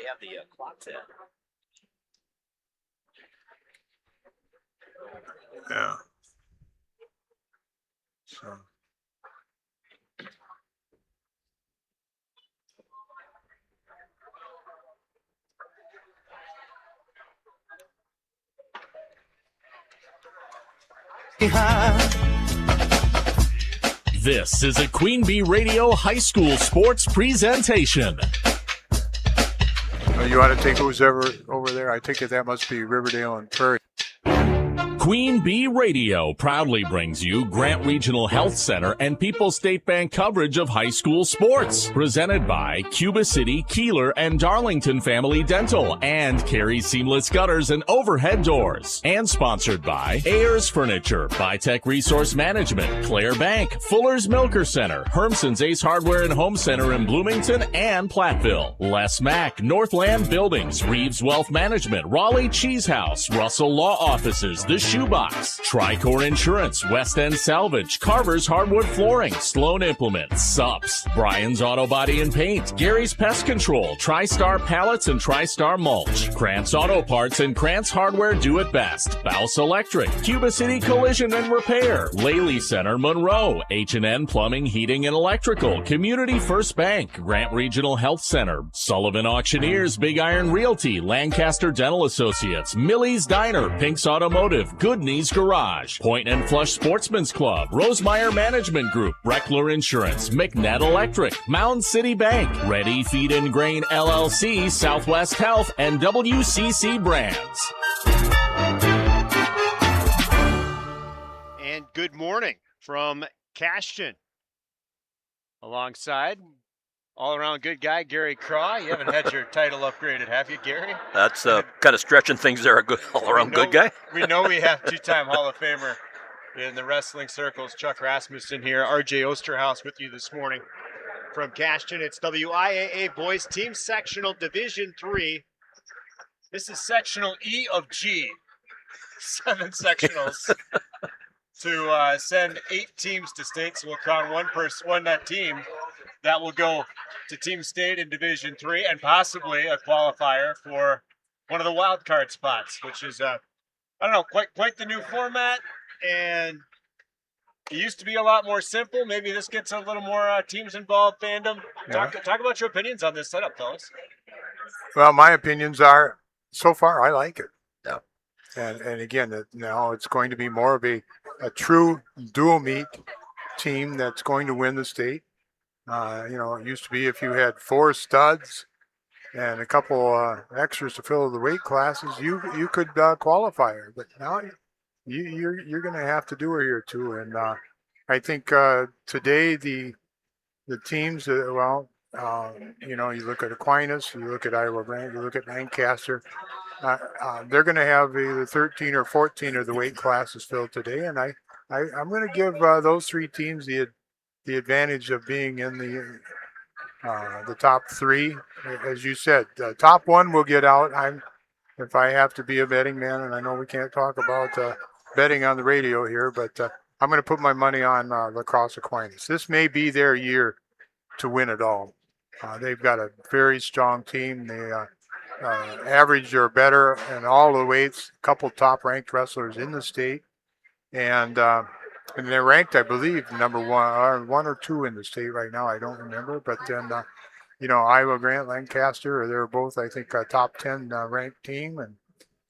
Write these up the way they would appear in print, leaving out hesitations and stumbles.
have the clock set. Yeah. So. This is a Queen Bee Radio High School Sports presentation. You want to take who's ever over there? I take it that must be Riverdale and Prairie. Queen Bee Radio proudly brings you Grant Regional Health Center and People's State Bank coverage of high school sports. Presented by Cuba City, Kieler, and Darlington Family Dental and Carey Seamless Gutters and Overhead Doors. And sponsored by Ayers Furniture, Bitech Resource Management, Claire Bank, Fuller's Milker Center, Hermson's Ace Hardware and Home Center in Bloomington and Platteville, Les Mack, Northland Buildings, Reeves Wealth Management, Raleigh Cheese House, Russell Law Offices, The Shoebox, Tricor Insurance, West End Salvage, Carver's Hardwood Flooring, Sloan Implements, Sups, Brian's Auto Body and Paint, Gary's Pest Control, TriStar Pallets and TriStar Mulch, Krantz Auto Parts and Krantz Hardware Do It Best, Bouts Electric, Cuba City Collision and Repair, Laley Center Monroe, H&N Plumbing, Heating and Electrical, Community First Bank, Grant Regional Health Center, Sullivan Auctioneers, Big Iron Realty, Lancaster Dental Associates, Millie's Diner, Pink's Automotive, Good Knees Garage, Point and Flush Sportsman's Club, Rosemeyer Management Group, Breckler Insurance, McNett Electric, Mound City Bank, Ready Feed and Grain LLC, Southwest Health, and WCC Brands. And good morning from Cashton. Alongside all-around good guy, Gary Craw. You haven't had your title upgraded, have you, Gary? That's kind of stretching things there. A good all-around good guy. We know we have two-time Hall of Famer in the wrestling circles, Chuck Rasmussen here. RJ Osterhaus with you this morning from Cashton. It's WIAA Boys Team Sectional Division III. This is Sectional E of G. 7 sectionals to send 8 teams to state. So we'll crown one team that will go to Team State in Division III and possibly a qualifier for one of the wild card spots, which is I don't know, quite the new format, and it used to be a lot more simple. Maybe this gets a little more teams involved fandom. Yeah. Talk about your opinions on this setup, fellas. Well, my opinions are, so far, I like it. Yeah. And again, now it's going to be more of a true dual meet team that's going to win the state. It used to be if you had 4 studs and a couple extras to fill the weight classes, you could qualify. But now you're going to have to do it here too. And I think today the teams, you look at Aquinas, you look at Iowa Grant, you look at Lancaster. They're going to have either 13 or 14 of the weight classes filled today, and I'm going to give those 3 teams the advantage of being in the top 3. As you said, top 1 will get out. If I have to be a betting man, and I know we can't talk about betting on the radio here, but I'm going to put my money on La Crosse Aquinas. This may be their year to win it all. They've got a very strong team. They average or better in all the weights. A couple top-ranked wrestlers in the state, and they're ranked, I believe, number 1 or 2 in the state right now. I don't remember, but then Iowa Grant, Lancaster, they're both, I think, a top 10 ranked team, and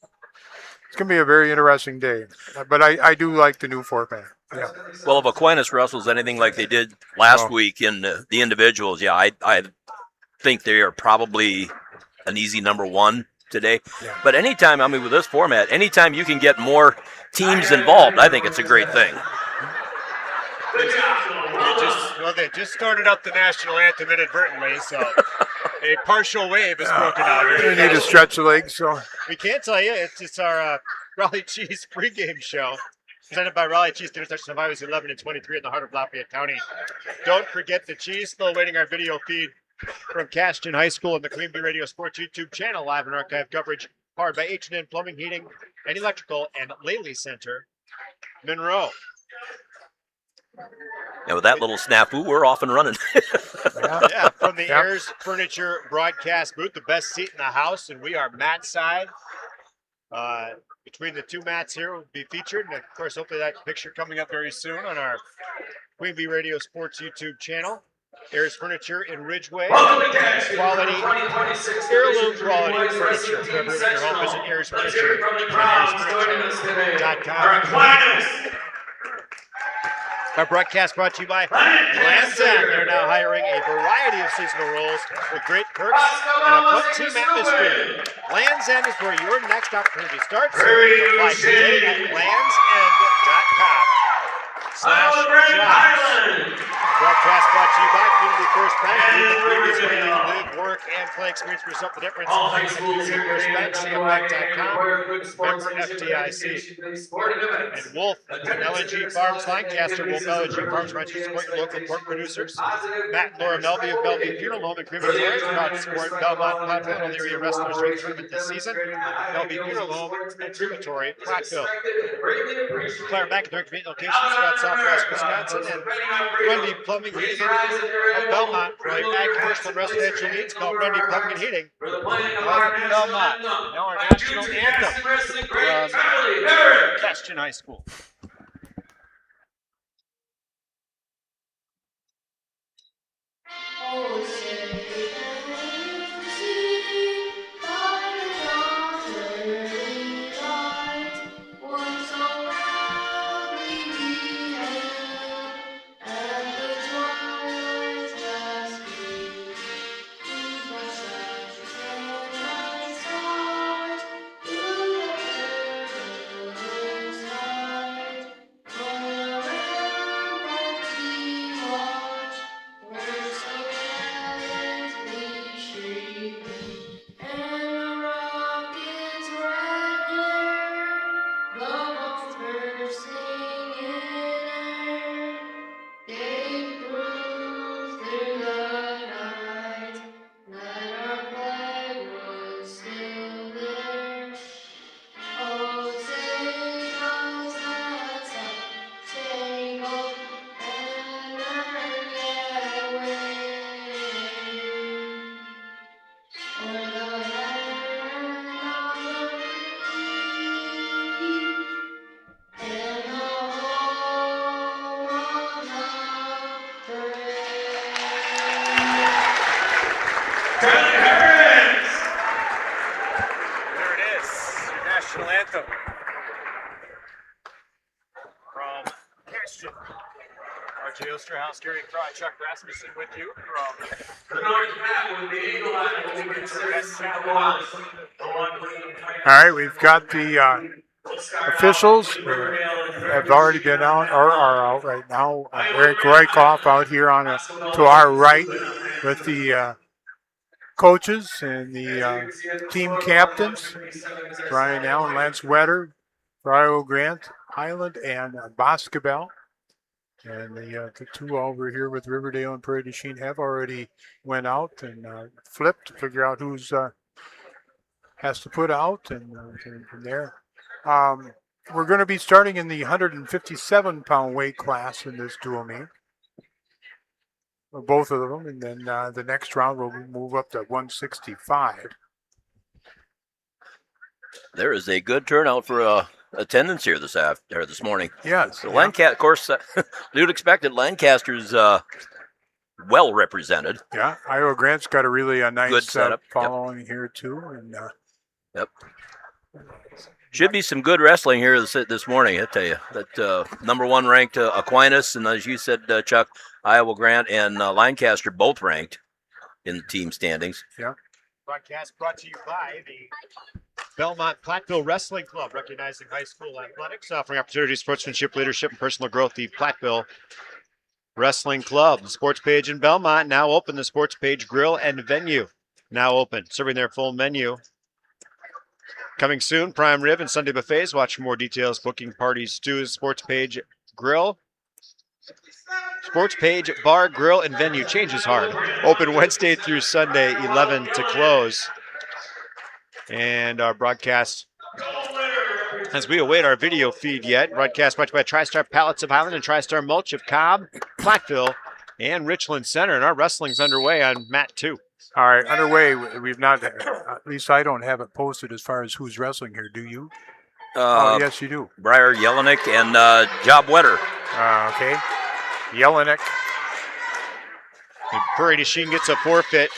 it's going to be a very interesting day. But I do like the new format. Yeah. Well, if Aquinas wrestles anything like they did last week in the individuals, I think they are probably an easy number 1 today. Yeah. But anytime, with this format, anytime you can get more teams involved, I think it's a great thing. They just started up the national anthem inadvertently, so a partial wave is broken out here. We need to stretch the legs, so we can't tell you. It's our Raleigh Cheese pregame show, presented by Raleigh Cheese, the intersection of Highways 11 and 23 in the heart of Lafayette County. Don't forget the cheese. Still awaiting our video feed from Cashton High School and the Queen Bee Radio Sports YouTube channel. Live and archive coverage powered by H&N Plumbing, Heating, and Electrical and Laley Center, Monroe. And with that little snafu, we're off and running. Yeah, from the Ayers Furniture broadcast booth, the best seat in the house, and we are mat side. Between the two mats here will be featured, and of course, hopefully that picture coming up very soon on our Queen Bee Radio Sports YouTube channel. Ayers Furniture in Ridgeway. Quality, heirloom quality furniture. For everyone in your home, visit Ayers Furniture at AyersFurniture.com. Our broadcast brought to you by Land's End. They're now hiring a variety of seasonal roles with great perks and a fun team atmosphere. Land's End is where your next opportunity starts. Apply today at landsend.com/jobs. Broadcast brought to you by Community First Bank. Communities where you live, work, and play. Experience for yourself the difference. Community First Bank, CMBank.com, member FDIC. And Wolf, LNG Farms, Lancaster, Wolf LNG Farms, trying to support your local pork producers. Matt and Laura Melby of Melby Funeral Home in Creamy Forest, proud to support Belmont Platteville and area wrestlers during the tournament this season. Melby Funeral Home and Crematory, Platteville. Claire McIntyre, convenient locations throughout Southwest Wisconsin, and Grundy Plumbing Heating of Belmont. For all your ag, commercial, and residential needs, call Grundy Plumbing and Heating of Belmont. Now our national anthem from Cashton High School. Anthem from Cashton. RJ Osterhouse, Carey, Chuck Rasmussen with you from All right, we've got the officials have already been out or are out right now. Eric Roykoff out here on to our right with the coaches and the team captains, Brian Allen, Lance Wetter, Brio Grant, Highland, and Boscobel. And the two over here with Riverdale and Prairie du Chien have already went out and flipped to figure out who's has to put out, and from there. We're going to be starting in the 157-pound weight class in this dual meet. Both of them, and then the next round will move up to 165. There is a good turnout for attendance here this morning. Yes. So Lancaster, of course, you'd expect it. Lancaster's well represented. Yeah, Iowa Grant's got a really nice good setup following here too, and yep. Should be some good wrestling here this morning, I tell you. That number one ranked Aquinas, and as you said, Chuck, Iowa Grant and Lancaster both ranked in the team standings. Yeah. Broadcast brought to you by the Belmont Platteville Wrestling Club, recognizing high school athletics, offering opportunities, sportsmanship, leadership, and personal growth. The Platteville Wrestling Club. The sports page in Belmont now open. The sports page grill and venue now open, serving their full menu. Coming soon, prime rib and Sunday buffets. Watch for more details. Booking parties, stews, sports page grill. Sports page bar, grill, and venue. Change is hard. Open Wednesday through Sunday, 11 to close. And our broadcast, as we await our video feed yet, broadcast brought to you by TriStar Pallets of Highland and TriStar Mulch of Cobb, Platteville, and Richland Center. And our wrestling's underway on mat 2. All right, underway. We've not, at least I don't have it posted as far as who's wrestling here. Do you? Oh, yes, you do. Briar Jelinek and Job Wetter. Okay. Jelinek. And Prairie du Chien gets a forfeit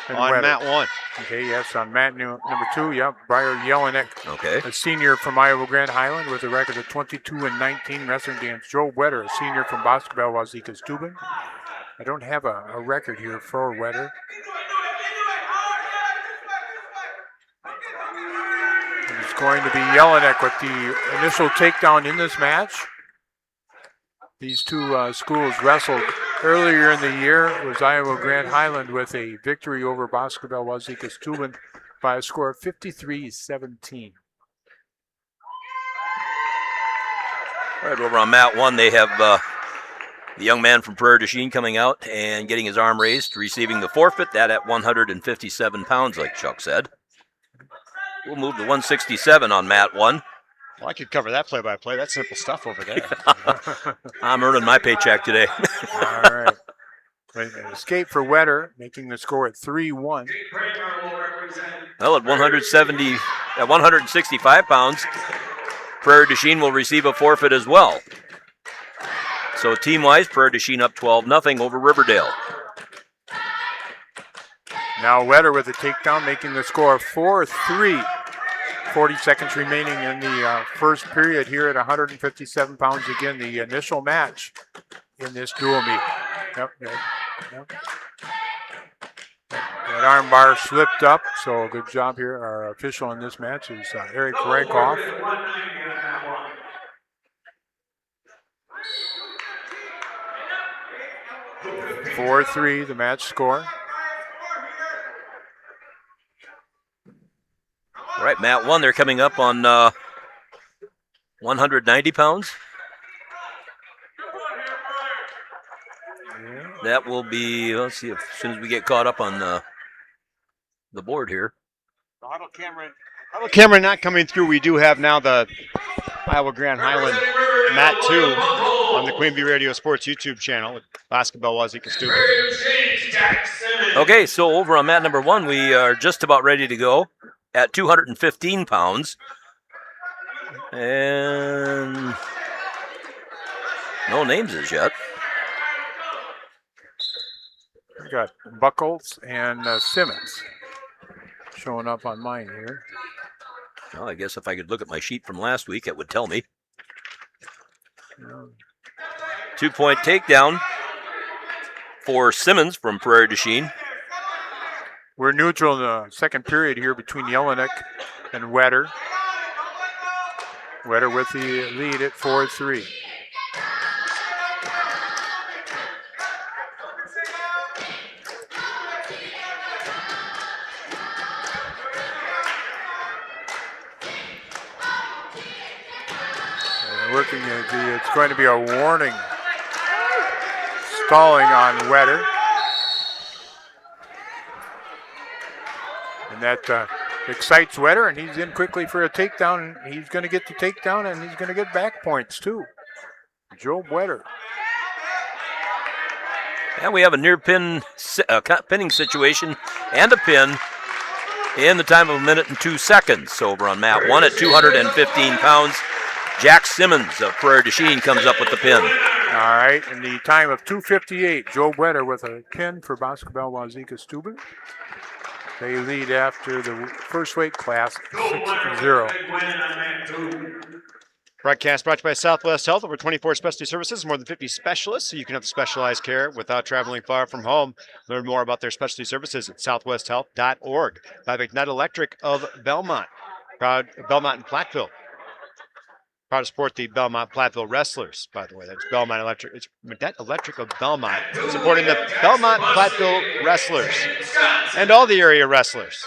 And on Wetter. mat 1. Okay, yes, on mat number 2, yep. Briar Jelinek, Okay. a senior from Iowa Grand Highland with a record of 22-19 wrestling against Joe Wetter, a senior from Boscobel, Wazeeka, Steuben. I don't have a record here for Wetter. It's going to be Jelinek with the initial takedown in this match. These two schools wrestled earlier in the year. It was Iowa Grand Highland with a victory over Boscobel, Wazeeka, Steuben by a score of 53-17. All right, over on mat 1, they have the young man from Prairie du Chien coming out and getting his arm raised, receiving the forfeit, that at 157 pounds, like Chuck said. We'll move to 167 on mat 1. Well, I could cover that play-by-play. That's simple stuff over there. I'm earning my paycheck today. All right. An escape for Wetter, making the score at 3-1. Well, at 165 pounds, Prairie du Chien will receive a forfeit as well. So team-wise, Prairie du Chien up 12-0 over Riverdale. Now Wetter with a takedown, making the score 4-3. 40 seconds remaining in the first period here at 157 pounds. Again, the initial match in this dual meet. Yep. That arm bar slipped up, so good job here. Our official in this match is Eric Rakoff. (4-3) the match score. All right, mat 1, they're coming up on 190 pounds. That will be, let's see, as soon as we get caught up on the board here. The huddle camera not coming through. We do have now the Iowa Grand Highland mat 2 on the Queen Bee Radio Sports YouTube channel with Boscobel, Wazeeka, Steuben. Okay, so over on mat number 1, we are just about ready to go at 215 pounds. And no names as yet. We got Buckles and Simmons showing up on mine here. Well, I guess if I could look at my sheet from last week, it would tell me. 2-point takedown for Simmons from Prairie du Chien. We're neutral in the second period here between Jelinek and Wetter. Wetter with the lead at 4-3. Working, it's going to be a warning. Stalling on Wetter. And that excites Wetter, and he's in quickly for a takedown. He's going to get the takedown, and he's going to get back points, too. Joe Wetter. And we have a near pinning situation and a pin in the time of 1 minute and 2 seconds. So over on mat 1 at 215 pounds, Jack Simmons of Prairie du Chien comes up with the pin. All right, in the time of 2:58, Joe Wetter with a pin for Boscobel, Wazeeka, Steuben. They lead after the first weight class 6-0. Broadcast brought to you by Southwest Health. Over 24 specialty services, more than 50 specialists, so you can have specialized care without traveling far from home. Learn more about their specialty services at southwesthealth.org. By McNutt Electric of Belmont. Proud Belmont and Platteville. Proud to support the Belmont Platteville Wrestlers, by the way. That's Belmont Electric. It's McNutt Electric of Belmont, supporting the Belmont Platteville Wrestlers and all the area wrestlers,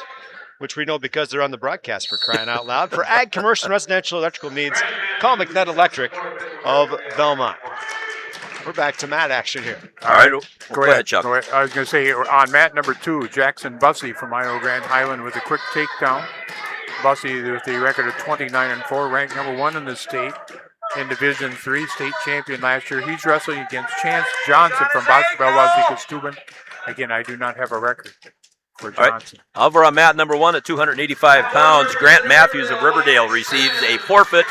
which we know because they're on the broadcast, for crying out loud. For ag, commercial, and residential electrical needs, call McNutt Electric of Belmont. We're back to mat action here. All right, Go ahead, Chuck. Go ahead. I was going to say, on mat number 2, Jackson Bussey from Iowa Grand Highland with a quick takedown. Bussey with the record of 29-4, ranked number 1 in the state. in Division III, state champion last year. He's wrestling against Chance Johnson from Basketball Wazika Steuben. Again, I do not have a record for Johnson. All right. Over on mat number 1 at 285 pounds, Grant Matthews of Riverdale receives a forfeit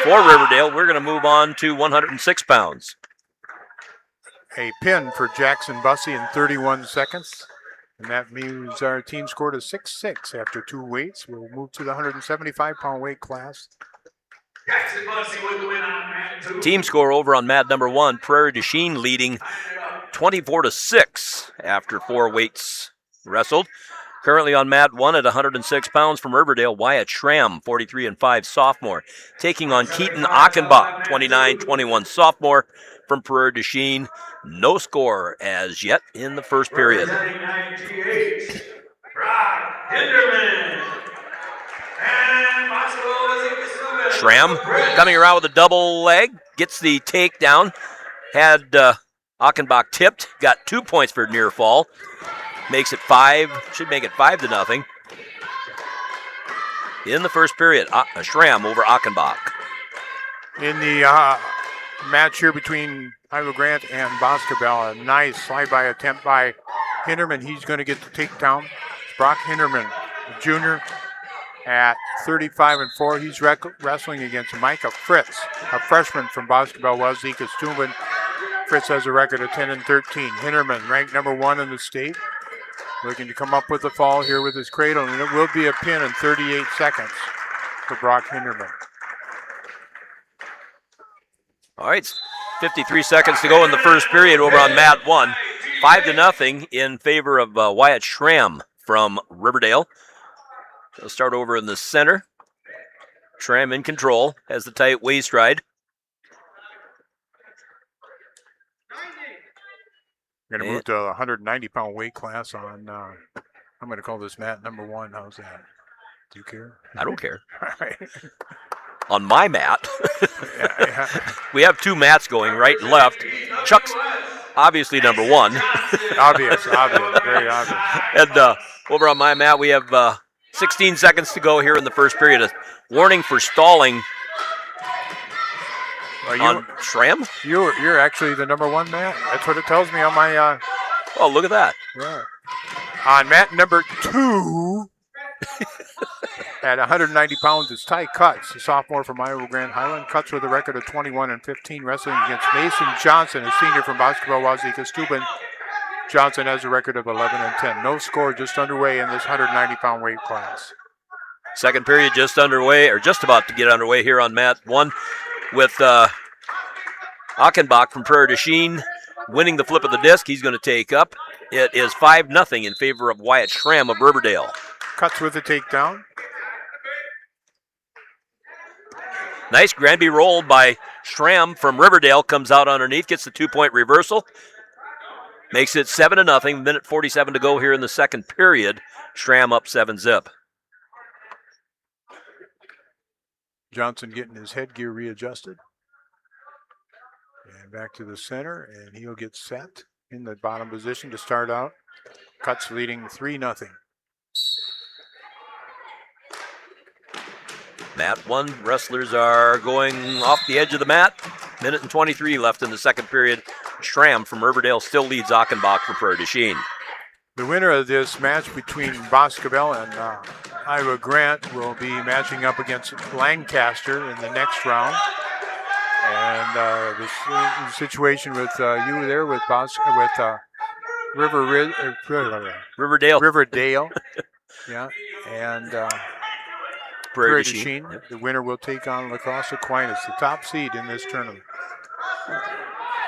for Riverdale. We're going to move on to 106 pounds. A pin for Jackson Bussey in 31 seconds. And that means our team scored a 6-6 after 2 weights. We'll move to the 175-pound weight class. Team score over on mat number 1, Prairie du Chien leading 24-6 after 4 weights wrestled. Currently on mat 1 at 106 pounds from Riverdale, Wyatt Schramm, 43-5 sophomore, taking on Keaton Achenbach, 29-21 sophomore from Prairie du Chien. No score as yet in the first period. Schramm coming around with a double leg, gets the takedown. Had Achenbach tipped, got 2 points for near fall. Makes it 5, should make it 5-0. In the first period, Schramm over Achenbach. In the match here between Iowa Grant and Boscobel, a nice slide-by attempt by Hinderman. He's going to get the takedown. It's Brock Hinderman, a junior at 35-4. He's wrestling against Micah Fritz, a freshman from Boscobel Wazika Steuben. Fritz has a record of 10-13. Hinderman, ranked number 1 in the state, looking to come up with a fall here with his cradle, and it will be a pin in 38 seconds for Brock Hinderman. All right, 53 seconds to go in the first period over on mat 1. 5-0 in favor of Wyatt Schramm from Riverdale. They'll start over in the center. Schramm in control, has the tight waist ride. We're going to move to a 190-pound weight class on, I'm going to call this mat number 1. How's that? Do you care? I don't care. All right. On my mat, Yeah. we have 2 mats going, right and left. Chuck's obviously number 1. Obvious, very obvious. And over on my mat, we have 16 seconds to go here in the first period. A warning for stalling on Schramm. You're actually the number 1 mat. That's what it tells me on my. Oh, look at that. Yeah. On mat number 2, at 190 pounds, is Ty Cutts, a sophomore from Iowa Grand Highland. Cutts with a record of 21-15, wrestling against Mason Johnson, a senior from Basketball Wazika Steuben. Johnson has a record of 11-10. No score just underway in this 190-pound weight class. Second period just underway, or just about to get underway here on mat 1 with Achenbach from Prairie du Chien winning the flip of the disc. He's going to take up. It is 5-0 in favor of Wyatt Schramm of Riverdale. Cutts with a takedown. Nice Granby roll by Schramm from Riverdale. Comes out underneath, gets the 2-point reversal. Makes it 7-0. Minute 47 to go here in the second period. Schramm up 7-zip. Johnson getting his headgear readjusted. And back to the center, and he'll get set in the bottom position to start out. Cutts leading 3-0. Mat 1 wrestlers are going off the edge of the mat. Minute and 23 left in the second period. Schramm from Riverdale still leads Achenbach for Prairie du Chien. The winner of this match between Boscobel and Iowa Grant will be matching up against Lancaster in the next round. And the situation with you there with Riverdale. Yeah, and Prairie du Chien. Yep. The winner will take on La Crosse Aquinas, the top seed in this tournament.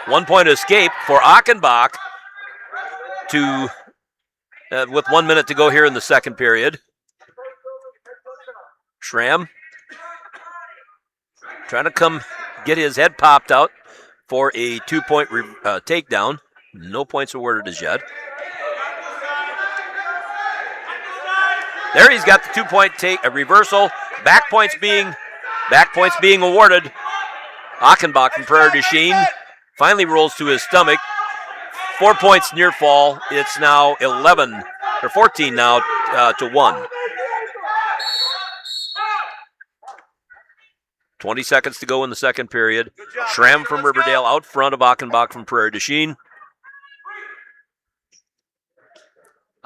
1-point escape for Achenbach to with 1 minute to go here in the second period. Schramm trying to get his head popped out for a 2-point takedown. No points awarded as yet. There he's got the 2-point reversal. Back points being awarded. Achenbach from Prairie du Chien finally rolls to his stomach. 4 points near fall. It's now 14 now to 1. 20 seconds to go in the second period. Schramm from Riverdale out front of Achenbach from Prairie du Chien.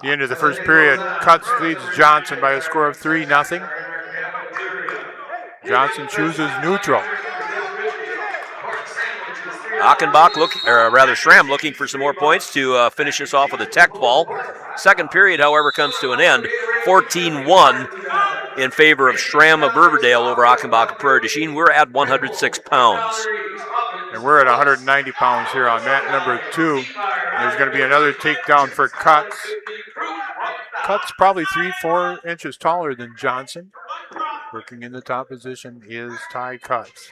The end of the first period, Cuts leads Johnson by a score of 3-0. Johnson chooses neutral. Schramm looking for some more points to finish this off with a tech ball. Second period, however, comes to an end. 14-1 in favor of Schramm of Riverdale over Achenbach of Prairie du Chien. We're at 106 pounds. And we're at 190 pounds here on mat number 2. There's going to be another takedown for Cuts. Cuts probably 3-4 inches taller than Johnson. Working in the top position is Ty Cuts.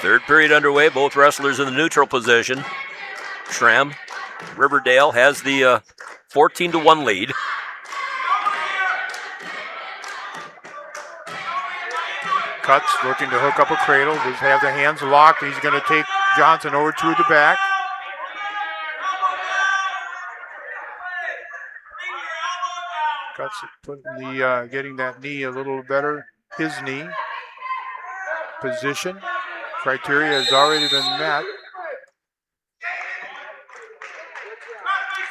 Third period underway, both wrestlers in the neutral position. Schramm, Riverdale has the 14-1 lead. Cuts looking to hook up a cradle, does have the hands locked. He's going to take Johnson over to the back. Cuts getting that knee a little better. His knee position criteria has already been met.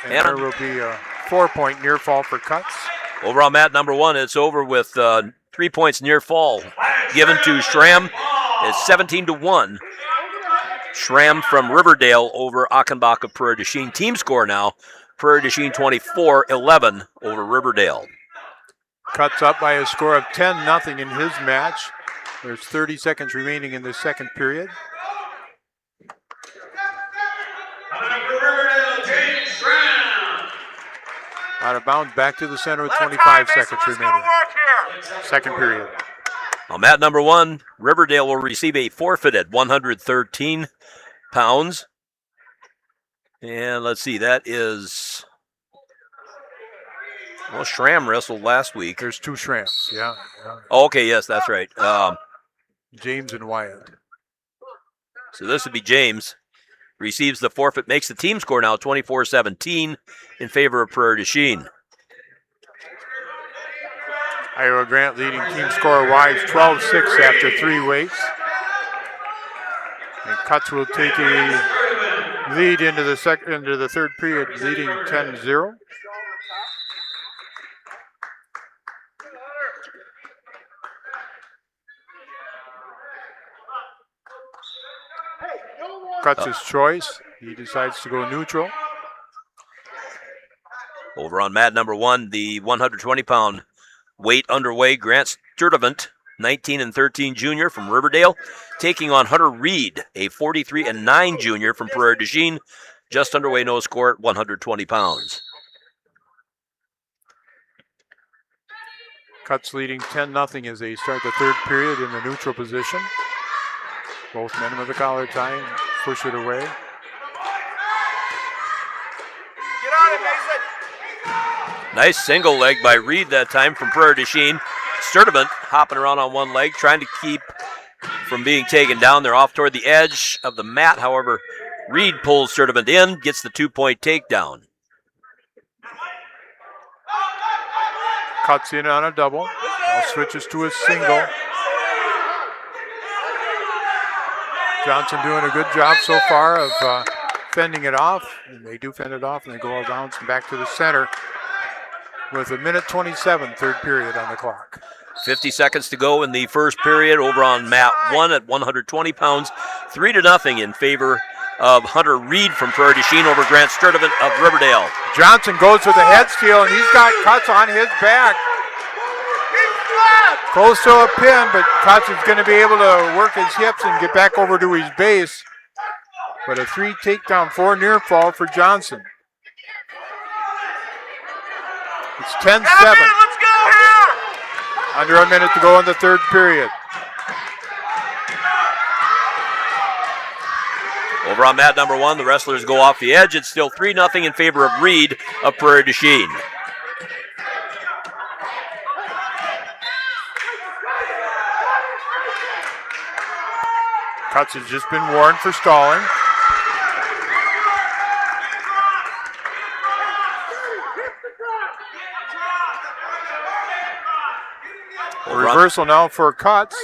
And there will be a 4-point near fall for Cuts. Over on mat number 1, it's over with 3 points near fall given to Schramm. It's 17-1. Schramm from Riverdale over Achenbach of Prairie du Chien. Team score now, Prairie du Chien 24-11 over Riverdale. Cuts up by a score of 10-0 in his match. There's 30 seconds remaining in the second period. Out of bounds, back to the center with 25 seconds remaining. Second period. On mat number 1, Riverdale will receive a forfeit at 113 pounds. And let's see, that is... Well, Schramm wrestled last week. There's 2 Schramms, yeah. Oh, okay, yes, that's right. James and Wyatt. So this would be James. Receives the forfeit, makes the team score now 24-17 in favor of Prairie du Chien. Iowa Grant leading team score-wise 12-6 after 3 waits. And Cuts will take a lead into the third period, leading 10-0. Cuts his choice. He decides to go neutral. Over on mat number 1, the 120-pound weight underway. Grant Sturdivant, 19-13 junior from Riverdale, taking on Hunter Reed, a 43-9 junior from Prairie du Chien. Just underway, no score at 120 pounds. Cuts leading 10-0 as they start the third period in the neutral position. Both men with the collar tie and push it away. Get on it, Mason. Nice single leg by Reed that time from Prairie du Chien. Sturdivant hopping around on one leg, trying to keep from being taken down. They're off toward the edge of the mat. However, Reed pulls Sturdivant in, gets the 2-point takedown. Cuts in on a double. Now switches to a single. Johnson doing a good job so far of fending it off. And they do fend it off, and they go out and back to the center with 1:27, third period on the clock. 50 seconds to go in the first period over on mat 1 at 120 pounds. 3-0 in favor of Hunter Reed from Prairie du Chien over Grant Sturdivant of Riverdale. Johnson goes for the head steal, and he's got Cuts on his back. Close to a pin, but Cuts is going to be able to work his hips and get back over to his base. But a 3 takedown, 4 near fall for Johnson. It's 10-7. Let's go here. Under a minute to go in the third period. Over on mat number 1, the wrestlers go off the edge. It's still 3-0 in favor of Reed of Prairie du Chien. Cuts has just been warned for stalling. Reversal now for Cuts.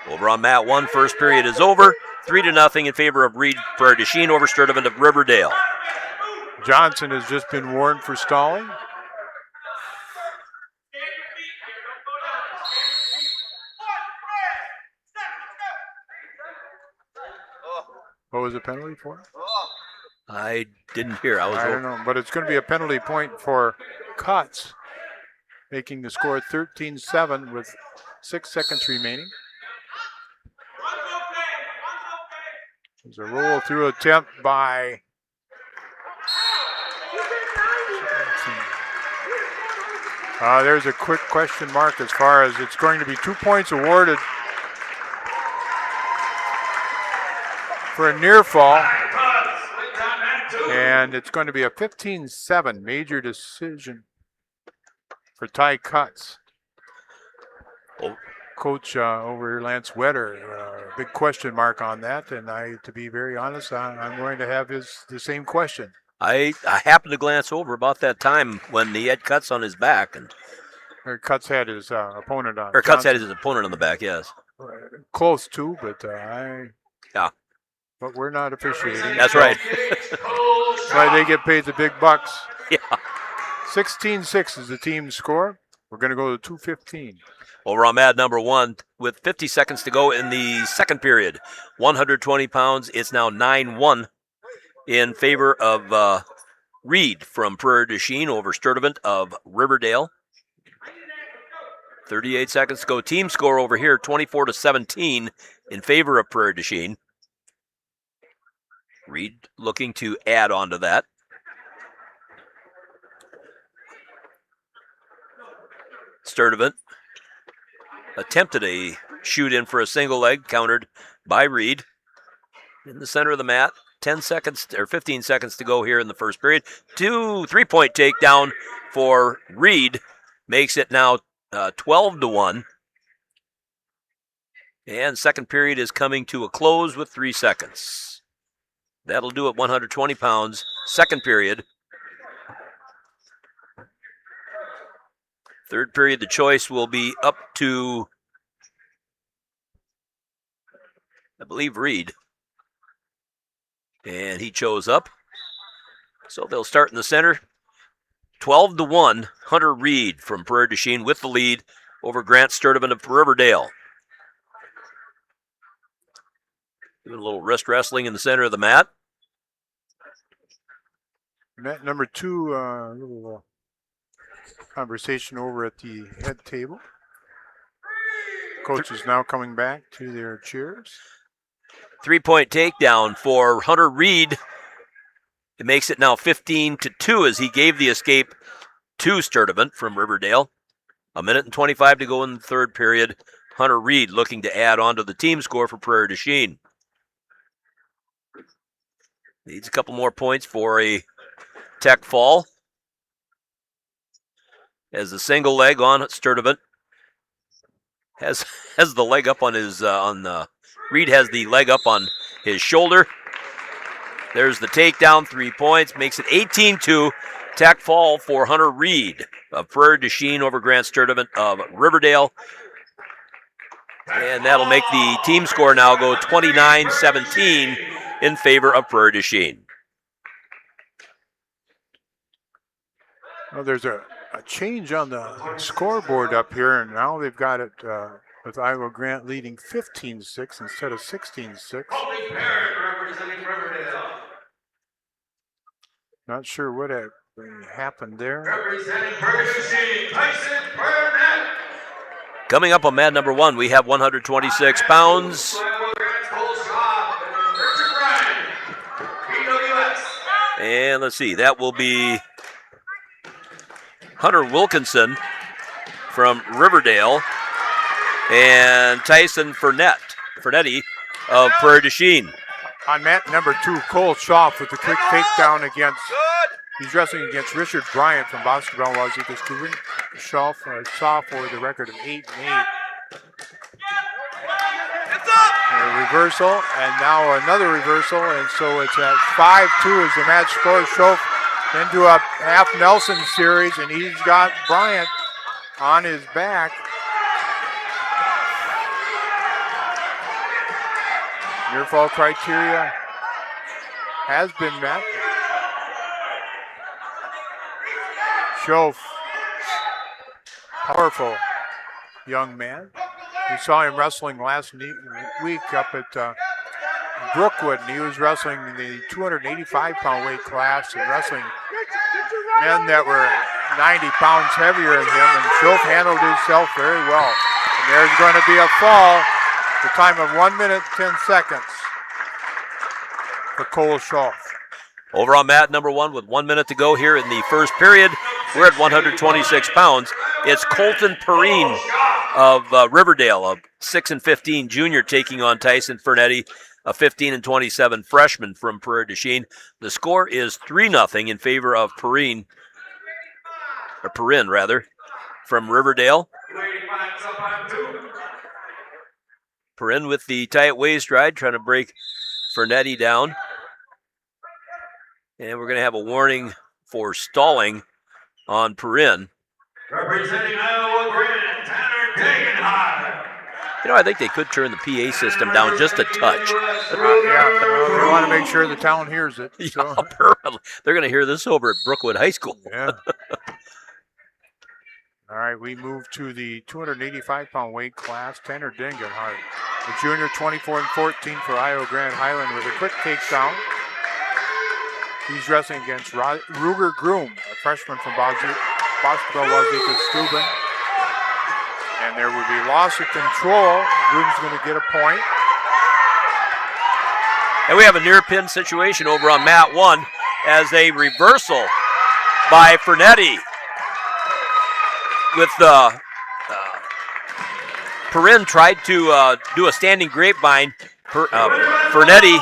Over on mat 1, first period is over. 3-0 in favor of Reed Prairie du Chien over Sturtevant of Riverdale. Johnson has just been warned for stalling. What was the penalty for? I didn't hear. I don't know, but it's going to be a penalty point for Cuts, making the score 13-7 with 6 seconds remaining. There's a roll through attempt by there's a quick question mark as far as it's going to be 2 points awarded for a near fall. And it's going to be a 15-7 major decision for Ty Cuts. Coach over here, Lance Wetter, big question mark on that. And to be very honest, I'm going to have the same question. I happened to glance over about that time when he had Cuts on his back. Cuts had his opponent on. Or Cuts had his opponent on the back, yes. Close to, but yeah. But we're not officiating. That's right. That's why they get paid the big bucks. Yeah. 16-6 is the team score. We're going to go to 2:15. Over on mat number 1 with 50 seconds to go in the second period. 120 pounds. It's now 9-1 in favor of Reed from Prairie du Chien over Sturtevant of Riverdale. 38 seconds to go. Team score over here, 24-17 in favor of Prairie du Chien. Reed looking to add on to that. Sturtevant attempted a shoot in for a single leg, countered by Reed. In the center of the mat, 15 seconds to go here in the first period. 3-point takedown for Reed makes it now 12-1. And second period is coming to a close with 3 seconds. That'll do it, 120 pounds. Second period. Third period, the choice will be up to, I believe, Reed. And he chose up. So they'll start in the center. 12-1, Hunter Reed from Prairie du Chien with the lead over Grant Sturtevant of Riverdale. Doing a little wrist wrestling in the center of the mat. Mat number 2, a little conversation over at the head table. Coach is now coming back to their chairs. 3-point takedown for Hunter Reed. It makes it now 15-2 as he gave the escape to Sturtevant from Riverdale. 1:25 to go in the third period. Hunter Reed looking to add on to the team score for Prairie du Chien. Needs a couple more points for a tech fall. As the single leg on Sturtevant has the leg up on his Reed has the leg up on his shoulder. There's the takedown, 3 points, makes it 18-2. Tech fall for Hunter Reed of Prairie du Chien over Grant Sturtevant of Riverdale. And that'll make the team score now go 29-17 in favor of Prairie du Chien. Well, there's a change on the scoreboard up here, and now they've got it with Iowa Grant leading 15-6 instead of 16-6. Not sure what happened there. Coming up on mat number 1, we have 126 pounds. And let's see, that will be Hunter Wilkinson from Riverdale and Tyson Fernetti of Prairie du Chien. On mat number 2, Cole Schaff with the quick takedown against, he's wrestling against Richard Bryant from Basketball Wazoo Student. Schaff, a sophomore, the record of 8-8. A reversal, and now another reversal, and so it's at 5-2 as the match scores. Schaff into a half Nelson series, and he's got Bryant on his back. Near fall criteria has been met. Schoaf, powerful young man. We saw him wrestling last week up at Brookwood, and he was wrestling in the 285-pound weight class and wrestling men that were 90 pounds heavier than him, and Schoaf handled himself very well. And there's going to be a fall. The time of 1 minute, 10 seconds for Cole Schoaf. Over on mat number 1 with 1 minute to go here in the first period. We're at 126 pounds. It's Colton Perrine of Riverdale, a 6'15" junior, taking on Tyson Fernetti, a 15'27" freshman from Prairie du Chien. The score is 3-0 in favor of Perrine from Riverdale. Perrine with the tight waist ride, trying to break Fernetti down. And we're going to have a warning for stalling on Perrine. Representing Iowa Grant, Tanner Dagenhart. You know, I think they could turn the PA system down just a touch. Yeah, we want to make sure the town hears it. So. Yeah, apparently. They're going to hear this over at Brookwood High School. Yeah. All right, we move to the 285-pound weight class. Tanner Dagenhart, a junior, 24-14 for Iowa Grand Highland with a quick takedown. He's wrestling against Ruger Groom, a freshman from Bosco Steuben. And there would be loss of control. Groom's going to get a point. And we have a near pin situation over on mat 1 as a reversal by Fernetti. With Perrine tried to do a standing grapevine. Fernetti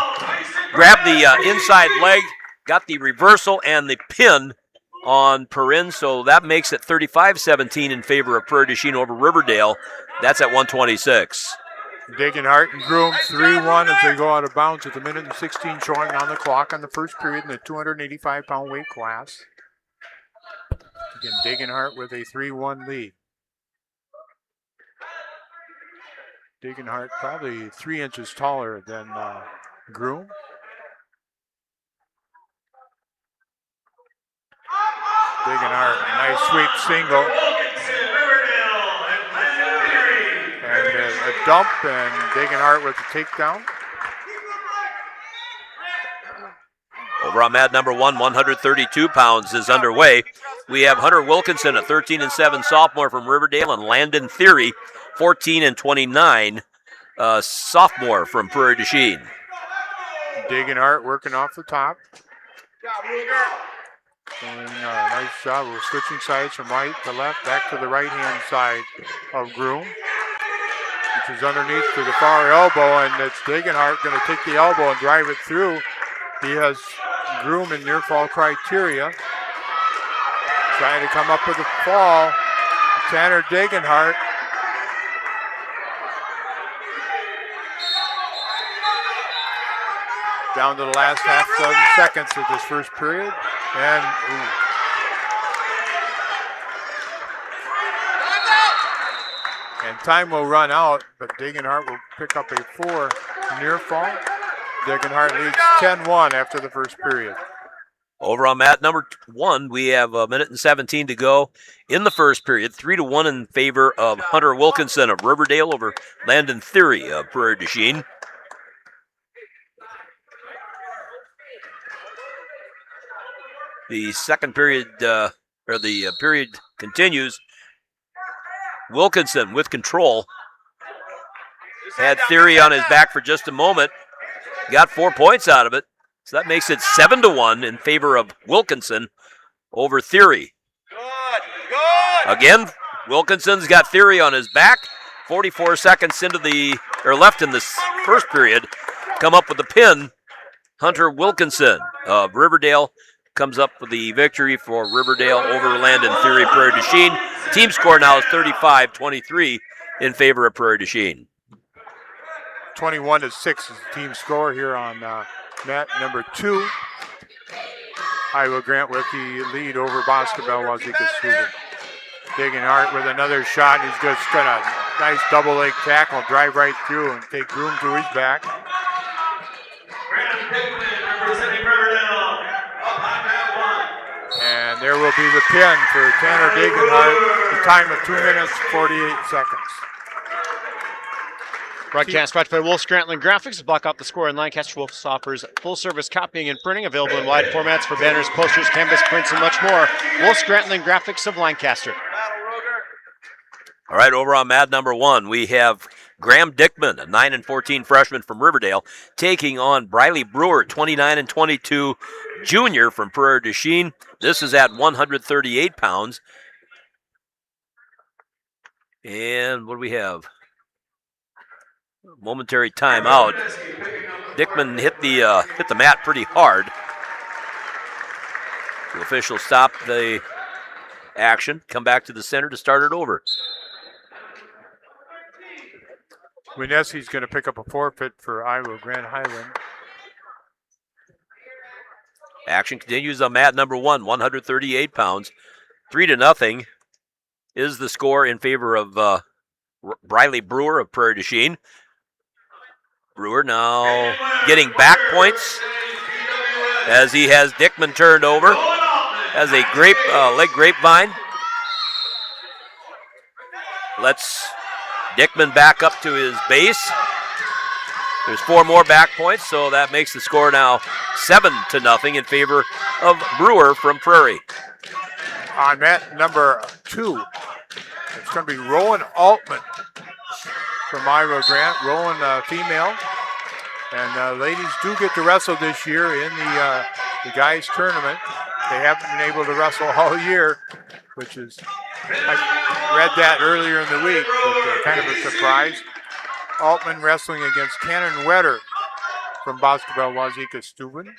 grabbed the inside leg, got the reversal and the pin on Perrine, so that makes it 35-17 in favor of Prairie du Chien over Riverdale. That's at 126. Dagenhart and Groom 3-1 as they go out of bounds with a minute and 16 showing on the clock on the first period in the 285-pound weight class. Again, Dagenhart with a 3-1 lead. Dagenhart probably 3 inches taller than Groom. Dagenhart, nice sweep single. And a dump, and Dagenhart with the takedown. Over on mat number 1, 132 pounds is underway. We have Hunter Wilkinson, a 13-7 sophomore from Riverdale, and Landon Theory, 14-29 sophomore from Prairie du Chien. Dagenhart working off the top. Doing a nice job of switching sides from right to left, back to the right-hand side of Groom, which is underneath to the far elbow, and it's Dagenhart going to take the elbow and drive it through. He has Groom in near fall criteria. Trying to come up with a fall. Tanner Dagenhart. Down to the last half dozen seconds of this first period. And time will run out, but Dagenhart will pick up a 4 near fall. Dagenhart leads 10-1 after the first period. Over on mat number 1, we have a minute and 17 to go in the first period. 3-1 in favor of Hunter Wilkinson of Riverdale over Landon Theory of Prairie du Chien. The second period, period continues. Wilkinson with control. Had Theory on his back for just a moment. Got 4 points out of it. So that makes it 7-1 in favor of Wilkinson over Theory. Good. Again, Wilkinson's got Theory on his back. 44 seconds left in this first period. Come up with the pin. Hunter Wilkinson of Riverdale comes up with the victory for Riverdale over Landon Theory, Prairie du Chien. Team score now is 35-23 in favor of Prairie du Chien. 21-6 is the team score here on mat number 2. Iowa Grant with the lead over Boscobel Wazeeka Steuben. Digging Hart with another shot. He's just got a nice double leg tackle, drive right through and take Groom to his back. Brandon Dickman representing Riverdale. Up on that And there will be the pin for Tanner Degenhart, the time of 2 minutes, 48 seconds. Broadcast brought to you by Wolf Scranton Graphics. Block out the score in Lancaster. Wolf offers full-service copying and printing, available in wide formats for banners, posters, canvas prints, and much more. Wolf Scranton Graphics of Lancaster. All right, over on mat number 1, we have Graham Dickman, a 9 and 14 freshman from Riverdale, taking on Briley Brewer, 29 and 22 junior from Prairie du Chien. This is at 138 pounds. And what do we have? Momentary timeout. Dickman hit the mat pretty hard. The officials stop the action, come back to the center to start it over. Winesi's going to pick up a forfeit for Iowa Grand Highland. Action continues on mat number 1, 138 pounds. 3-0 is the score in favor of Briley Brewer of Prairie du Chien. Brewer now getting back points as he has Dickman turned over. Has a leg grapevine. Lets Dickman back up to his base. There's 4 more back points, so that makes the score now 7-0 in favor of Brewer from Prairie. On mat number 2, it's going to be Rowan Altman from Iowa Grant. Rowan, female. And ladies do get to wrestle this year in the guys tournament. They haven't been able to wrestle all year, which is, I read that earlier in the week, but kind of a surprise. Altman wrestling against Cannon Wetter from Boscobel Wazeeka Steuben.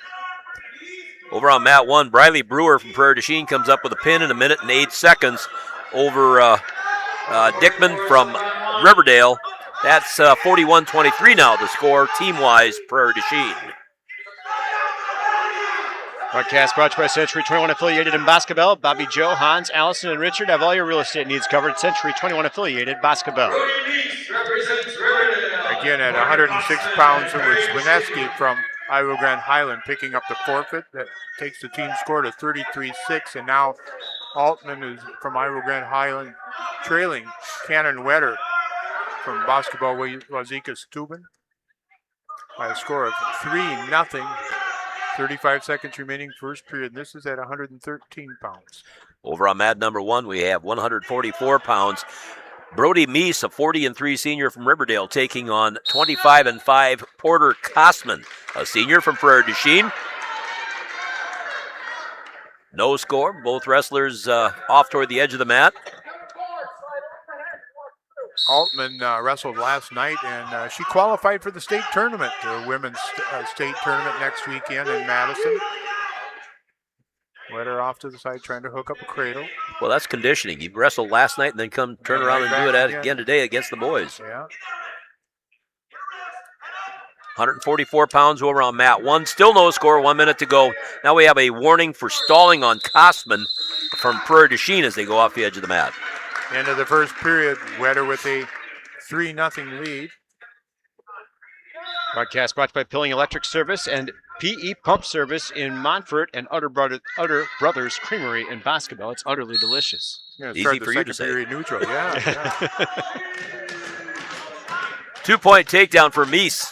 Over on mat 1, Briley Brewer from Prairie du Chien comes up with a pin in 1 minute and 8 seconds over Dickman from Riverdale. That's 41-23 now, the score, team-wise, Prairie du Chien. Broadcast brought to you by Century 21 affiliated in Boscobel. Bobby, Joe, Hans, Allison, and Richard have all your real estate needs covered. Century 21 affiliated Boscobel. Again, at 106 pounds, it was Wineski from Iowa Grand Highland picking up the forfeit. That takes the team score to 33-6, and now Altman is from Iowa Grand Highland trailing Cannon Wetter from Boscobel Wazeeka Steuben by a score of 3-0. 35 seconds remaining first period. This is at 113 pounds. Over on mat number 1, we have 144 pounds. Brody Meese, a 40-3 senior from Riverdale, taking on 25-5 Porter Kosman, a senior from Prairie du Chien. No score. Both wrestlers off toward the edge of the mat. Altman wrestled last night, and she qualified for the state tournament, the women's state tournament next weekend in Madison. Let her off to the side trying to hook up a cradle. Well, that's conditioning. You wrestled last night and then turn around and do it again today against the boys. Yeah. 144 pounds over on mat 1. Still no score, 1 minute to go. Now we have a warning for stalling on Kosman from Prairie du Chien as they go off the edge of the mat. End of the first period, Wetter with a 3-0 lead. Broadcast brought to you by Pilling Electric Service and PE Pump Service in Montfort and Utter Brothers Creamery in Boscobel. It's utterly delicious. Easy for you to say. Period neutral. Yeah. 2-point takedown for Meese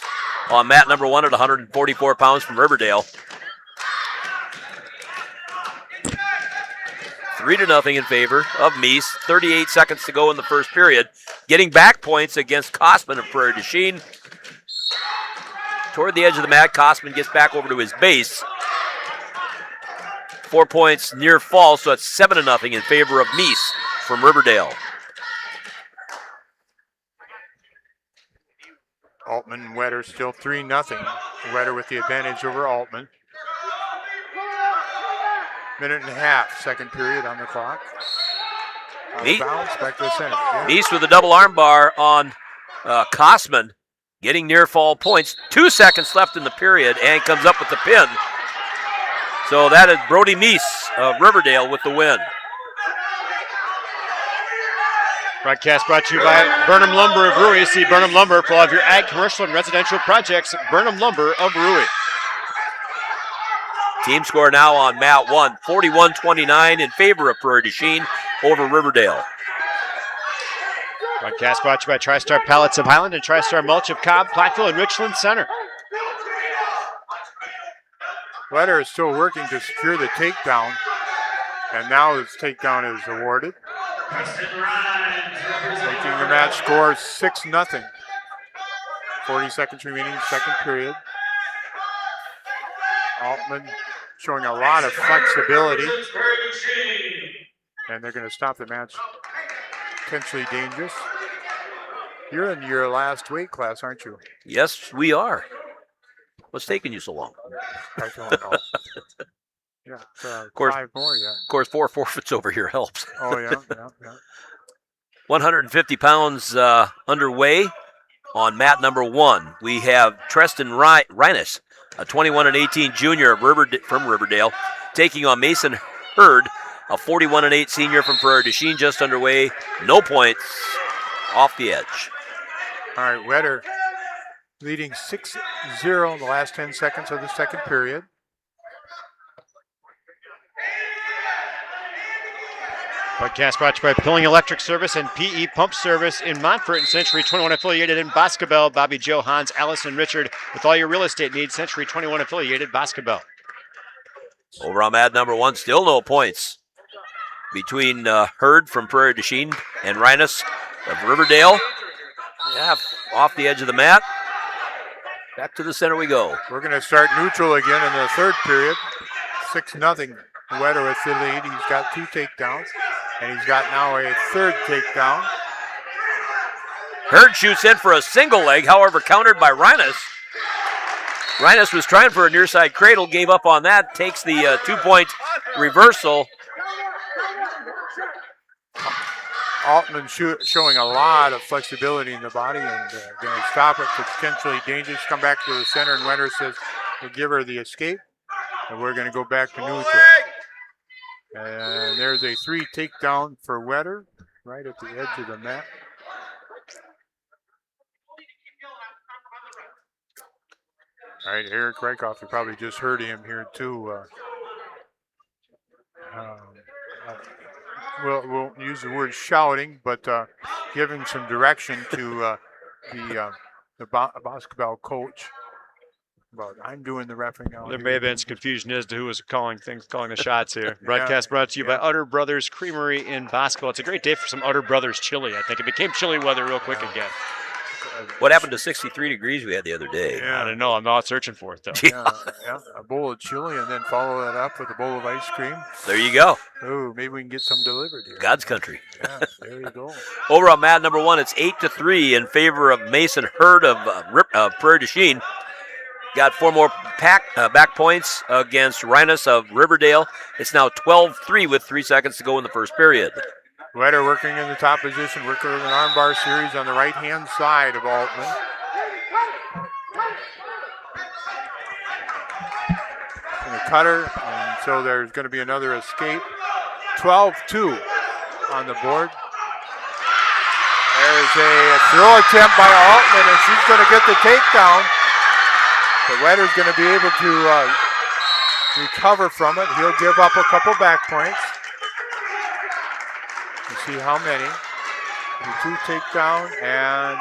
on mat number 1 at 144 pounds from Riverdale. 3-0 in favor of Meese. 38 seconds to go in the first period. Getting back points against Kosman of Prairie du Chien. Toward the edge of the mat, Kosman gets back over to his base. 4 points near fall, so it's 7-0 in favor of Meese from Riverdale. Altman and Wetter still 3-0. Wetter with the advantage over Altman. Minute and a half, second period on the clock. Bounce back to the center. Yeah. Meese with a double arm bar on Kosman, getting near fall points. 2 seconds left in the period, and comes up with the pin. So that is Brody Meese of Riverdale with the win. Broadcast brought to you by Burnham Lumber of Rui. See Burnham Lumber for all of your ag, commercial, and residential projects. Burnham Lumber of Rui. Team score now on mat 1, 41-29 in favor of Prairie du Chien over Riverdale. Broadcast brought to you by TriStar Pallets of Highland and TriStar Mulch of Cobb, Platteville, and Richland Center. Wetter is still working to secure the takedown, and now his takedown is awarded, making the match score 6-0. 40 seconds remaining, second period. Altman showing a lot of flexibility, and they're going to stop the match. Potentially dangerous. You're in your last weight class, aren't you? Yes, we are. What's taking you so long? I don't know. Yeah, of course, 5 more, yeah. Of course, 4 forfeits over here helps. Oh, yeah. 150 pounds underway on mat number 1. We have Treston Reines, a 21-18 junior from Riverdale, taking on Mason Hurd, a 41-8 senior from Prairie du Chien, just underway. No points, off the edge. All right, Wetter leading 6-0 in the last 10 seconds of the second period. Broadcast brought to you by Pilling Electric Service and PE Pump Service in Montfort and Century 21 affiliated in Boscobel. Bobby, Joe, Hans, Allison, Richard, with all your real estate needs. Century 21 affiliated Boscobel. Over on mat number 1, still no points between Hurd from Prairie du Chien and Reines of Riverdale. Yeah, off the edge of the mat. Back to the center we go. We're going to start neutral again in the third period. 6-0. Wetter with the lead. He's got 2 takedowns, and he's got now a third takedown. Hurd shoots in for a single leg, however, countered by Reines. Reines was trying for a near side cradle, gave up on that, takes the 2-point reversal. Altman showing a lot of flexibility in the body and going to stop it. It's potentially dangerous. Come back to the center, and Wetter says we'll give her the escape, and we're going to go back to neutral. And there's a 3 takedown for Wetter right at the edge of the mat. All right, Eric Reichoff, you probably just heard him here too. We'll use the word shouting, but giving some direction to the basketball coach. About I'm doing the refereeing now. There may have been some confusion as to who was calling the shots here. Broadcast brought to you by Utter Brothers Creamery in Bosco. It's a great day for some Utter Brothers chili. I think it became chilly weather real quick again. What happened to 63 degrees we had the other day? I don't know. I'm not searching for it, though. A bowl of chili and then follow that up with a bowl of ice cream. There you go. Oh, maybe we can get some delivered here. God's country. Yeah, there you go. Over on mat number 1, it's 8-3 in favor of Mason Hurd of Prairie du Chien. Got 4 more back points against Reines of Riverdale. It's now 12-3 with 3 seconds to go in the first period. Wetter working in the top position, working with an armbar series on the right-hand side of Altman. And a cutter, and so there's going to be another escape. 12-2 on the board. There's a throw attempt by Altman, and she's going to get the takedown. But Wetter's going to be able to recover from it. He'll give up a couple back points. You see how many. The 2 takedown and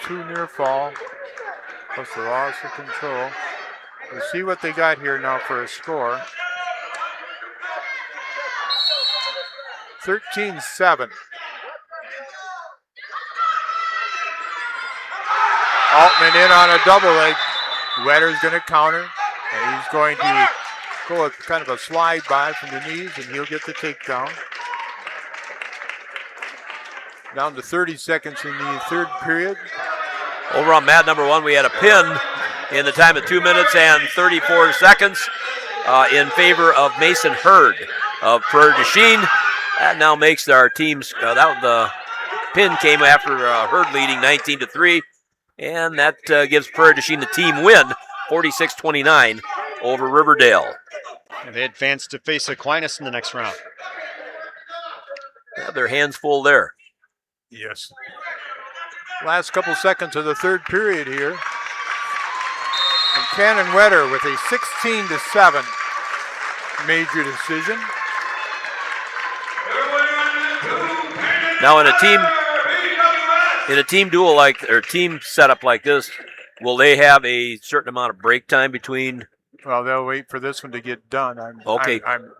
2 near fall, plus the loss of control. We'll see what they got here now for a score. 13-7. Altman in on a double leg. Wetter's going to counter, and he's going to go a kind of a slide by from the knees, and he'll get the takedown. Down to 30 seconds in the third period. Over on mat number 1, we had a pin in the time of 2 minutes and 34 seconds in favor of Mason Hurd of Prairie du Chien. That now makes our teams, the pin came after Hurd leading 19-3. And that gives Prairie du Chien the team win 46-29 over Riverdale. And they advance to face Aquinas in the next round. Have their hands full there. Yes. Last couple seconds of the third period here. And Cannon Wetter with a 16-7 major decision. Now in a team duel or team setup like this, will they have a certain amount of break time between? Well, they'll wait for this one to get done. Okay. I'm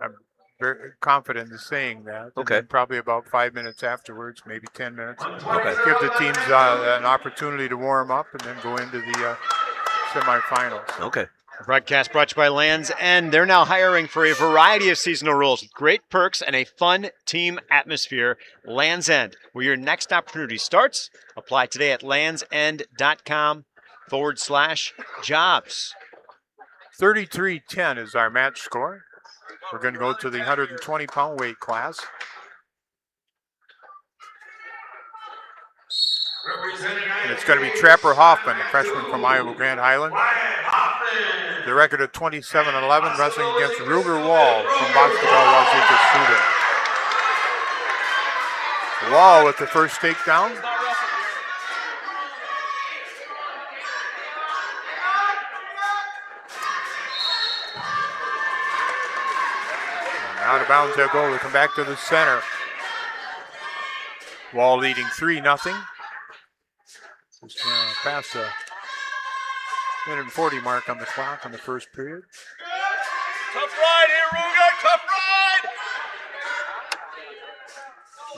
very confident in saying that. Okay. And then probably about 5 minutes afterwards, maybe 10 minutes. Okay. Give the teams an opportunity to warm up and then go into the semifinals. Okay. Broadcast brought to you by Land's End. They're now hiring for a variety of seasonal roles with great perks and a fun team atmosphere. Land's End, where your next opportunity starts. Apply today at landsend.com/jobs. 33-10 is our match score. We're going to go to the 120-pound weight class. And it's going to be Trapper Hoffman, a freshman from Iowa Grand Highland. The record of 27-11, wrestling against Ruger Wall from Boscobel, Wazeeka Student. Wall with the first takedown. Out of bounds they'll go. They come back to the center. Wall leading 3-0. Just past the minute and 40 mark on the clock on the first period. Tough ride here, Ruger. Tough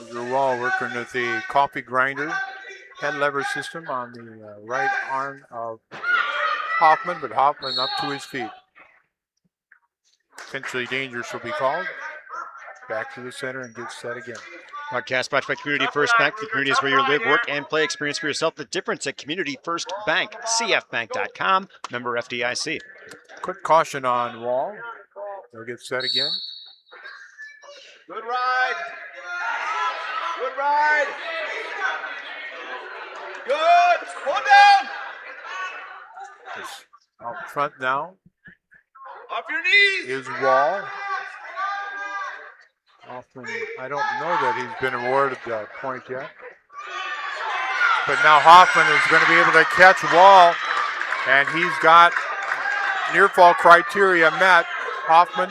ride. Ruger Wall working with the coffee grinder head lever system on the right arm of Hoffman, but Hoffman up to his feet. Potentially dangerous will be called. Back to the center and gets set again. Broadcast brought to you by Community First Bank. The community is where you live, work, and play. Experience for yourself the difference at Community First Bank. CFbank.com. Member FDIC. Quick caution on Wall. They'll get set again. Good ride. Good ride. Good. Hold down. It's out front now Off your knees. is Wall. Hoffman, I don't know that he's been awarded the point yet. But now Hoffman is going to be able to catch Wall, and he's got near fall criteria met. Hoffman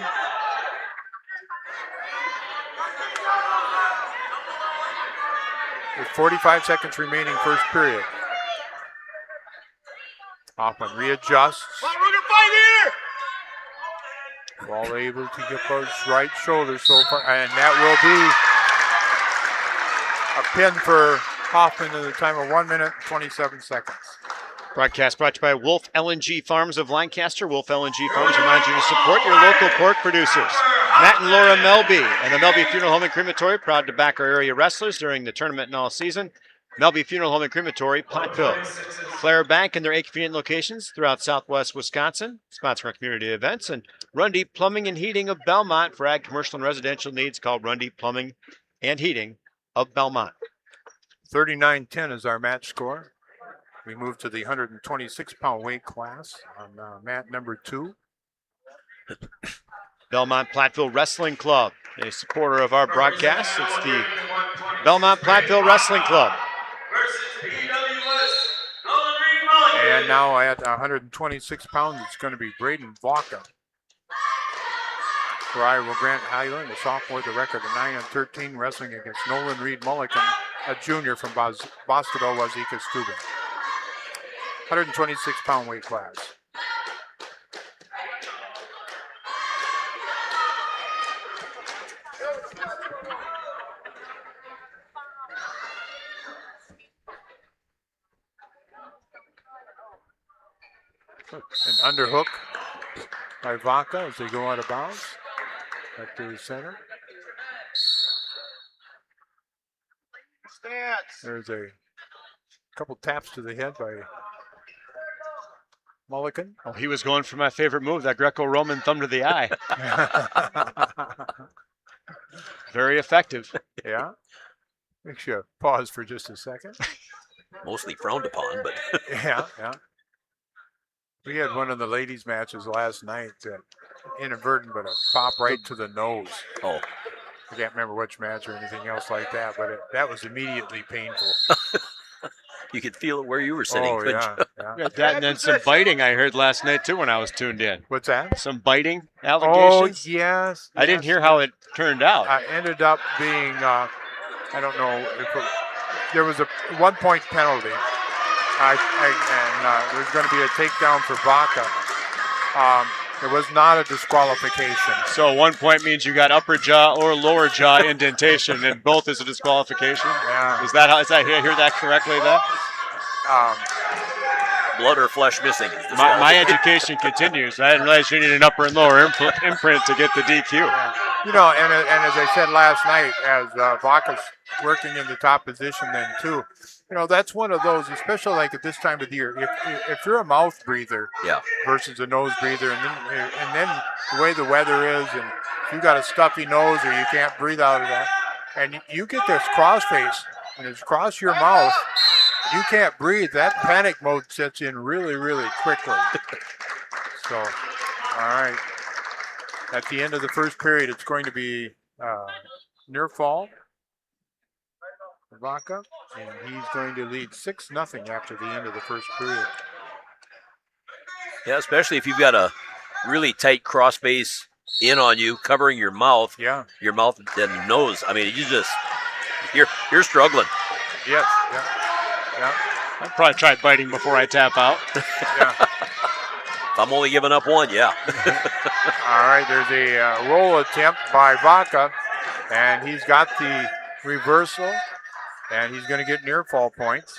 with 45 seconds remaining first period. Hoffman readjusts. Come on, Ruger, fight here. Wall able to get those right shoulder so far, and that will be a pin for Hoffman in the time of 1 minute and 27 seconds. Broadcast brought to you by Wolf LNG Farms of Lancaster. Wolf LNG Farms reminds you to support your local pork producers. Matt and Laura Melby and the Melby Funeral Home and Crematory, proud to back our area wrestlers during the tournament and all season. Melby Funeral Home and Crematory, Platteville. Claire Bank and their 8 convenient locations throughout southwest Wisconsin, sponsoring our community events. And Run Deep Plumbing and Heating of Belmont for ag, commercial, and residential needs, called Run Deep Plumbing and Heating of Belmont. 39-10 is our match score. We move to the 126-pound weight class on mat number 2. Belmont Platteville Wrestling Club, a supporter of our broadcast. It's the Belmont Platteville Wrestling Club. And now at 126 pounds, it's going to be Braden Vaca. For Iowa Grand Highland, a sophomore with a record of 9-13, wrestling against Nolan Reed Mulligan, a junior from Boscobel, Wazeeka Student. 126-pound weight class. An underhook by Vaca as they go out of bounds. Back to the center. Stance. There's a couple taps to the head by Mulligan. Oh, he was going for my favorite move, that Greco-Roman thumb to the eye. Very effective. Yeah. Makes you pause for just a second. Mostly frowned upon, but Yeah, yeah. We had one of the ladies' matches last night that inadvertent, but a pop right to the nose. Oh, I can't remember which match or anything else like that, but that was immediately painful. you could feel it where you were sitting. Oh, couldn't yeah, you? yeah. Yeah, that and then some biting I heard last night too when I was tuned in. What's that? Some biting Oh, allegations. yes. I didn't hear how it turned out. Ended up being, I don't know, there was a 1-point penalty. There's going to be a takedown for Vaca. It was not a disqualification. So 1 point means you got upper jaw or lower jaw indentation, and both is a disqualification. Yeah. Is that how? Is that, I hear that correctly? Then Blood or flesh missing. my education continues. I didn't realize you needed an upper and lower imprint to get the DQ. Yeah. You know, and as I said last night, as Vaca's working in the top position then too, you know, that's one of those, especially like at this time of the year, if you're a mouth breather Yeah. versus a nose breather, and then the way the weather is, and if you got a stuffy nose or you can't breathe out of that, and you get this crossface and it's across your mouth, you can't breathe, that panic mode sets in really, really quickly. So, all right. At the end of the first period, it's going to be near fall for Vaca, and he's going to lead 6-0 after the end of the first period. Yeah, especially if you've got a really tight crossface in on you, covering your mouth. Yeah. Your mouth and nose. I mean, you're struggling. Yes. Yeah. Yeah. I'd probably try biting before I tap out. Yeah. If I'm only giving up one, yeah. All right, there's a roll attempt by Vaca, and he's got the reversal, and he's going to get near fall points.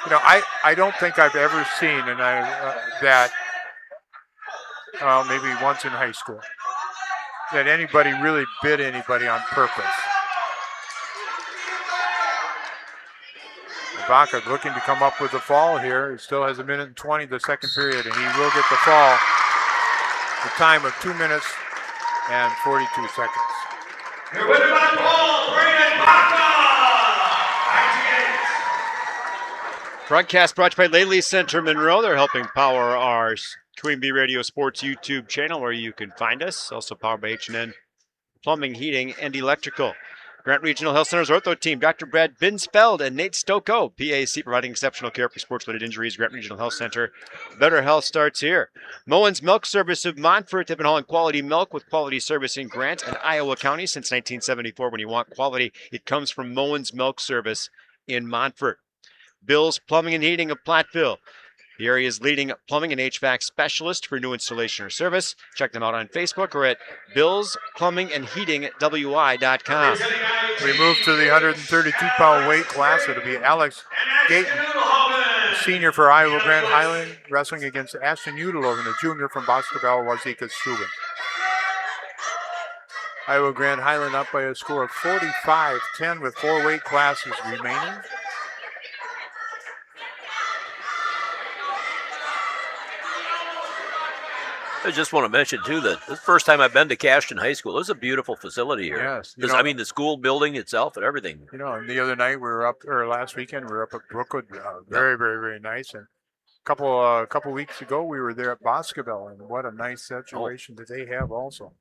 You know, I don't think I've ever seen that maybe once in high school that anybody really bit anybody on purpose. Vaca looking to come up with the fall here. He still has 1:20 the second period, and he will get the fall. The time of 2 minutes and 42 seconds. Your winner by ball, Brandon Vaca. Broadcast brought to you by Lely Center Monroe. They're helping power our Queen Bee Radio Sports YouTube channel where you can find us. Also powered by H&N Plumbing, Heating, and Electrical. Grant Regional Health Center's ortho team, Dr. Brad Binsfeld and Nate Stocco, PAC, providing exceptional care for sports-related injuries. Grant Regional Health Center, better health starts here. Moen's Milk Service of Montfort, they've been hauling quality milk with quality service in Grant and Iowa County since 1974. When you want quality, it comes from Moen's Milk Service in Montfort. Bill's Plumbing and Heating of Platteville, the area's leading plumbing and HVAC specialist for new installation or service. Check them out on Facebook or at billsplumbingandheatingwi.com. We move to the 132-pound weight class. It'll be Alex Gayton, a senior for Iowa Grand Highland, wrestling against Ashton Udeloven, a junior from Boscobel, Wazeeka, Steuben. Iowa Grand Highland up by a score of 45-10 with 4 weight classes remaining. I just want to mention, too, that this is the first time I've been to Cashton High School. It was a beautiful facility here. Yes. I mean, the school building itself and everything. You know, and the other night last weekend we were up at Brookwood. Very, very, very nice. And a couple weeks ago we were there at Boscobel, and what a nice situation that they have also.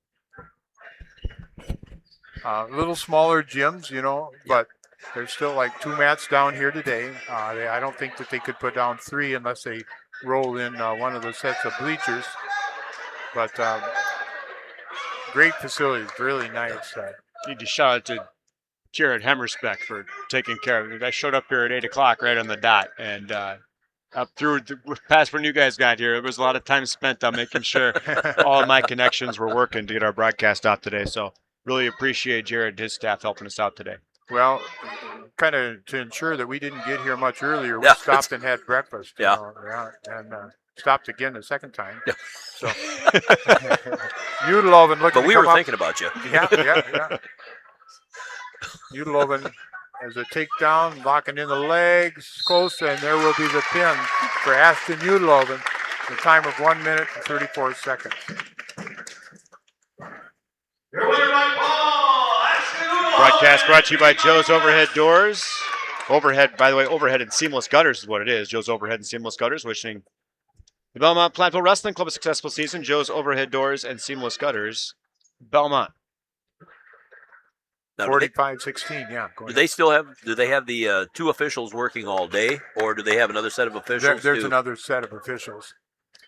Little smaller gyms, you know, but there's still like 2 mats down here today. I don't think that they could put down 3 unless they roll in one of the sets of bleachers. But great facilities, really nice. Need to shout out to Jared Hemmersbeck for taking care of it. I showed up here at 8 o'clock right on the dot, and up through past when you guys got here, there was a lot of time spent on making sure all of my connections were working to get our broadcast out today. So really appreciate Jared and his staff helping us out today. Well, kind of to ensure that we didn't get here much earlier, we Yeah. stopped and had breakfast. Yeah. And stopped again the second time. Yeah. So Udeloven looking But we to were come up. thinking about you. Yeah. Udeloven as a takedown, locking in the legs, close, and there will be the pin for Ashton Udeloven. The time of 1 minute and 34 seconds. Your winner by ball, Ashton Udeloven. Broadcast brought to you by Joe's Overhead Doors. Overhead, by the way, overhead and seamless gutters is what it is. Joe's Overhead and Seamless Gutters, wishing the Belmont Platteville Wrestling Club a successful season. Joe's Overhead Doors and Seamless Gutters, Belmont. Now, 45-16, yeah. do they still have? Do they have the two officials working all day, or do they have another set of officials? There's another set of officials.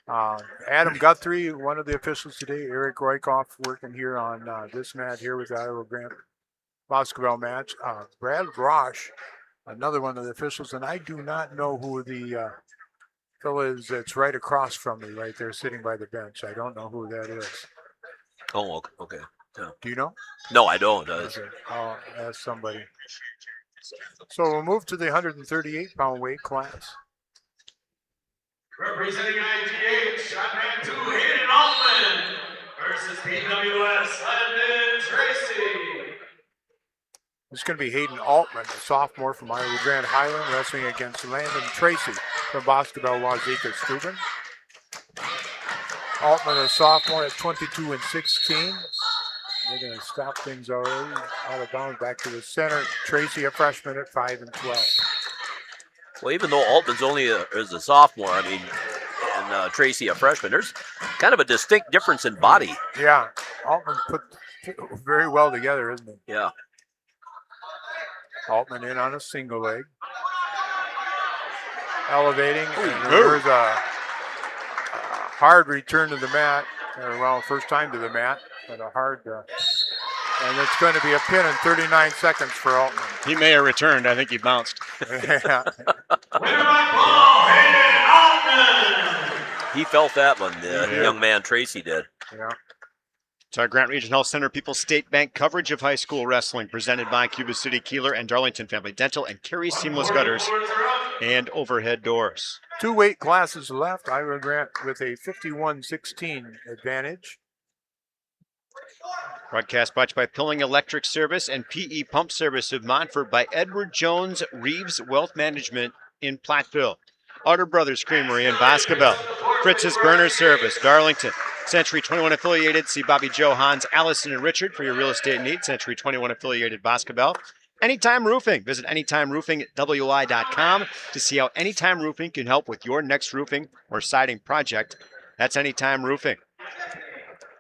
Adam Guthrie, one of the officials today. Eric Roykoff working here on this mat here with the Iowa Grant basketball match. Brad Rosh, another one of the officials, and I do not know who the fellow is that's right across from me, right there, sitting by the bench. I don't know who that is. Oh, okay. Yeah. Do you know? No, I don't. Okay. I'll ask somebody. So we'll move to the 138-pound weight class. Representing IGH, shotgun 2, Hayden Altman versus PWS, Landon Tracy. It's going to be Hayden Altman, a sophomore from Iowa Grand Highland, wrestling against Landon Tracy from Basketball Wazeeka Steuben. Altman, a sophomore at 22-16. They're going to stop things already. Out of bounds, back to the center. Tracy, a freshman at 5-12. Well, even though Altman's only is a sophomore, I mean, and Tracy a freshman, there's kind of a distinct difference in body. Yeah, Altman put very well together, isn't he? Yeah. Altman in on a single leg. Elevating, and there's a hard return to the mat. Well, first time to the mat, but a hard, and it's going to be a pin in 39 seconds for Altman. He may have returned. I think he bounced. Yeah. Winner by ball, Hayden Altman. He felt that one, the young man Tracy did. Yeah. It's our Grant Region Health Center People's State Bank coverage of high school wrestling, presented by Cuba City, Kieler, and Darlington Family Dental and Carey Seamless Gutters and Overhead Doors. 2 weight classes left. Iowa Grant with a 51-16 advantage. Broadcast brought to you by Pilling Electric Service and PE Pump Service of Montfort by Edward Jones Reeves Wealth Management in Platteville. Otter Brothers Creamery in Boscobel. Fritz's Burner Service, Darlington. Century 21 affiliated. See Bobby Joe, Hans, Allison, and Richard for your real estate needs. Century 21 affiliated Boscobel. Anytime Roofing. Visit AnytimeRoofingWI.com to see how Anytime Roofing can help with your next roofing or siding project. That's Anytime Roofing.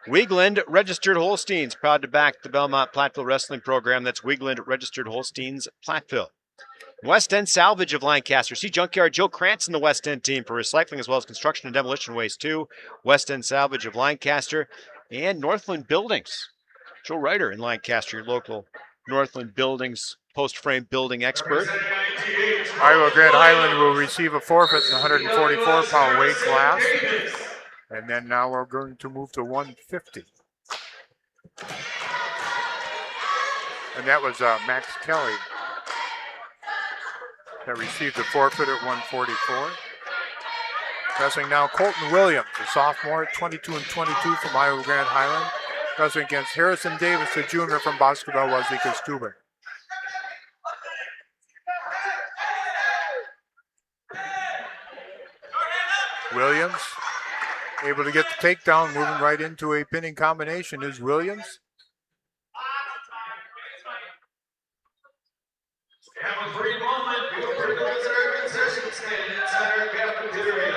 Wiegland Registered Holsteins, proud to back the Belmont Platteville Wrestling Program. That's Wiegland Registered Holsteins, Platteville. West End Salvage of Lancaster. See Junkyard Joe Krantz in the West End team for recycling as well as construction and demolition waste too. West End Salvage of Lancaster and Northland Buildings. Joe Ryder in Lancaster, your local Northland Buildings post-frame building expert. Iowa Grand Highland will receive a forfeit in the 144-pound weight class. And then now we're going to move to 150. And that was Max Kelly that received the forfeit at 144. Wrestling now Colton Williams, a sophomore at 22-22 from Iowa Grand Highland. Wrestling against Harrison Davis, a junior from Basketball Wazeeka Steuben. Williams able to get the takedown, moving right into a pinning combination is Williams. Have a free moment. Feel free to visit our concession stand inside our cafeteria.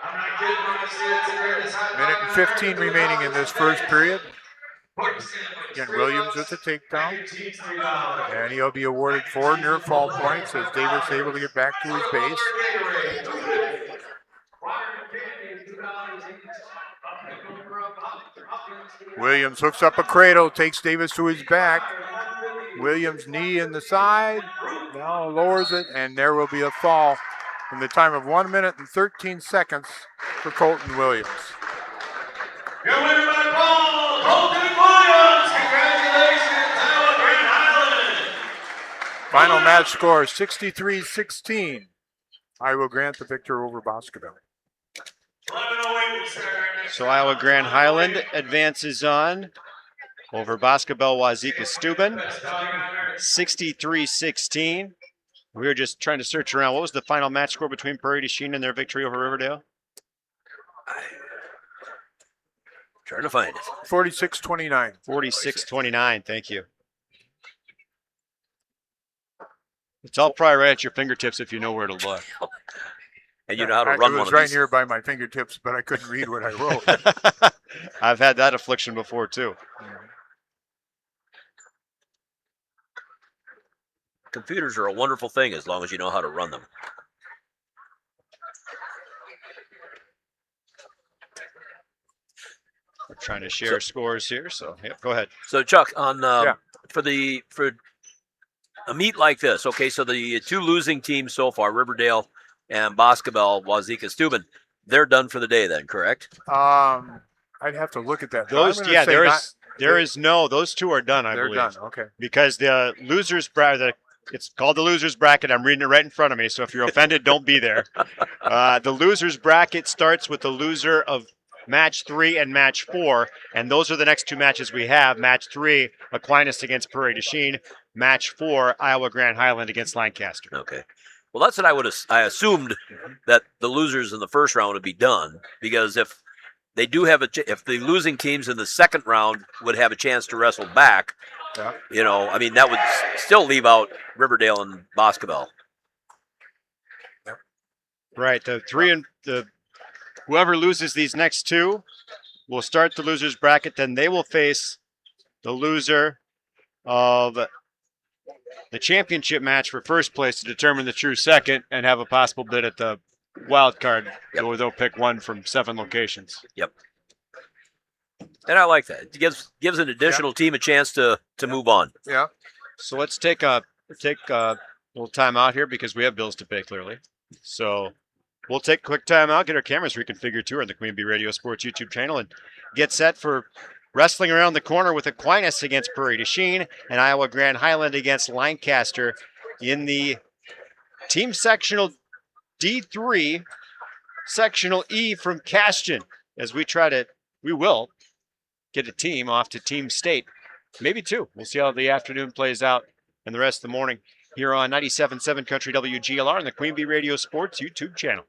I'm not kidding when I say it's the greatest hot dog. Minute and 15 remaining in this first period. Again, Williams with the takedown. And he'll be awarded 4 near fall points as Davis able to get back to his base. Williams hooks up a cradle, takes Davis to his back. Williams knee in the side, now lowers it, and there will be a fall in the time of 1 minute and 13 seconds for Colton Williams. Your winner by ball, Colton Williams. Congratulations, Iowa Grand Highland. Final match score 63-16. Iowa Grant the victor over Boscobel. So Iowa Grand Highland advances on over Boscobel Wazeeka Steuben, 63-16. We were just trying to search around. What was the final match score between Prairie du Chien and their victory over Riverdale? Trying to find it. 46-29. 46-29, thank you. It's all probably right at your fingertips if you know where to look. And you know how to It run was one of right these. here by my fingertips, but I couldn't read what I wrote. I've had that affliction before too. Computers are a wonderful thing as long as you know how to run them. We're trying to share scores here, so go ahead. So Chuck, on Yeah. for a meet like this, okay, so the two losing teams so far, Riverdale and Boscobel, Wazeeka Steuben, they're done for the day then, correct? I'd have to look at that. but I'm Those, gonna yeah, say those two are done, I they're believe. done. Okay. Because the losers bracket, it's called the losers bracket. I'm reading it right in front of me, so if you're offended, don't be there. The losers bracket starts with the loser of match 3 and match 4, and those are the next two matches we have. Match 3, Aquinas against Prairie du Chien. Match 4, Iowa Grand Highland against Lancaster. Okay. Well, that's what I assumed that the losers in the first round would be done, because if they do have if the losing teams in the second round would have a chance to wrestle back, Yeah. you know, I mean, that would still leave out Riverdale and Boscobel. Right. Whoever loses these next two will start the losers bracket. Then they will face the loser of the championship match for first place to determine the true second and have a possible bid at the wild card, where they'll pick one from 7 locations. Yep. And I like that. It gives an additional team a chance to move on. Yeah. So let's take a little time out here because we have bills to pay, clearly. So we'll take a quick time out, get our cameras reconfigured too on the Queen Bee Radio Sports YouTube channel, and get set for wrestling around the corner with Aquinas against Prairie du Chien and Iowa Grand Highland against Lancaster in the team sectional D3, sectional E from Cashton, as we will get a team off to Team State, maybe 2. We'll see how the afternoon plays out and the rest of the morning here on 97.7 Country WGLR and the Queen Bee Radio Sports YouTube channel.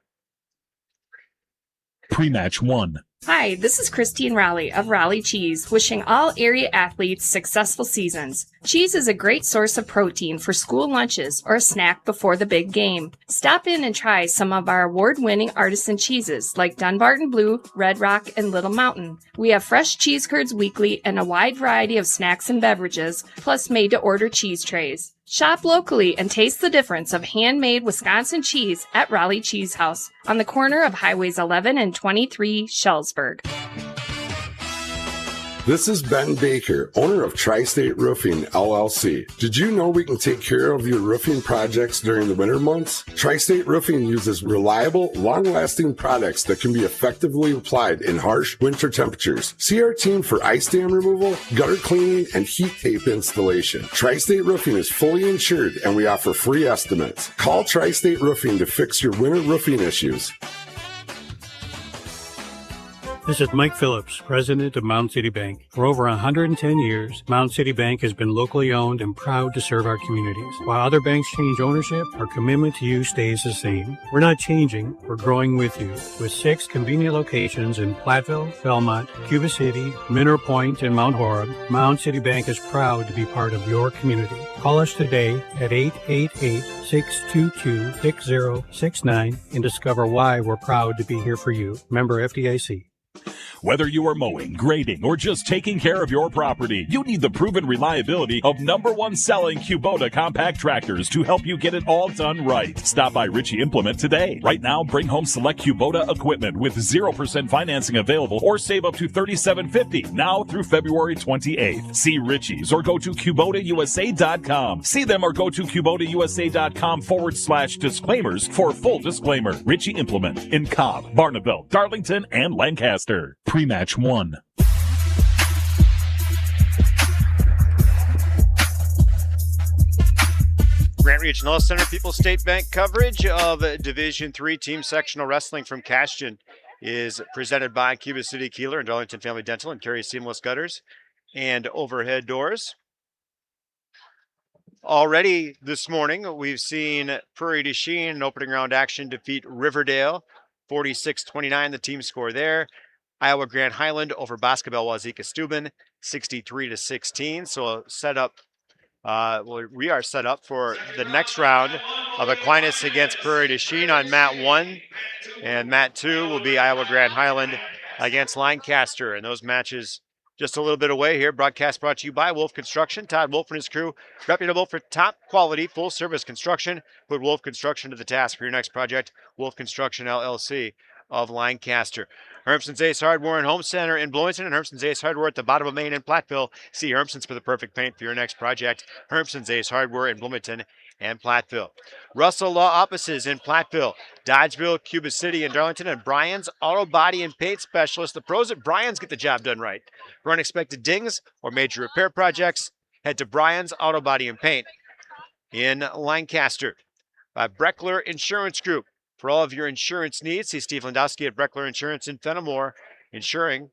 Pre-match 1. Hi, this is Christine Raleigh of Raleigh Cheese, wishing all area athletes successful seasons. Cheese is a great source of protein for school lunches or a snack before the big game. Stop in and try some of our award-winning artisan cheeses like Dunbarton Blue, Red Rock, and Little Mountain. We have fresh cheese curds weekly and a wide variety of snacks and beverages, plus made-to-order cheese trays. Shop locally and taste the difference of handmade Wisconsin cheese at Raleigh Cheese House on the corner of Highways 11 and 23, Shellsburg. This is Ben Baker, owner of Tri-State Roofing, LLC. Did you know we can take care of your roofing projects during the winter months? Tri-State Roofing uses reliable, long-lasting products that can be effectively applied in harsh winter temperatures. See our team for ice dam removal, gutter cleaning, and heat tape installation. Tri-State Roofing is fully insured, and we offer free estimates. Call Tri-State Roofing to fix your winter roofing issues. This is Mike Phillips, president of Mound City Bank. For over 110 years, Mound City Bank has been locally owned and proud to serve our communities. While other banks change ownership, our commitment to you stays the same. We're not changing, we're growing with you. With 6 convenient locations in Platteville, Belmont, Cuba City, Mineral Point, and Mount Horeb, Mound City Bank is proud to be part of your community. Call us today at 888-622-6069 and discover why we're proud to be here for you. Member FDIC. Whether you are mowing, grading, or just taking care of your property, you need the proven reliability of #1 selling Kubota compact tractors to help you get it all done right. Stop by Ritchie Implement today. Right now, bring home select Kubota equipment with 0% financing available or save up to $37.50 now through February 28th. See Ritchie's or go to KubotaUSA.com. See them or go to KubotaUSA.com/disclaimers for full disclaimer. Ritchie Implement in Cobb, Barneville, Darlington, and Lancaster. Pre-match 1. Grant Regional Center People's State Bank coverage of Division III team sectional wrestling from Cashton is presented by Cuba City Kieler and Darlington Family Dental and Carey Seamless Gutters and Overhead Doors. Already this morning, we've seen Prairie du Chien in opening round action defeat Riverdale 46-29, the team score there. Iowa Grand Highland over Boscobel Wazeeka Steuben 63-16. So set up We are set up for the next round of Aquinas against Prairie du Chien on mat 1. And mat 2 will be Iowa Grand Highland against Lancaster. And those matches just a little bit away here. Broadcast brought to you by Wolf Construction. Todd Wolf and his crew, reputable for top quality, full service construction. Put Wolf Construction to the task for your next project. Wolf Construction LLC of Lancaster. Hermson's Ace Hardware and Home Center in Bloomington and Hermson's Ace Hardware at the bottom of Main in Platteville. See Hermson's for the perfect paint for your next project. Hermson's Ace Hardware in Bloomington and Platteville. Russell Law Offices in Platteville, Dodgeville, Cuba City, and Darlington, and Bryan's Auto Body and Paint Specialist. The pros at Bryan's get the job done right. For unexpected dings or major repair projects, head to Bryan's Auto Body and Paint in Lancaster. By Breckler Insurance Group. For all of your insurance needs, see Steve Landowski at Breckler Insurance in Fenimore, insuring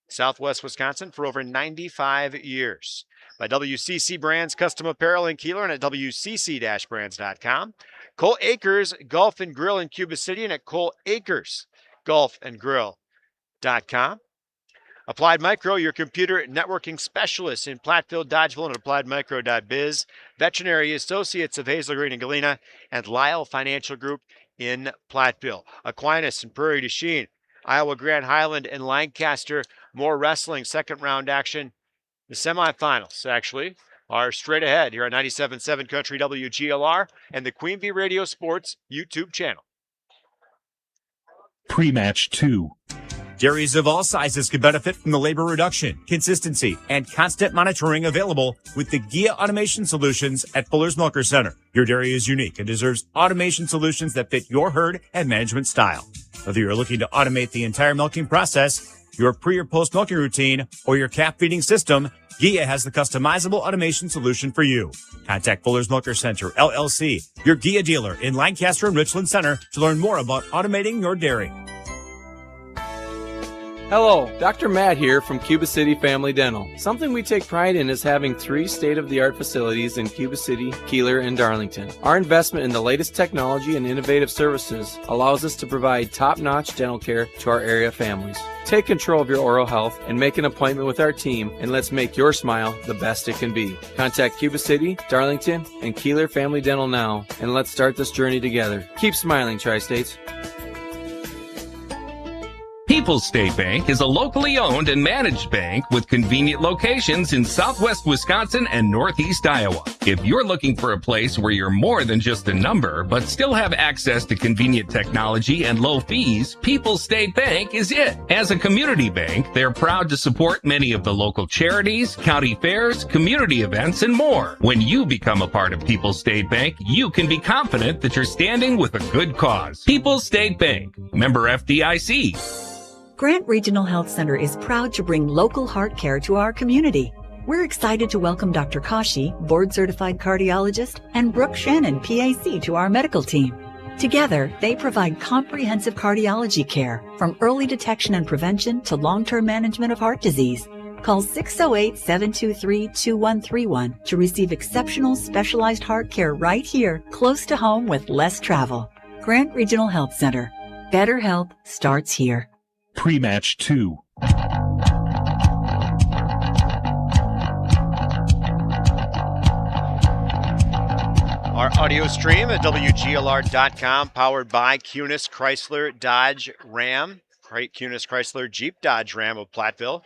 Southwest Wisconsin for over 95 years. By WCC Brands Custom Apparel in Kieler and at WCC-brands.com. Cole Akers Golf and Grill in Cuba City and at ColeAkersGolfandGrill.com. Applied Micro, your computer networking specialist in Platteville, Dodgeville, and AppliedMicro.biz. Veterinary Associates of Hazel Green and Galena, and Lyle Financial Group in Platteville. Aquinas and Prairie du Chien, Iowa Grand Highland and Lancaster. More wrestling, second round action. The semifinals, actually, are straight ahead here on 97.7 Country WGLR and the Queen Bee Radio Sports YouTube channel. Pre-match 2. Dairies of all sizes can benefit from the labor reduction, consistency, and constant monitoring available with the GIA Automation Solutions at Fuller's Milker Center. Your dairy is unique and deserves automation solutions that fit your herd and management style. Whether you're looking to automate the entire milking process, your pre or post milking routine, or your calf feeding system, GIA has the customizable automation solution for you. Contact Fuller's Milker Center, LLC, your GIA dealer in Lancaster and Richland Center to learn more about automating your dairy. Hello, Dr. Matt here from Cuba City Family Dental. Something we take pride in is having 3 state-of-the-art facilities in Cuba City, Kieler, and Darlington. Our investment in the latest technology and innovative services allows us to provide top-notch dental care to our area families. Take control of your oral health and make an appointment with our team, and let's make your smile the best it can be. Contact Cuba City, Darlington, and Kieler Family Dental now, and let's start this journey together. Keep smiling, Tri-States. People's State Bank is a locally owned and managed bank with convenient locations in southwest Wisconsin and northeast Iowa. If you're looking for a place where you're more than just a number, but still have access to convenient technology and low fees, People's State Bank is it. As a community bank, they're proud to support many of the local charities, county fairs, community events, and more. When you become a part of People's State Bank, you can be confident that you're standing with a good cause. People's State Bank, member FDIC. Grant Regional Health Center is proud to bring local heart care to our community. We're excited to welcome Dr. Kashi, board-certified cardiologist, and Brooke Shannon, PAC, to our medical team. Together, they provide comprehensive cardiology care, from early detection and prevention to long-term management of heart disease. Call 608-723-2131 to receive exceptional specialized heart care right here, close to home with less travel. Grant Regional Health Center. Better health starts here. Pre-match 2. Our audio stream at WGLR.com, powered by Cunis Chrysler Dodge Ram. Cunis Chrysler Jeep Dodge Ram of Platteville.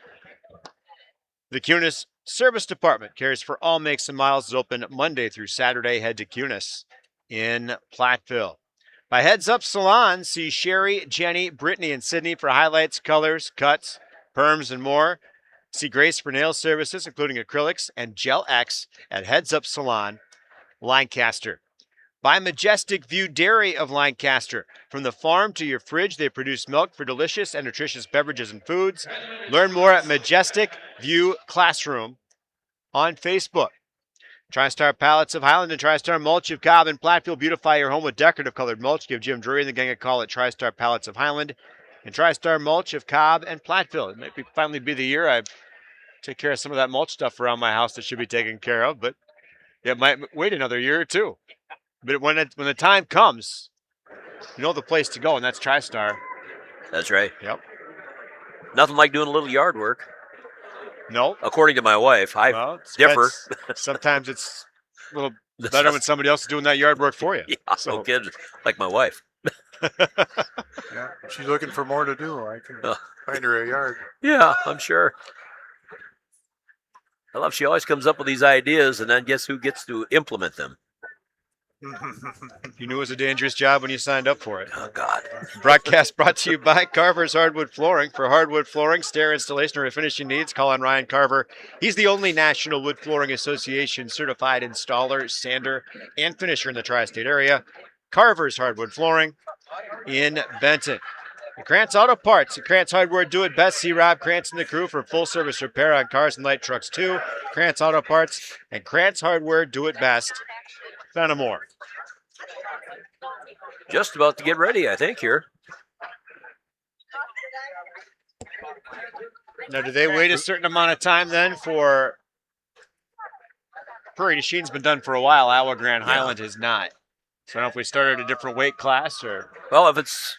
The Cunis Service Department cares for all makes and miles. Is open Monday through Saturday. Head to Cunis in Platteville. By Heads Up Salon, see Sherry, Jenny, Brittany, and Sydney for highlights, colors, cuts, perms, and more. See Grace for nail services, including acrylics and Gel X at Heads Up Salon, Lancaster. By Majestic View Dairy of Lancaster. From the farm to your fridge, they produce milk for delicious and nutritious beverages and foods. Learn more at Majestic View Classroom on Facebook. TriStar Pallets of Highland and TriStar Mulch of Cobb and Platteville. Beautify your home with decorative colored mulch. Give Jim Drury and the gang a call at TriStar Pallets of Highland and TriStar Mulch of Cobb and Platteville. It might finally be the year I take care of some of that mulch stuff around my house that should be taken care of, but it might wait another year or two. But when the time comes, you know the place to go, and that's TriStar. That's right. Yep. Nothing like doing a little yard work. No. According to my wife, I differ. Sometimes it's a little better when somebody else is doing that yard work for you. Yeah, so good, like my wife. Yeah, she's looking for more to do. I can find her a yard. Yeah, I'm sure. I love she always comes up with these ideas, and then guess who gets to implement them? You knew it was a dangerous job when you signed up for it. Oh, God. Broadcast brought to you by Carver's Hardwood Flooring. For hardwood flooring, stair installation, or refinishing needs, call on Ryan Carver. He's the only National Wood Flooring Association certified installer, sander, and finisher in the tri-state area. Carver's Hardwood Flooring in Benton. And Krantz Auto Parts. The Krantz Hardware Do It Best. See Rob Krantz and the crew for full service repair on cars and light trucks too. Krantz Auto Parts and Krantz Hardware Do It Best. Fenimore. Just about to get ready, I think, here. Now, do they wait a certain amount of time then for Prairie du Chine's been done for a while. Iowa Grand Highland has not. So I don't know if we started a different weight class or. Well, if it's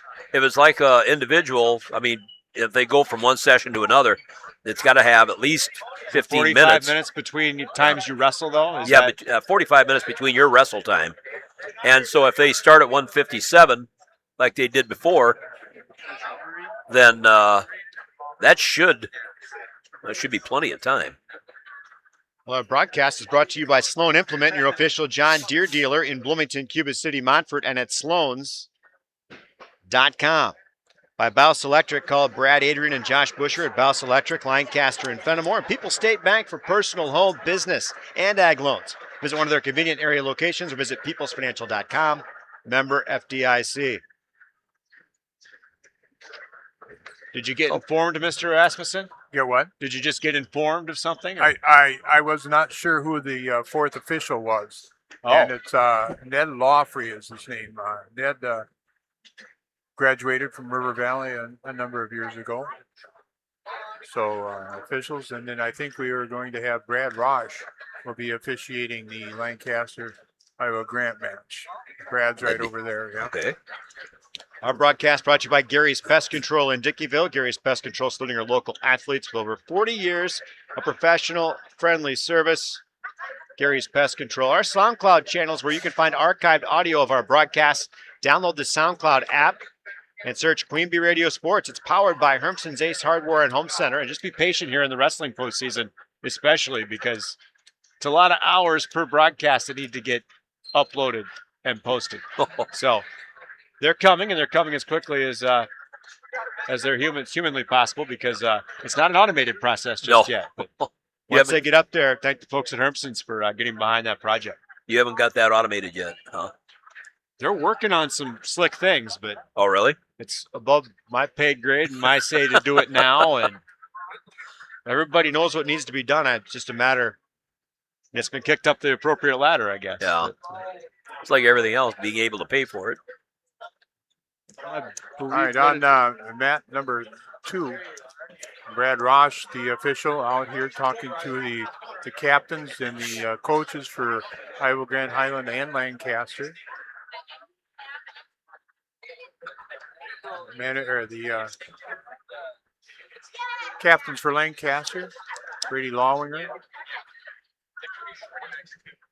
like a individual, I mean, if they go from one session to another, it's got to have at least 15 45 minutes. minutes between times you wrestle, though? Is Yeah, that... but 45 minutes between your wrestle time. And so if they start at 157, like they did before, then that should be plenty of time. Well, our broadcast is brought to you by Sloan Implement, your official John Deere dealer in Bloomington, Cuba City, Montfort, and at sloans.com. By Bouts Electric, call Brad Adrian and Josh Busher at Bouts Electric, Lancaster, and Fenimore. And People's State Bank for personal, home, business, and ag loans. Visit one of their convenient area locations or visit peoplesfinancial.com. Member FDIC. Did you get informed, Mr. Rasmussen? Get what? Did you just get informed of something? I was not sure who the fourth official was. Oh. And it's Ned Lawfrey is his name. Ned graduated from River Valley a number of years ago. So officials, and then I think we are going to have Brad Rosh will be officiating the Lancaster Iowa Grant match. Brad's right over there. Yeah. Okay. Our broadcast brought to you by Gary's Pest Control in Dickeyville. Gary's Pest Control, saluting our local athletes with over 40 years of professional, friendly service. Gary's Pest Control. Our SoundCloud channels where you can find archived audio of our broadcasts. Download the SoundCloud app and search Queen Bee Radio Sports. It's powered by Hermson's Ace Hardware and Home Center. And just be patient here in the wrestling postseason, especially because it's a lot of hours per broadcast that need to get uploaded and posted. So they're coming, and they're coming as quickly as they're humanly possible because it's not an automated process just yet. But once they get up there, thank the folks at Hermson's for getting behind that project. You haven't got that automated yet, huh? They're working on some slick things, but oh, really? It's above my pay grade and my say to do it now, and everybody knows what needs to be done. It's just a matter. It's been kicked up the appropriate ladder, I guess. Yeah. It's like everything else, being able to pay for it. All right, on mat number 2, Brad Rosh, the official, out here talking to the captains and the coaches for Iowa Grand Highland and Lancaster. The captains for Lancaster, Brady Lawinger.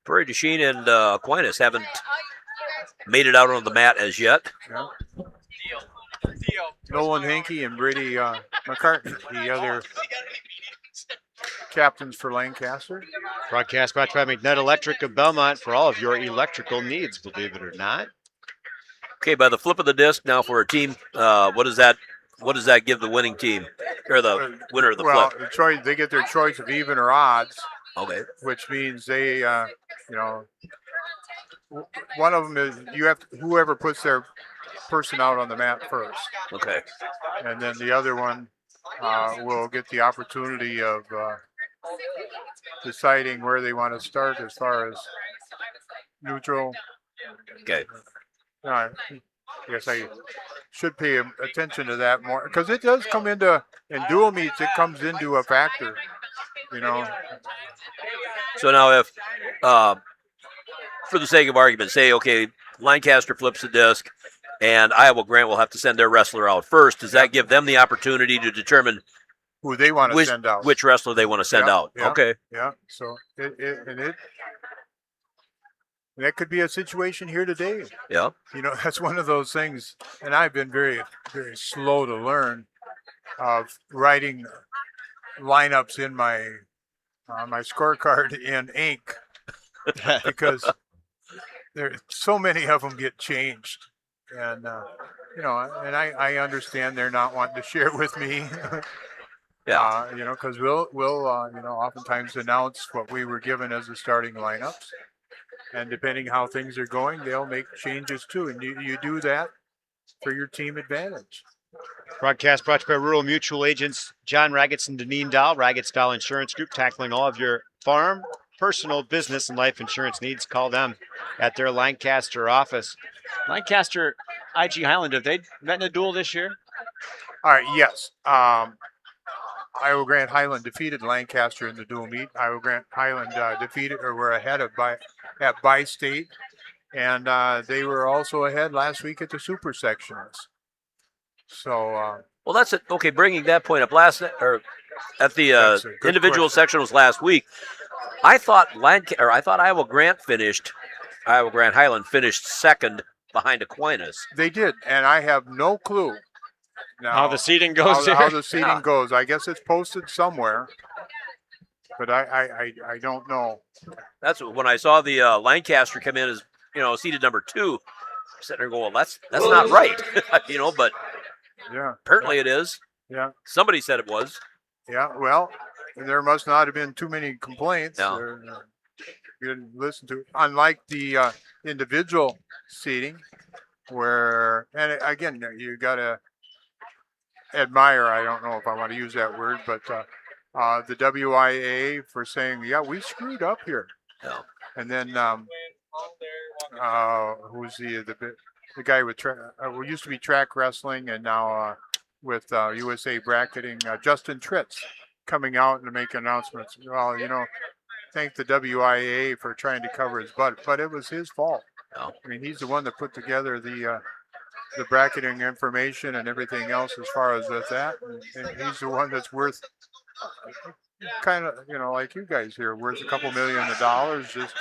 Prairie du Chine and Aquinas haven't made it out on the mat as yet. Yeah. Nolan Hankey and Brady McCartney, the other captains for Lancaster. Broadcast brought to you by McNutt Electric of Belmont for all of your electrical needs, believe it or not. Okay, by the flip of the disc now for a team, what does that give the winning team or the winner of the flip? The choice, they get their choice of even or odds. Okay. Which means they, one of them is whoever puts their person out on the mat first. Okay. And then the other one will get the opportunity of deciding where they want to start as far as neutral. Okay. I guess I should pay attention to that more because it does come into, in dual meets, it comes into a factor, So now if, for the sake of argument, say, okay, Lancaster flips the disc and Iowa Grant will have to send their wrestler out first, does that give them the opportunity to determine who they want to send out? Which wrestler they want to send out? Yeah, okay. Yeah, so that could be a situation here today. Yeah. You know, that's one of those things, and I've been very, very slow to learn of writing lineups in my my scorecard in ink because there so many of them get changed, and you know, and I understand they're not wanting to share with me. Yeah. You know, because we'll you know, oftentimes announce what we were given as the starting lineups, and depending how things are going, they'll make changes too, and you do that for your team advantage. Broadcast brought to you by Rural Mutual Agents John Raggets and Deneen Dahl, Raggets Dahl Insurance Group, tackling all of your farm, personal, business, and life insurance needs. Call them at their Lancaster office. Lancaster, IG Highland, have they met in a duel this year? All right, yes. Iowa Grant Highland defeated Lancaster in the dual meet. Iowa Grant Highland defeated, or were ahead of by State, and they were also ahead last week at the Super Sectionals. So, well, that's it. Okay, bringing that point up at the individual sectionals last week, I thought Iowa Grant Highland finished second behind Aquinas. They did, and I have no clue now how the seating goes. How the seating goes. I guess it's posted somewhere, but I don't know. That's when I saw the Lancaster come in as, you know, seated number 2. I'm sitting there going, well, that's not right, you know, but. Yeah. Apparently it is. Yeah. Somebody said it was. Yeah. Well, there must not have been too many complaints. No. You didn't listen to it. Unlike the individual seating, where, and again, you got to admire, I don't know if I want to use that word, but the WIAA for saying, yeah, we screwed up here. No. And then who's the guy with we used to be track wrestling, and now with USA bracketing, Justin Tritz coming out and make announcements. Well, you know, thank the WIAA for trying to cover his butt, but it was his fault. No. I mean, he's the one that put together the bracketing information and everything else as far as with that, and he's the one that's worth kind of, you know, like you guys here, worth a couple $1 million just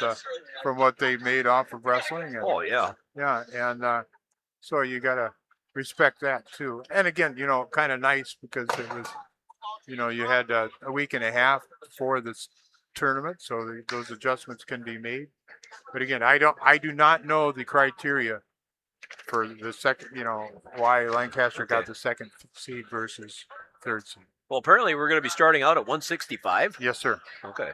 from what they made off of wrestling. And, oh yeah. Yeah, and so you got to respect that too. And again, you know, kind of nice because it was, you know, you had a week and a half before this tournament, so those adjustments can be made. But again, I do not know the criteria for the second, you know, why Lancaster got the second seed versus third seed. Well, apparently we're going to be starting out at 165. Yes, sir. Okay.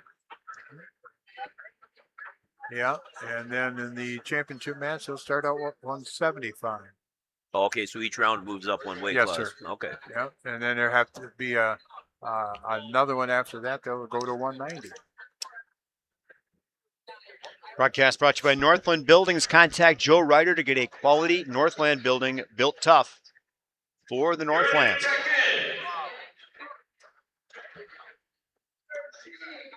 Yeah, and then in the championship match, they'll start out at 175. Okay, so each round moves up one weight yes, class. Sir. Okay. Yeah, and then there have to be another one after that. They'll go to 190. Broadcast brought to you by Northland Buildings. Contact Joe Ryder to get a quality Northland building built tough for the Northlands.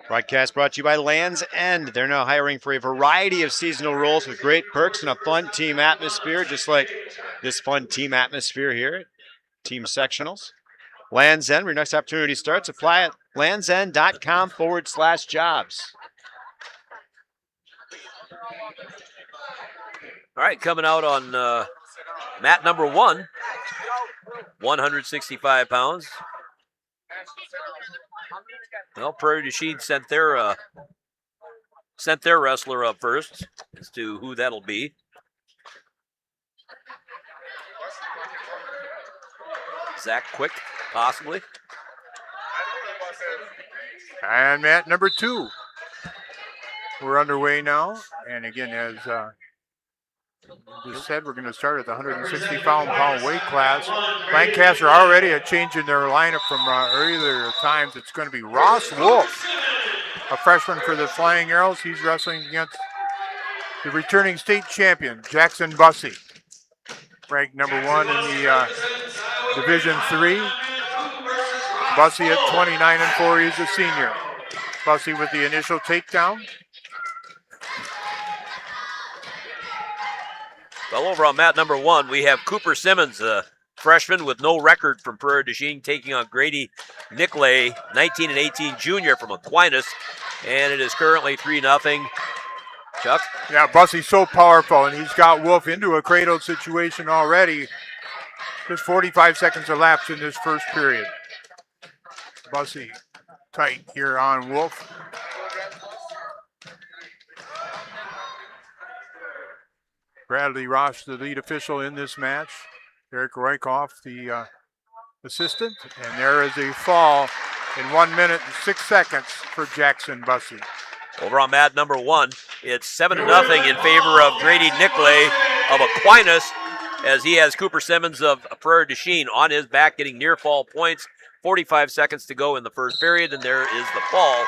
Broadcast brought to you by Land's End. They're now hiring for a variety of seasonal roles with great perks and a fun team atmosphere, just like this fun team atmosphere here at Team Sectionals. Land's End, where your next opportunity starts. Apply at landsend.com/jobs. All right, coming out on mat number 1, 165 pounds. Well, Prairie du Chien sent their wrestler up first as to who that'll be. Zach Quick, possibly. And mat number 2. We're underway now. And again, as just said, we're going to start at the 160-pound weight class. Lancaster already a change in their lineup from earlier times. It's going to be Ross Wolf, a freshman for the Flying Arrows. He's wrestling against the returning state champion, Jackson Bussey, ranked number 1 in the Division III. Bussey at 29-4. He's a senior. Bussey with the initial takedown. Well, over on mat number 1, we have Cooper Simmons, a freshman with no record from Prairie du Chien, taking on Grady Nicklay, 19-18 junior from Aquinas, and it is currently 3-0 Chuck? Yeah, Bussey's so powerful, and he's got Wolf into a cradle situation already. Just 45 seconds elapsed in this first period. Bussey tight here on Wolf. Bradley Ross, the lead official in this match. Eric Roykoff, the assistant. And there is a fall in 1 minute and 6 seconds for Jackson Bussey. Over on mat number 1, it's 7-0 in favor of Grady Nicolay of Aquinas, as he has Cooper Simmons of Prairie du Chien on his back getting near fall points. 45 seconds to go in the first period, and there is the fall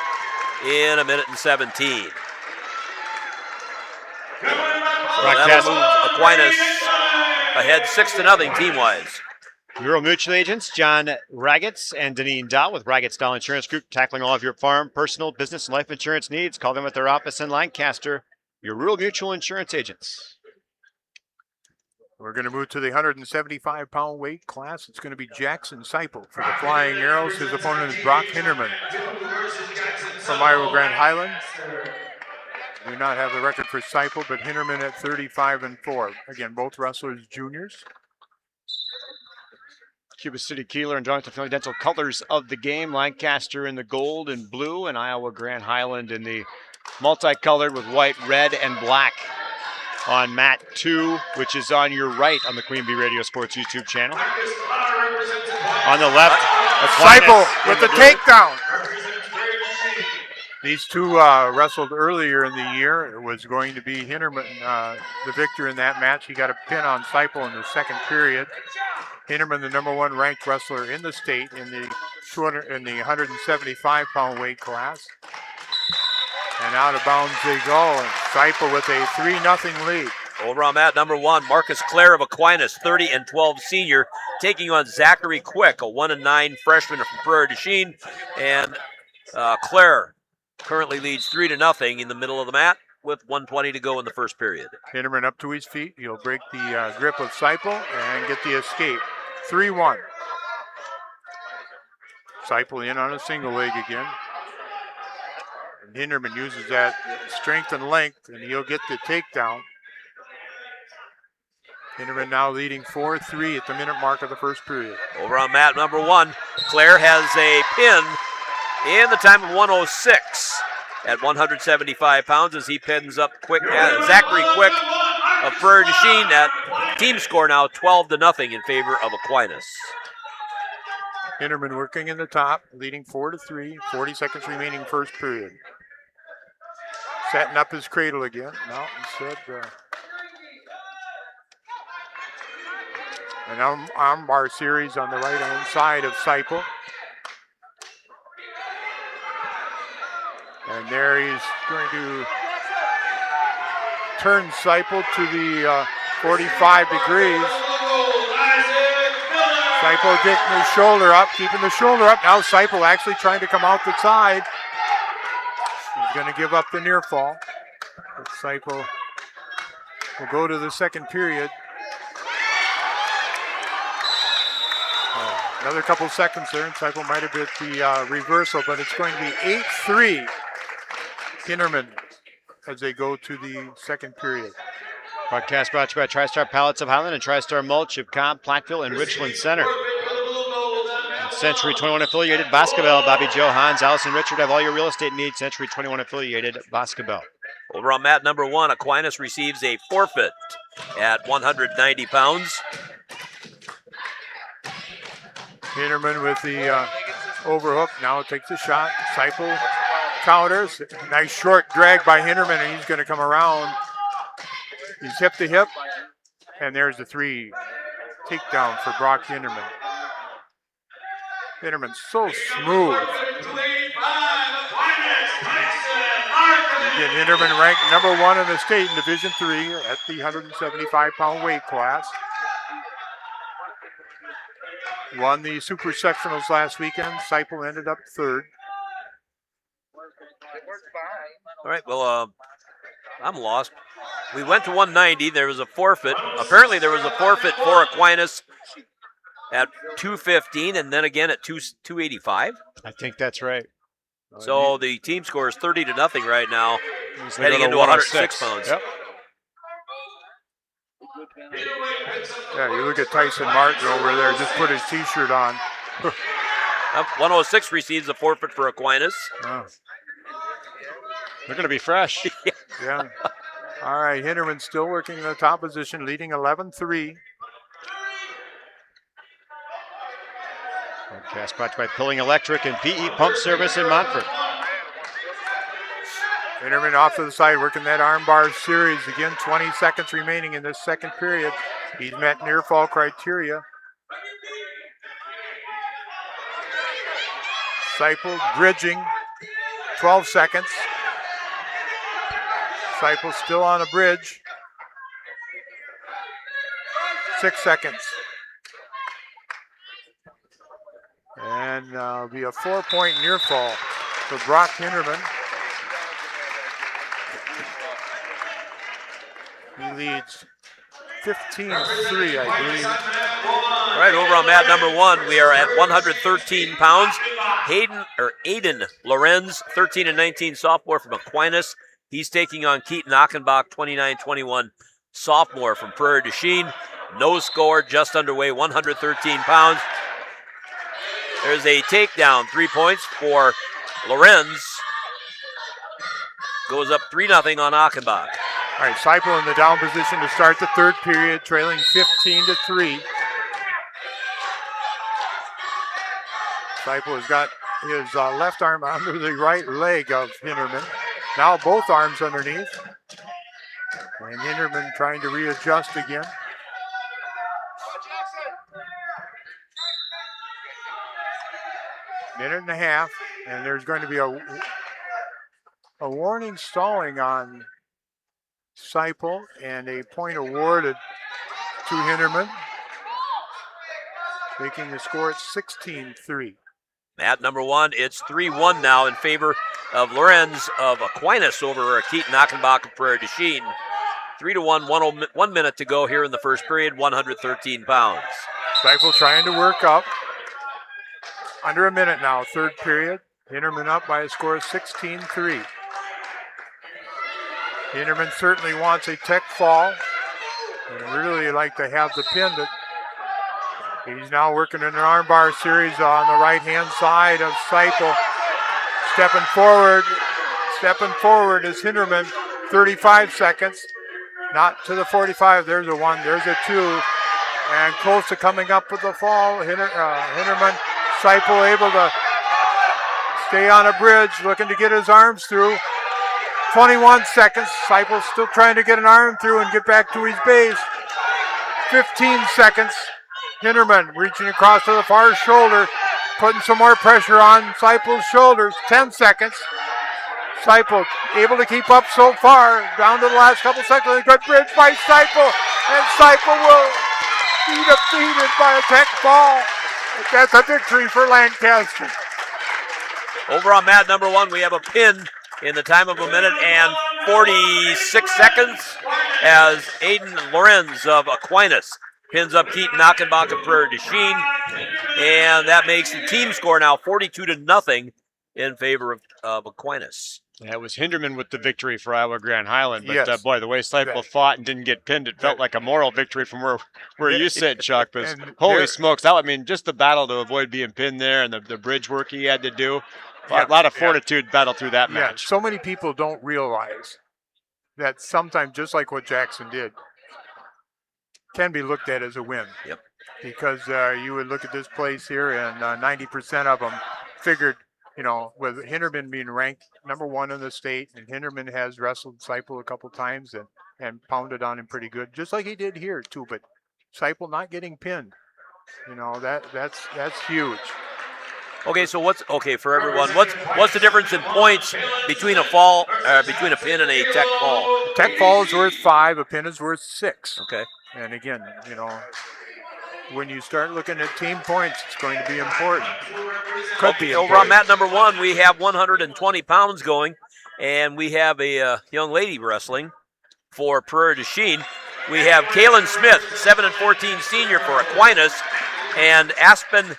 in 1 minute and 17. So that'll move Aquinas ahead 6-0 team-wise. Rural Mutual Agents, John Raggets and Deneen Dow with Raggets Dow Insurance Group, tackling all of your farm, personal, business, and life insurance needs. Call them at their office in Lancaster, your Rural Mutual Insurance Agents. We're going to move to the 175-pound weight class. It's going to be Jackson Seipel for the Flying Arrows. His opponent is Brock Hinderman from Iowa Grand Highland. Do not have the record for Seipel, but Hinderman at 35-4. Again, both wrestlers juniors. Cuba City Kieler and Darlington Family Dental colors of the game. Lancaster in the gold and blue, and Iowa Grand Highland in the multicolored with white, red, and black on mat 2, which is on your right on the Queen Bee Radio Sports YouTube channel. On the left, Seipel with the takedown. These two wrestled earlier in the year. It was going to be Hinderman, the victor in that match. He got a pin on Seipel in the second period. Hinderman, the #1 ranked wrestler in the state in the 175-pound weight class. And out of bounds they go, and Seipel with a 3-0 lead. Over on mat number 1, Marcus Clare of Aquinas, 30-12 senior, taking on Zachary Quick, a 1-9 freshman from Prairie du Chien. And Clare currently leads 3-0 in the middle of the mat with 1:20 to go in the first period. Hinderman up to his feet. He'll break the grip of Seipel and get the escape. 3-1. Seipel in on a single leg again. And Hinderman uses that strength and length, and he'll get the takedown. Hinderman now leading 4-3 at the minute mark of the first period. Over on mat number 1, Clare has a pin in the time of 1:06 at 175 pounds as he pins up Zachary Quick of Prairie du Chien. That team score now 12-0 in favor of Aquinas. Hinderman working in the top, leading 4-3, 40 seconds remaining first period. Setting up his cradle again. No, instead, an arm bar series on the right-hand side of Seipel. And there he's going to turn Seipel to the 45 degrees. Seipel getting his shoulder up, keeping the shoulder up. Now Seipel actually trying to come out the side. He's going to give up the near fall. But Seipel will go to the second period. Another couple seconds there, and Seipel might have hit the reversal, but it's going to be 8-3 Hinderman as they go to the second period. Broadcast brought to you by TriStar Pallets of Highland and TriStar Mulch of Cobb, Platteville, and Richland Center. And Century 21 affiliated Boscobel, Bobby Joe, Hans, Allison, Richard have all your real estate needs. Century 21 affiliated Boscobel. Over on mat number 1, Aquinas receives a forfeit at 190 pounds. Hinderman with the overhook. Now takes a shot. Seipel counters. Nice short drag by Hinderman, and he's going to come around. He's hip to hip. And there's the 3 takedown for Brock Hinderman. Hinderman's so smooth. Again, Hinderman ranked #1 in the state in Division III at the 175-pound weight class. Won the Super Sectionals last weekend. Seipel ended up 3rd. All right, well, I'm lost. We went to 190. There was a forfeit. Apparently, there was a forfeit for Aquinas at 215 and then again at 285. I think that's right. So the team score is 30-0 right now heading into 106 pounds. Yep. Yeah, you look at Tyson Martin over there, just put his T-shirt on. 106 receives a forfeit for Aquinas. Oh. They're going to be fresh. Yeah. All right, Hinterman still working in the top position, leading 11-3. Broadcast brought to you by Pilling Electric and PE Pump Service in Montfort. Hinterman off to the side, working that arm bar series. Again, 20 seconds remaining in this second period. He's met near fall criteria. Seipel bridging, 12 seconds. Seipel still on a bridge. 6 seconds. And be a 4-point near fall for Brock Hinterman. He leads 15-3, I believe. All right, over on mat number 1, we are at 113 pounds. Aiden Lorenz, 13 and 19 sophomore from Aquinas. He's taking on Keaton Achenbach, 29-21 sophomore from Prairie du Chien. No score, just underway, 113 pounds. There's a takedown, 3 points for Lorenz. Goes up 3-0 on Achenbach. All right, Seipel in the down position to start the third period, trailing 15-3. Seipel has got his left arm under the right leg of Hinterman. Now both arms underneath. And Hinterman trying to readjust again. Minute and a half, and there's going to be a warning stalling on Seipel and a point awarded to Hinterman, making the score at 16-3. Mat number 1, it's 3-1 now in favor of Lorenz of Aquinas over Keaton Achenbach of Prairie du Chien. 3-1, 1 minute to go here in the first period, 113 pounds. Seipel trying to work up. Under a minute now, third period. Hinterman up by a score of 16-3. Hinterman certainly wants a tech fall. And really like to have the pin, but he's now working in an armbar series on the right-hand side of Seipel. Stepping forward is Hinterman, 35 seconds. Not to the 45, there's a 1, there's a 2. And close to coming up with the fall, Hinterman. Seipel able to stay on a bridge, looking to get his arms through. 21 seconds. Seipel still trying to get an arm through and get back to his base. 15 seconds. Hinterman reaching across to the far shoulder, putting some more pressure on Seipel's shoulders. 10 seconds. Seipel able to keep up so far. Down to the last couple seconds. A good bridge by Seipel. And Seipel will be defeated by a tech ball. That's a victory for Lancaster. Over on mat number 1, we have a pin in the time of a minute and 46 seconds as Aiden Lorenz of Aquinas pins up Keaton Achenbach of Prairie du Chien. And that makes the team score now 42-0 in favor of Aquinas. That was Hinterman with the victory for Iowa Grand Highland. But yes. Boy, the way Seipel fought and didn't get pinned, it felt like a moral victory from where you sit, Chuck. But holy smokes, just the battle to avoid being pinned there and the bridge work he had to do. A lot of fortitude battle through that match. So many people don't realize that sometimes, just like what Jackson did, can be looked at as a win. Yep. Because you would look at this place here and 90% of them figured, with Hinterman being ranked number 1 in the state, and Hinterman has wrestled Seipel a couple times and pounded on him pretty good, just like he did here too. But Seipel not getting pinned, that's huge. Okay, so for everyone? What's the difference in points between a pin and a tech fall? A tech fall is worth 5. A pin is worth 6. Okay. And again, when you start looking at team points, it's going to be important. Could be over on mat number 1, we have 120 pounds going, and we have a young lady wrestling for Prairie du Chien. We have Kaylin Smith, 7 and 14 senior for Aquinas, and Aspen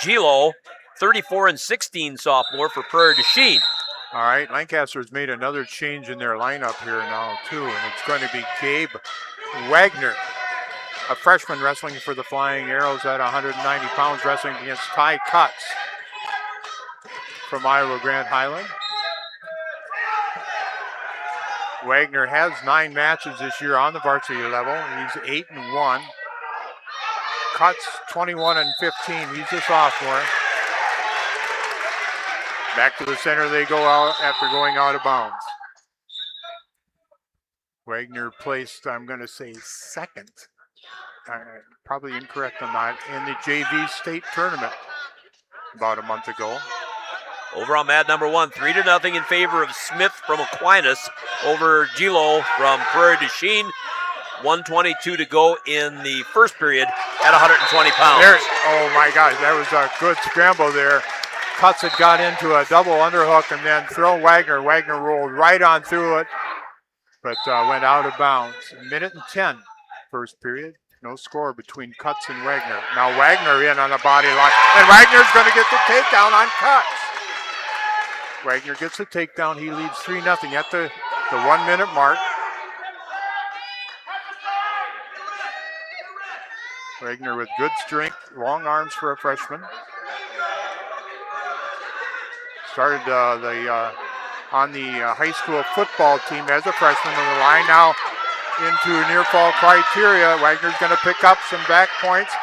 Gilo, 34 and 16 sophomore for Prairie du Chien. All right, Lancaster's made another change in their lineup here now, too, and it's going to be Gabe Wagner, a freshman wrestling for the Flying Arrows at 190 pounds, wrestling against Ty Cutts from Iowa Grand Highland. Wagner has 9 matches this year on the varsity level. He's 8-1. Cutts 21-15. He's a sophomore. Back to the center they go out after going out of bounds. Wagner placed, I'm going to say, second. Probably incorrect on that, in the JV state tournament about a month ago. Over on mat number 1, 3-0 in favor of Smith from Aquinas over Gilo from Prairie du Chien. 1:22 to go in the first period at 120 pounds. Oh my gosh, that was a good scramble there. Cutts had got into a double underhook and then throw Wagner. Wagner rolled right on through it, but went out of bounds. 1:10, first period. No score between Cutts and Wagner. Now Wagner in on a body lock, and Wagner's going to get the takedown on Cutts. Wagner gets the takedown. He leads 3-0 at the 1 minute mark. Wagner with good strength, long arms for a freshman. Started on the high school football team as a freshman on the line. Now into near fall criteria. Wagner's going to pick up some back points,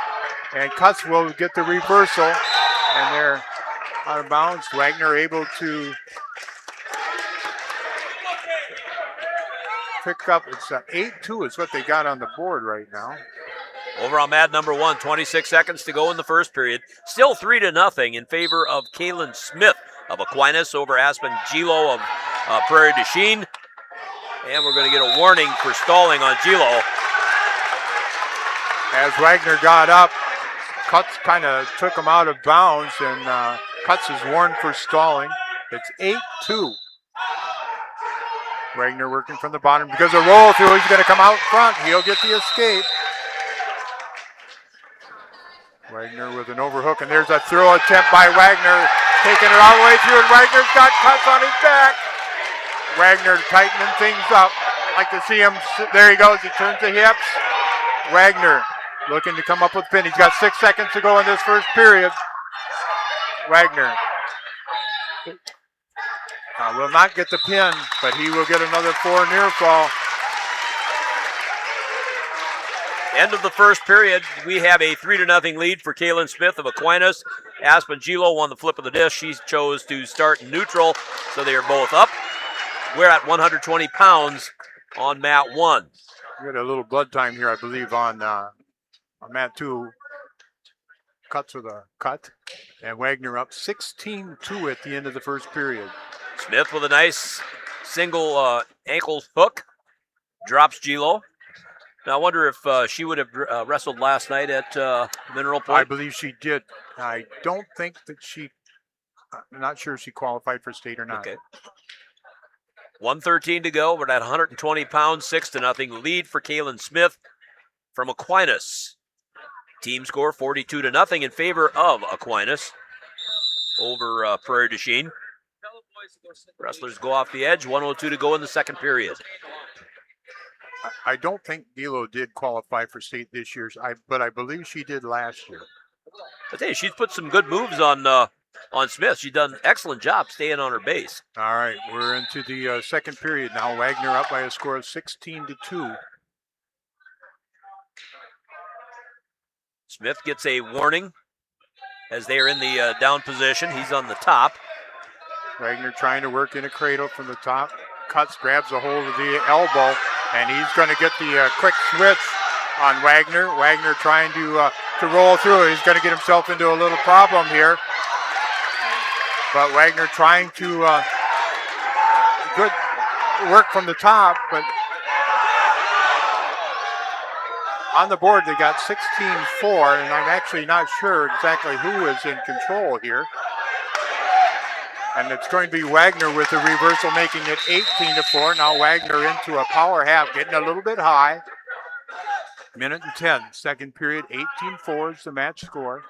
and Cutts will get the reversal, and they're out of bounds. Wagner able to pick up. It's 8-2 is what they got on the board right now. Over on mat number 1, 26 seconds to go in the first period. Still 3-0 in favor of Kaylin Smith of Aquinas over Aspen Gilo of Prairie du Chien. And we're going to get a warning for stalling on Gilo. As Wagner got up, Cutts kind of took him out of bounds, and Cutts is warned for stalling. It's 8-2. Wagner working from the bottom because of roll through. He's going to come out front. He'll get the escape. Wagner with an overhook, and there's a throw attempt by Wagner, taking it all the way through, and Wagner's got Cutts on his back. Wagner tightening things up. Like to see him. There he goes. He turns the hips. Wagner looking to come up with pin. He's got 6 seconds to go in this first period. Wagner will not get the pin, but he will get another 4 near fall. End of the first period, we have a 3-0 lead for Kaylin Smith of Aquinas. Aspen Gilo won the flip of the disc. She chose to start neutral, so they are both up. We're at 120 pounds on mat 1. We got a little blood time here, I believe, on mat 2. Cutts with a cut, and Wagner up 16-2 at the end of the first period. Smith with a nice single ankle hook, drops Gilo. Now I wonder if she would have wrestled last night at Mineral Point. I believe she did. I don't think that I'm not sure if she qualified for state or not. Okay. 1:13 to go. We're at 120 pounds, 6-0 lead for Kaylin Smith from Aquinas. Team score 42-0 in favor of Aquinas over Prairie du Chien. Wrestlers go off the edge. 1:02 to go in the second period. I don't think Gilo did qualify for state this year, but I believe she did last year. I tell you, she's put some good moves on Smith. She's done an excellent job staying on her base. All right, we're into the second period now. Wagner up by a score of 16-2. Smith gets a warning as they are in the down position. He's on the top. Wagner trying to work in a cradle from the top. Cutts, grabs a hold of the elbow, and he's going to get the quick switch on Wagner. Wagner trying to roll through. He's going to get himself into a little problem here. But Wagner trying to good work from the top, but on the board they got 16-4, and I'm actually not sure exactly who is in control here. And it's going to be Wagner with the reversal, making it 18-4. Now Wagner into a power half, getting a little bit high. 1:10, second period, 18-4 is the match score.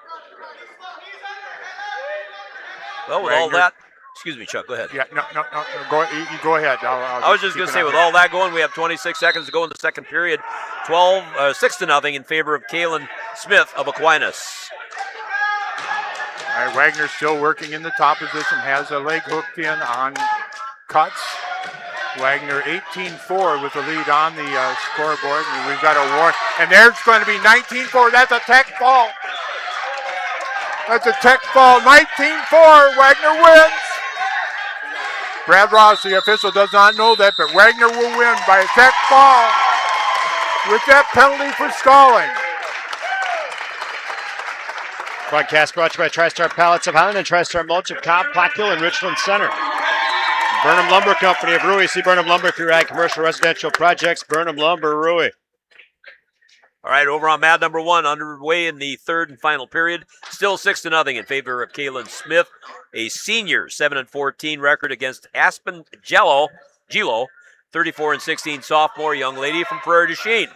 Well, with all that Excuse me, Chuck. Go ahead. Yeah, no. You go ahead. I was just going to say, with all that going, we have 26 seconds to go in the second period. 6-0 in favor of Kalen Smith of Aquinas. All right, Wagner still working in the top position, has a leg hooked in on cuts. Wagner 18-4 with the lead on the scoreboard. And we've got a war, and there's going to be 19-4. That's a tech ball. That's a tech ball. 19-4. Wagner wins. Brad Ross, the official, does not know that, but Wagner will win by a tech ball with that penalty for stalling. Broadcast brought to you by TriStar Pallets of Highland and TriStar Mulch of Cobb, Plaqueville, and Richland Center. Burnham Lumber Company of Rui. See Burnham Lumber for your ag, commercial, residential projects. Burnham Lumber, Rui. All right, over on mat number 1, underway in the third and final period. Still 6-0 in favor of Kalen Smith, a senior, 7-14 record against Aspen Gilo, 34-16 sophomore young lady from Prairie du Chien.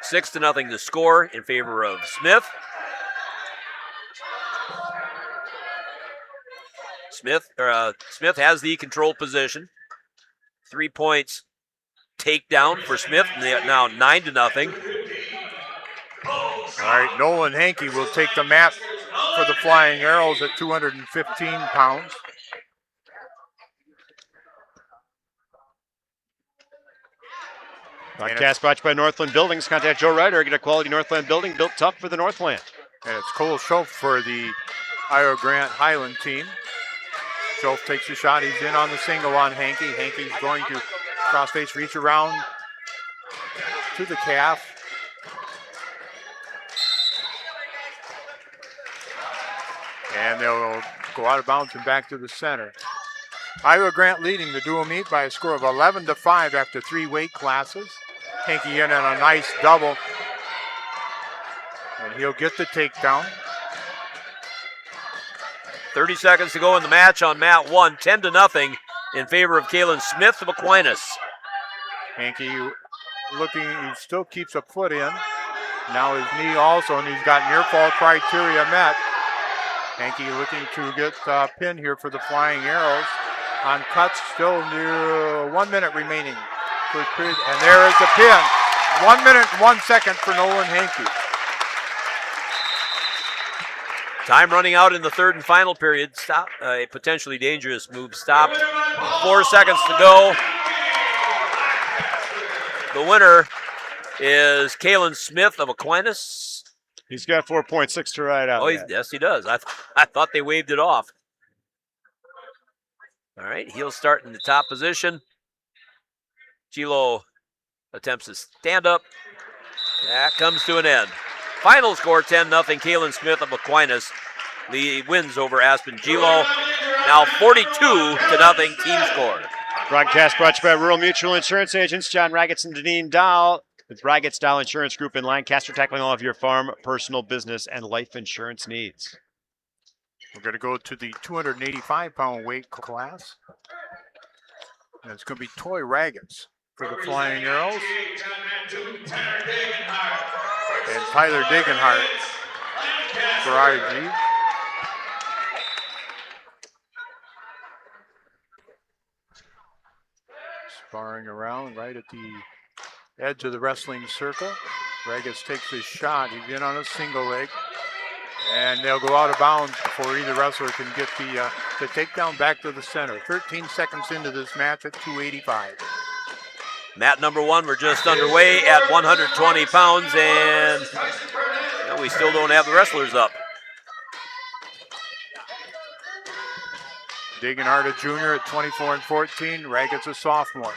6-0 to score in favor of Smith. Smith has the control position. 3 points takedown for Smith, now 9-0. All right, Nolan Hankey will take the mat for the Flying Arrows at 215 pounds. Broadcast brought to you by Northland Buildings. Contact Joe Ryder. Get a quality Northland building built tough for the Northland. And it's Cole Schoaf for the Iowa Grant Highland team. Schoaf takes a shot. He's in on the single on Hankey. Hankey's going to cross-face reach around to the calf. And they'll go out of bounds and back to the center. Iowa Grant leading the dual meet by a score of 11-5 after 3 weight classes. Hankey in on a nice double. And he'll get the takedown. 30 seconds to go in the match on mat 1, 10-0 in favor of Kalen Smith of Aquinas. Hankey looking, he still keeps a foot in. Now his knee also, and he's got near fall criteria met. Hankey looking to get pin here for the Flying Arrows. On cuts, still near 1 minute remaining. First period, and there is the pin. 1 minute and 1 second for Nolan Hankey. Time running out in the third and final period. Stop. A potentially dangerous move stopped. 4 seconds to go. The winner is Kalen Smith of Aquinas. He's got 4.6 to ride out. Oh, yes, he does. I thought they waved it off. All right, he'll start in the top position. Gilo attempts to stand up. That comes to an end. Final score 10-0. Kalen Smith of Aquinas wins over Aspen Gilo. Now 42-0 team score. Broadcast brought to you by Rural Mutual Insurance Agents John Raggets and Deneen Dahl. With Raggets Dahl Insurance Group in Lancaster, tackling all of your farm, personal, business, and life insurance needs. We're going to go to the 285-pound weight class. And it's going to be Toy Raggets for the Flying Arrows. And Tyler Degenhart for IG. Sparring around right at the edge of the wrestling circle. Raggets takes his shot. He's in on a single leg. And they'll go out of bounds before either wrestler can get the takedown back to the center. 13 seconds into this match at 285. Mat number 1, we're just underway at 120 pounds, and we still don't have the wrestlers up. Degenhart, a junior at 24-14. Raggets, a sophomore.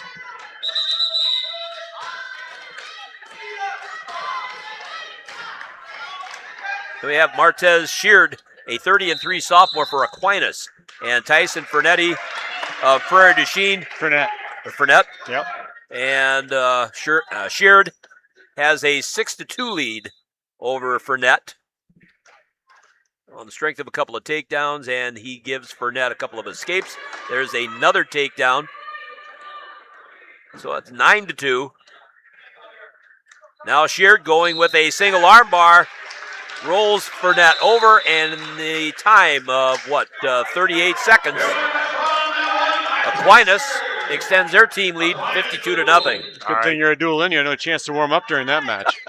Then we have Martez Sheard, a 30-3 sophomore for Aquinas, and Tyson Fernetti of Prairie du Chien. Fernet. Yep. And Sheard has a 6-2 lead over Fernet on the strength of a couple of takedowns, and he gives Fernet a couple of escapes. There's another takedown. So it's 9-2. Now Sheard going with a single arm bar. Rolls Fernet over, and in the time of, 38 seconds, Aquinas extends their team lead 52-0. Good thing you're a dual in. You had no chance to warm up during that match.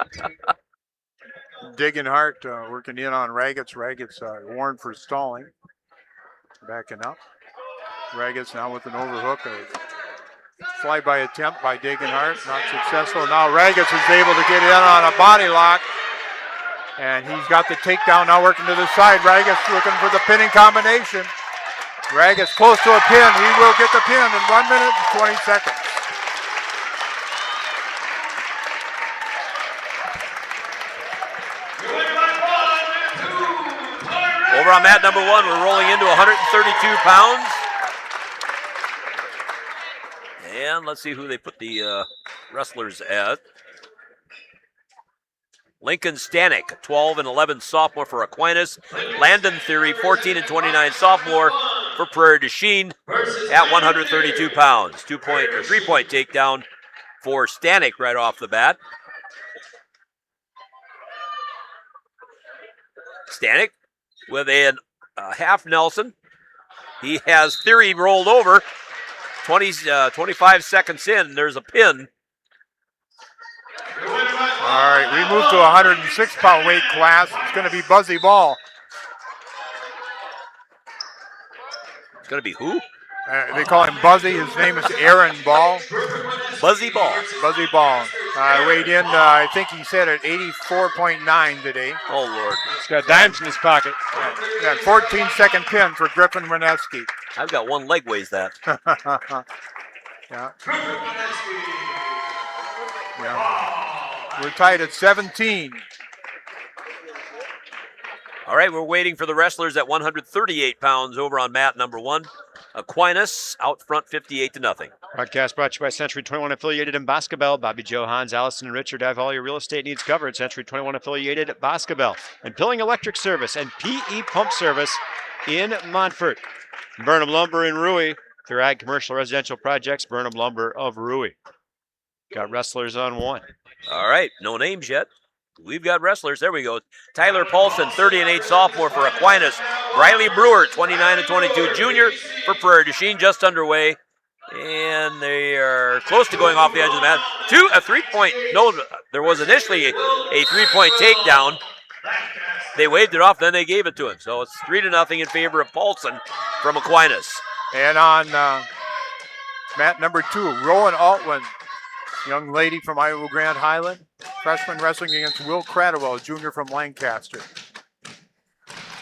Degenhart working in on Raggets. Raggets warned for stalling. Backing up. Raggets now with an overhook. A flyby attempt by Degenhart. Not successful. Now Raggets is able to get in on a body lock. And he's got the takedown now working to the side. Raggets looking for the pinning combination. Raggets close to a pin. He will get the pin in 1 minute and 20 seconds. Over on mat number 1, we're rolling into 132 pounds. And let's see who they put the wrestlers at. Lincoln Stanek, 12 and 11 sophomore for Aquinas. Landon Theory, 14 and 29 sophomore for Prairie du Chien at 132 pounds. 3-point takedown for Stanek right off the bat. Stanek with a half Nelson. He has Theory rolled over. 25 seconds in, there's a pin. All right, we move to 106-pound weight class. It's going to be Buzzy Ball. It's going to be who? They call him Buzzy. His name is Aaron Ball. Buzzy Ball. Buzzy Ball. Weighed in, I think he said at 84.9 today. Oh, Lord. He's got dimes in his pocket. Yeah, 14-second pin for Griffin Wineski. I've got one leg weighs that. Yeah. We're tied at 17. All right, we're waiting for the wrestlers at 138 pounds over on mat number 1. Aquinas out front 58-0. Broadcast brought to you by Century 21 affiliated in Boscobel. Bobby Joe, Hans, Allison, and Richard have all your real estate needs covered. Century 21 affiliated at Boscobel. And Pilling Electric Service and PE Pump Service in Montfort. Burnham Lumber in Rui. For ag commercial residential projects, Burnham Lumber of Rui. Got wrestlers on 1. All right, no names yet. We've got wrestlers. There we go. Tyler Paulson, 30 and 8 sophomore for Aquinas. Riley Brewer, 29 and 22 junior for Prairie du Chien, just underway. And they are close to going off the edge of the mat. A 3-point. No, there was initially a 3-point takedown. They waved it off, then they gave it to him. So it's 3-0 in favor of Paulson from Aquinas. And on mat number 2, Rowan Altwin, young lady from Iowa Grand Highland, freshman wrestling against Will Cradwell, junior from Lancaster.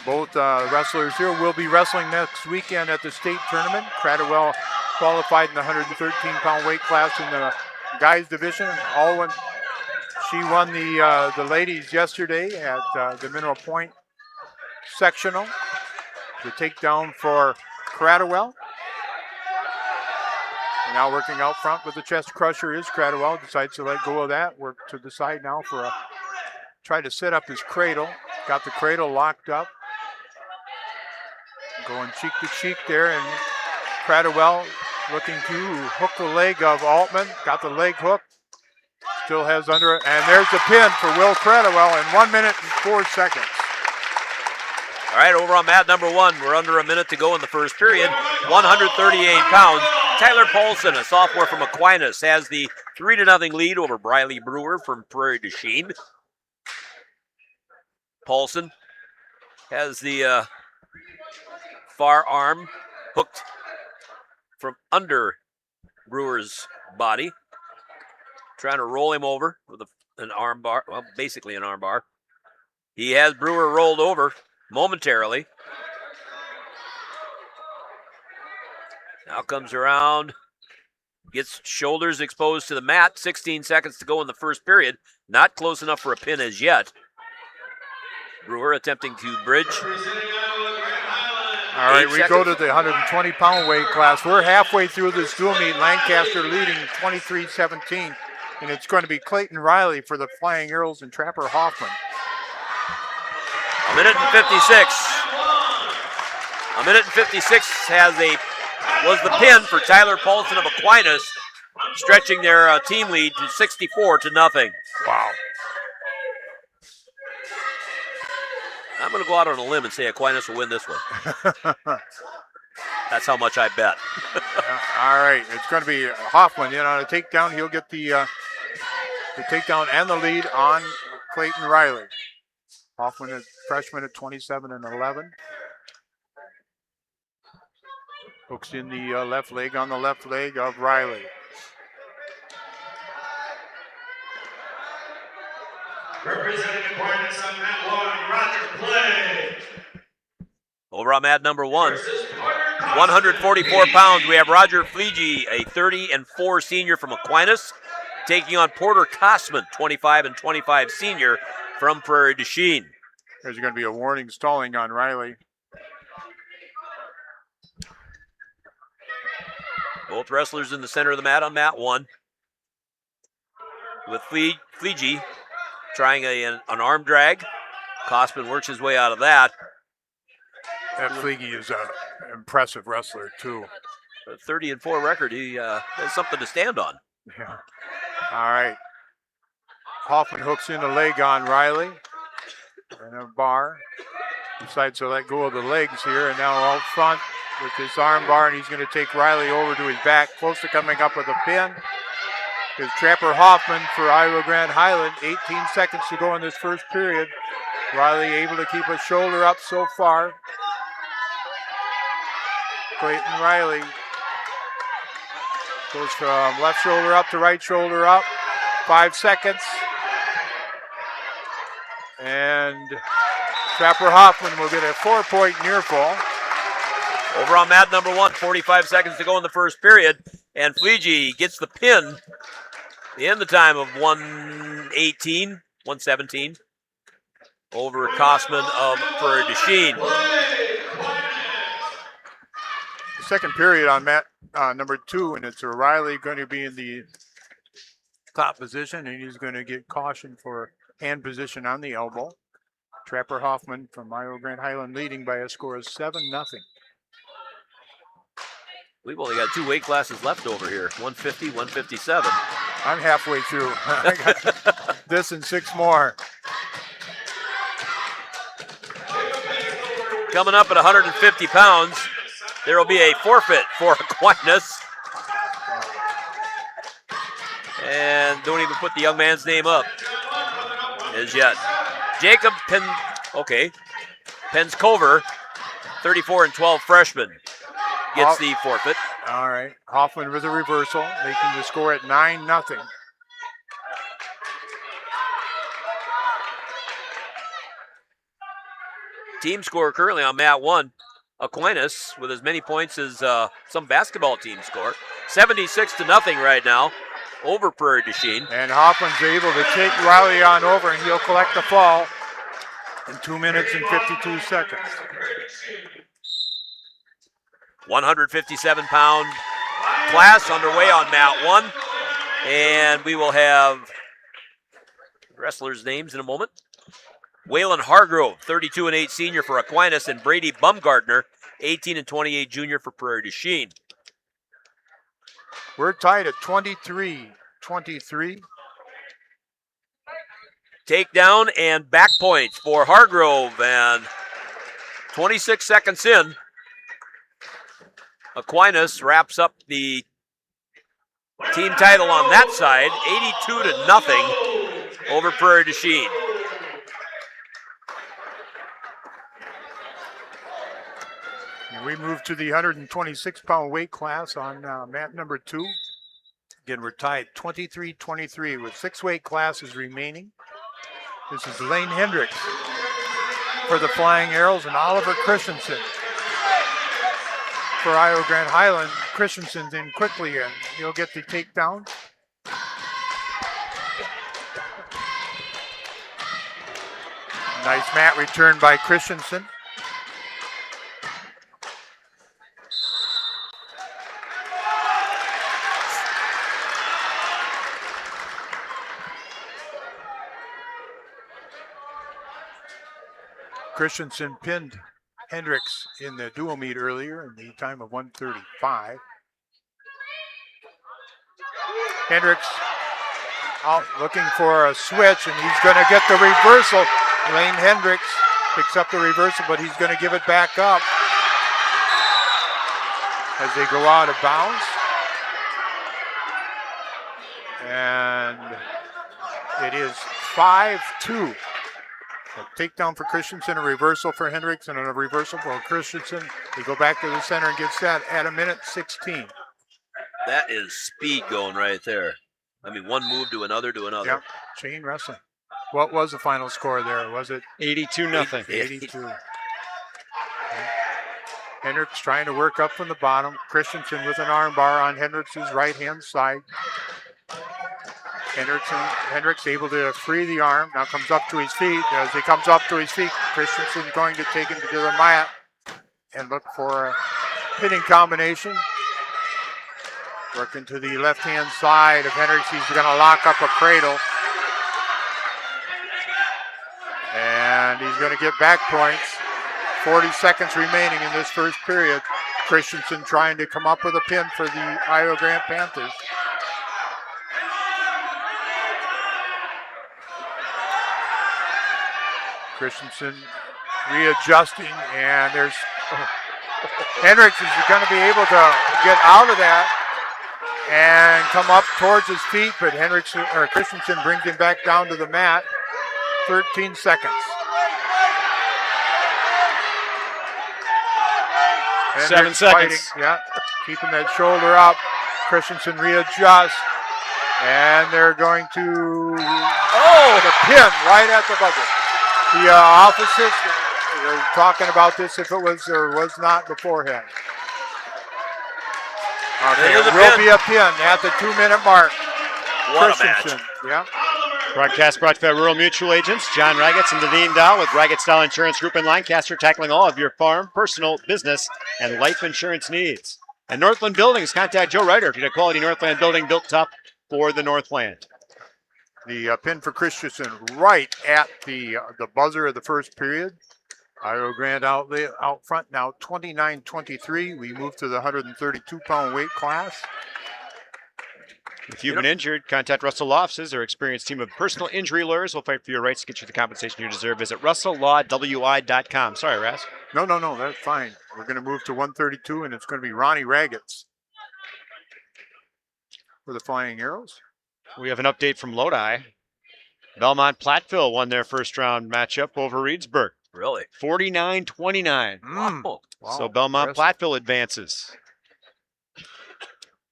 Both wrestlers here will be wrestling next weekend at the state tournament. Cradwell qualified in the 113-pound weight class in the guys division. Altwin, she won the ladies yesterday at the Mineral Point sectional. The takedown for Cradwell. Now working out front with the chest crusher is Cradwell. Decides to let go of that. Work to the side now for try to set up his cradle. Got the cradle locked up. Going cheek to cheek there, and Cradwell looking to hook the leg of Altman. Got the leg hook. Still has under it. And there's the pin for Will Cradwell in 1 minute and 4 seconds. All right, over on mat number 1, we're under a minute to go in the first period. 138 pounds. Tyler Paulson, a sophomore from Aquinas, has the 3-0 lead over Briley Brewer from Prairie du Chien. Paulson has the far arm hooked from under Brewer's body. Trying to roll him over with an arm bar, well, basically an arm bar. He has Brewer rolled over momentarily. Now comes around, gets shoulders exposed to the mat. 16 seconds to go in the first period. Not close enough for a pin as yet. Brewer attempting to bridge. All right, we go to the 120-pound weight class. We're halfway through this dual meet. Lancaster leading 23-17, and it's going to be Clayton Riley for the Flying Earls and Trapper Hoffman. A minute and 56. A minute and 56 was the pin for Tyler Paulson of Aquinas, stretching their team lead to 64-0. Wow. I'm going to go out on a limb and say Aquinas will win this one. That's how much I bet. All right, it's going to be Hoffman in on a takedown. He'll get the takedown and the lead on Clayton Riley. Hoffman is freshman at 27-11. Hooks in the left leg on the left leg of Riley. Representing Aquinas on mat 1, Roger Play. Over on mat number 1, 144 pounds, we have Roger Fleege, a 30-4 senior from Aquinas, taking on Porter Kosman, 25-25 senior from Prairie du Chien. There's going to be a warning stalling on Riley. Both wrestlers in the center of the mat on mat 1. With Fleege trying an arm drag. Kosman works his way out of that. That Fleege is an impressive wrestler, too. A 30-4 record, he has something to stand on. Yeah. All right. Hoffman hooks in a leg on Riley. And a bar. Decides to let go of the legs here, and now out front with his arm bar, and he's going to take Riley over to his back, close to coming up with a pin. Is Trapper Hoffman for Iowa Grand Highland. 18 seconds to go in this first period. Riley able to keep a shoulder up so far. Clayton Riley goes from left shoulder up to right shoulder up. 5 seconds. And Trapper Hoffman will get a 4-point near fall. Over on mat number 1, 45 seconds to go in the first period. And Fleege gets the pin in the time of 1:17 over Kosman of Prairie du Chien. Second period on mat number 2, and it's Riley going to be in the top position, and he's going to get caution for hand position on the elbow. Trapper Hoffman from Iowa Grand Highland leading by a score of 7-0. We've only got 2 weight classes left over here, 150, 157. I'm halfway through. I got this and 6 more. Coming up at 150 pounds, there will be a forfeit for Aquinas. And don't even put the young man's name up as yet. Jacob Penscover, 34-12 freshman, gets the forfeit. All right. Hoffman with a reversal, making the score at 9-0. Team score currently on mat 1. Aquinas with as many points as some basketball teams score. 76-0 right now over Prairie du Chien. And Hoffman's able to take Riley on over, and he'll collect the fall in 2 minutes and 52 seconds. 157-pound class underway on mat 1. And we will have wrestlers' names in a moment. Waylon Hargrove, 32-8 senior for Aquinas, and Brady Bumgardner, 18-28 junior for Prairie du Chien. We're tied at 23-23. Takedown and back points for Hargrove, and 26 seconds in, Aquinas wraps up the team title on that side, 82-0 over Prairie du Chien. We move to the 126-pound weight class on mat number 2. Again, we're tied 23-23 with 6 weight classes remaining. This is Lane Hendricks for the Flying Arrows and Oliver Christensen for Iowa Grand Highland. Christensen's in quickly, and he'll get the takedown. Nice mat return by Christensen. Christensen pinned Hendricks in the dual meet earlier in the time of 1:35. Hendricks out looking for a switch, and he's going to get the reversal. Lane Hendricks picks up the reversal, but he's going to give it back up. as they go out of bounds. And it is 5-2. A takedown for Christensen, a reversal for Hendricks, and a reversal for Christensen. They go back to the center and get set at 1:16. That is speed going right there. I mean, one move to another to another. Yep, chain wrestling. What was the final score there? Was it 82-0? 82. Hendricks trying to work up from the bottom. Christensen with an arm bar on Hendricks' right-hand side. Hendricks able to free the arm. Now comes up to his feet. As he comes up to his feet, Christensen going to take him to the mat and look for a hitting combination. Working to the left-hand side of Hendricks. He's going to lock up a cradle. And he's going to get back points. 40 seconds remaining in this first period. Christensen trying to come up with a pin for the Iowa Grant Panthers. Christensen readjusting, and there's Hendricks is going to be able to get out of that and come up towards his feet, but Christensen brings him back down to the mat. 13 seconds. 7 seconds. Yeah, keeping that shoulder up. Christensen readjusts, and they're going to the pin right at the buzzer. The offices are talking about this if it was or was not beforehand. Okay, it will be a pin at the 2-minute mark. What a match. Yeah. Broadcast brought to you by Rural Mutual Agents, John Ragetz and Devine Dow with Ragetz Dow Insurance Group in Lancaster, tackling all of your farm, personal, business, and life insurance needs. And Northland Buildings, contact Joe Ryder if you need a quality Northland building built tough for the Northland. The pin for Christensen right at the buzzer of the first period. Iowa Grant out front now 29-23. We move to the 132-pound weight class. If you've been injured, contact Russell Law Offices. Their experienced team of personal injury lawyers will fight for your rights to get you the compensation you deserve. Visit russelllawwi.com. Sorry, Ras. No, that's fine. We're going to move to 132, and it's going to be Ronnie Ragetz for the Flying Arrows. We have an update from Lodi. Belmont Platteville won their first round matchup over Reedsburg. Really? 49-29. Wow. So Belmont Platteville advances.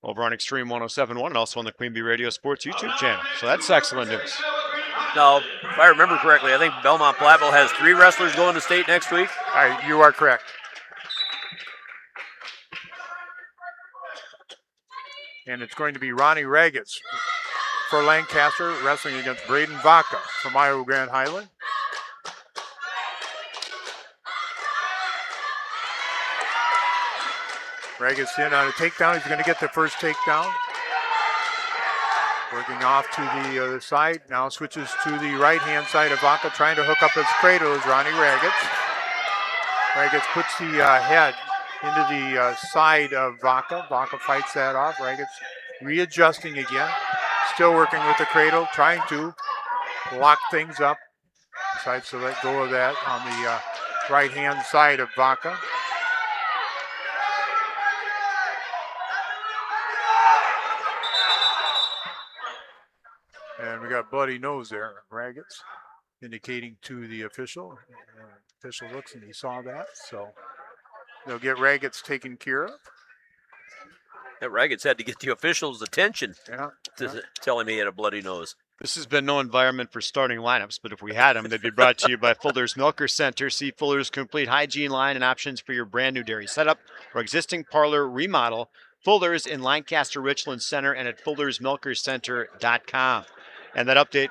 Over on Extreme 107.1 and also on the Queen Bee Radio Sports YouTube channel. So that's excellent news. Now, if I remember correctly, I think Belmont Platteville has 3 wrestlers going to state next week. You are correct. And it's going to be Ronnie Ragetz for Lancaster, wrestling against Braden Vaca from Iowa Grand Highland. Ragetz in on a takedown. He's going to get the first takedown. Working off to the other side. Now switches to the right-hand side of Vaca, trying to hook up his cradle is Ronnie Ragetz. Ragetz puts the head into the side of Vaca. Vaca fights that off. Ragetz readjusting again. Still working with the cradle, trying to lock things up. Decides to let go of that on the right-hand side of Vaca. And we got bloody nose there, Ragetz, indicating to the official. The official looks and he saw that, so they'll get Ragetz taken care of. That Ragetz had to get the officials' attention to tell him he had a bloody nose. This has been no environment for starting lineups, but if we had them, they'd be brought to you by Fuller's Milker Center. See Fuller's complete hygiene line and options for your brand new dairy setup or existing parlor remodel. Fuller's in Lancaster Richland Center and at Fuller'sMilkerCenter.com. And that update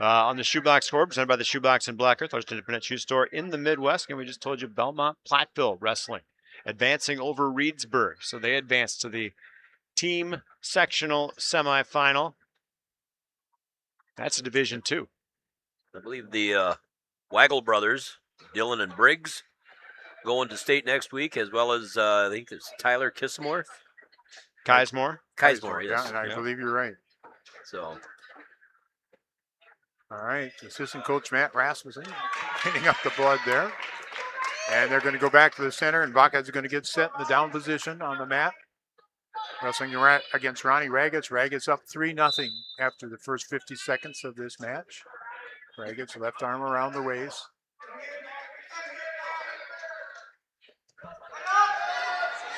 on the Shoebox score presented by the Shoebox in Black Earth, largest independent shoe store in the Midwest. And we just told you Belmont Platteville wrestling advancing over Reedsburg. So they advance to the team sectional semifinal. That's a Division II. I believe the Waggle brothers, Dylan and Briggs, going to state next week, as well as I think it's Tyler Kismore. Kismore, yes. Yeah, and I believe you're right. So. All right, assistant coach Matt Rasmussen cleaning up the blood there. And they're going to go back to the center, and Vaca is going to get set in the down position on the mat. Wrestling against Ronnie Ragetz. Ragetz up 3-0 after the first 50 seconds of this match. Ragetz left arm around the waist.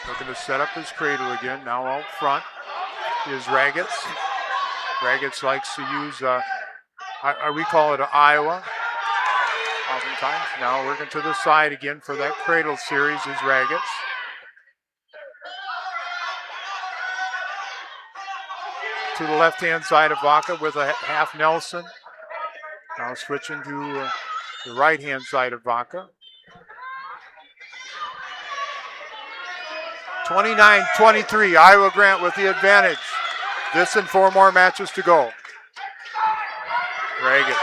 Looking to set up his cradle again. Now out front is Ragetz. Ragetz likes to use, we call it an Iowa. Oftentimes. Now working to the side again for that cradle series is Ragetz. To the left-hand side of Vaca with a half Nelson. Now switching to the right-hand side of Vaca. 29-23, Iowa Grant with the advantage. This and 4 more matches to go. Ragetz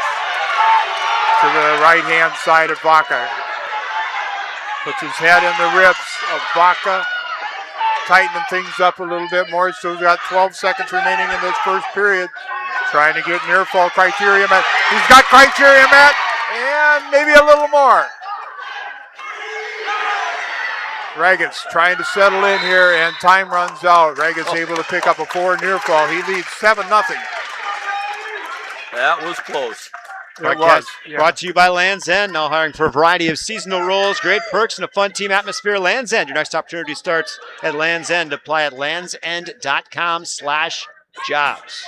to the right-hand side of Vaca. Puts his head in the ribs of Vaca, tightening things up a little bit more. So we've got 12 seconds remaining in this first period. Trying to get near fall criteria met. He's got criteria met, and maybe a little more. Ragetz trying to settle in here, and time runs out. Ragetz able to pick up a 4 near fall. He leads 7-0. That was close. It was. Yeah. Brought to you by Land's End, now hiring for a variety of seasonal roles, great perks, and a fun team atmosphere. Land's End, your next opportunity starts at Land's End. Apply at landsend.com/jobs.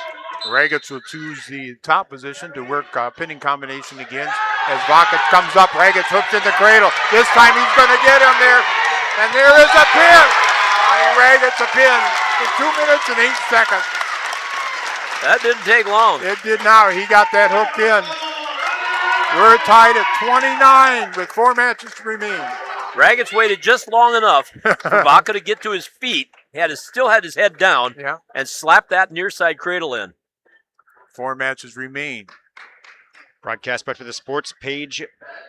Ragetz will choose the top position to work pinning combination again. As Vaca comes up, Ragetz hooks in the cradle. This time he's going to get him there. And there is a pin. Ragetz a pin in 2 minutes and 8 seconds. That didn't take long. It did not. He got that hooked in. We're tied at 29 with 4 matches to remain. Ragetz waited just long enough for Vaca to get to his feet. He still had his head down and slapped that near side cradle in. 4 matches remain. Broadcast back to the Sports Page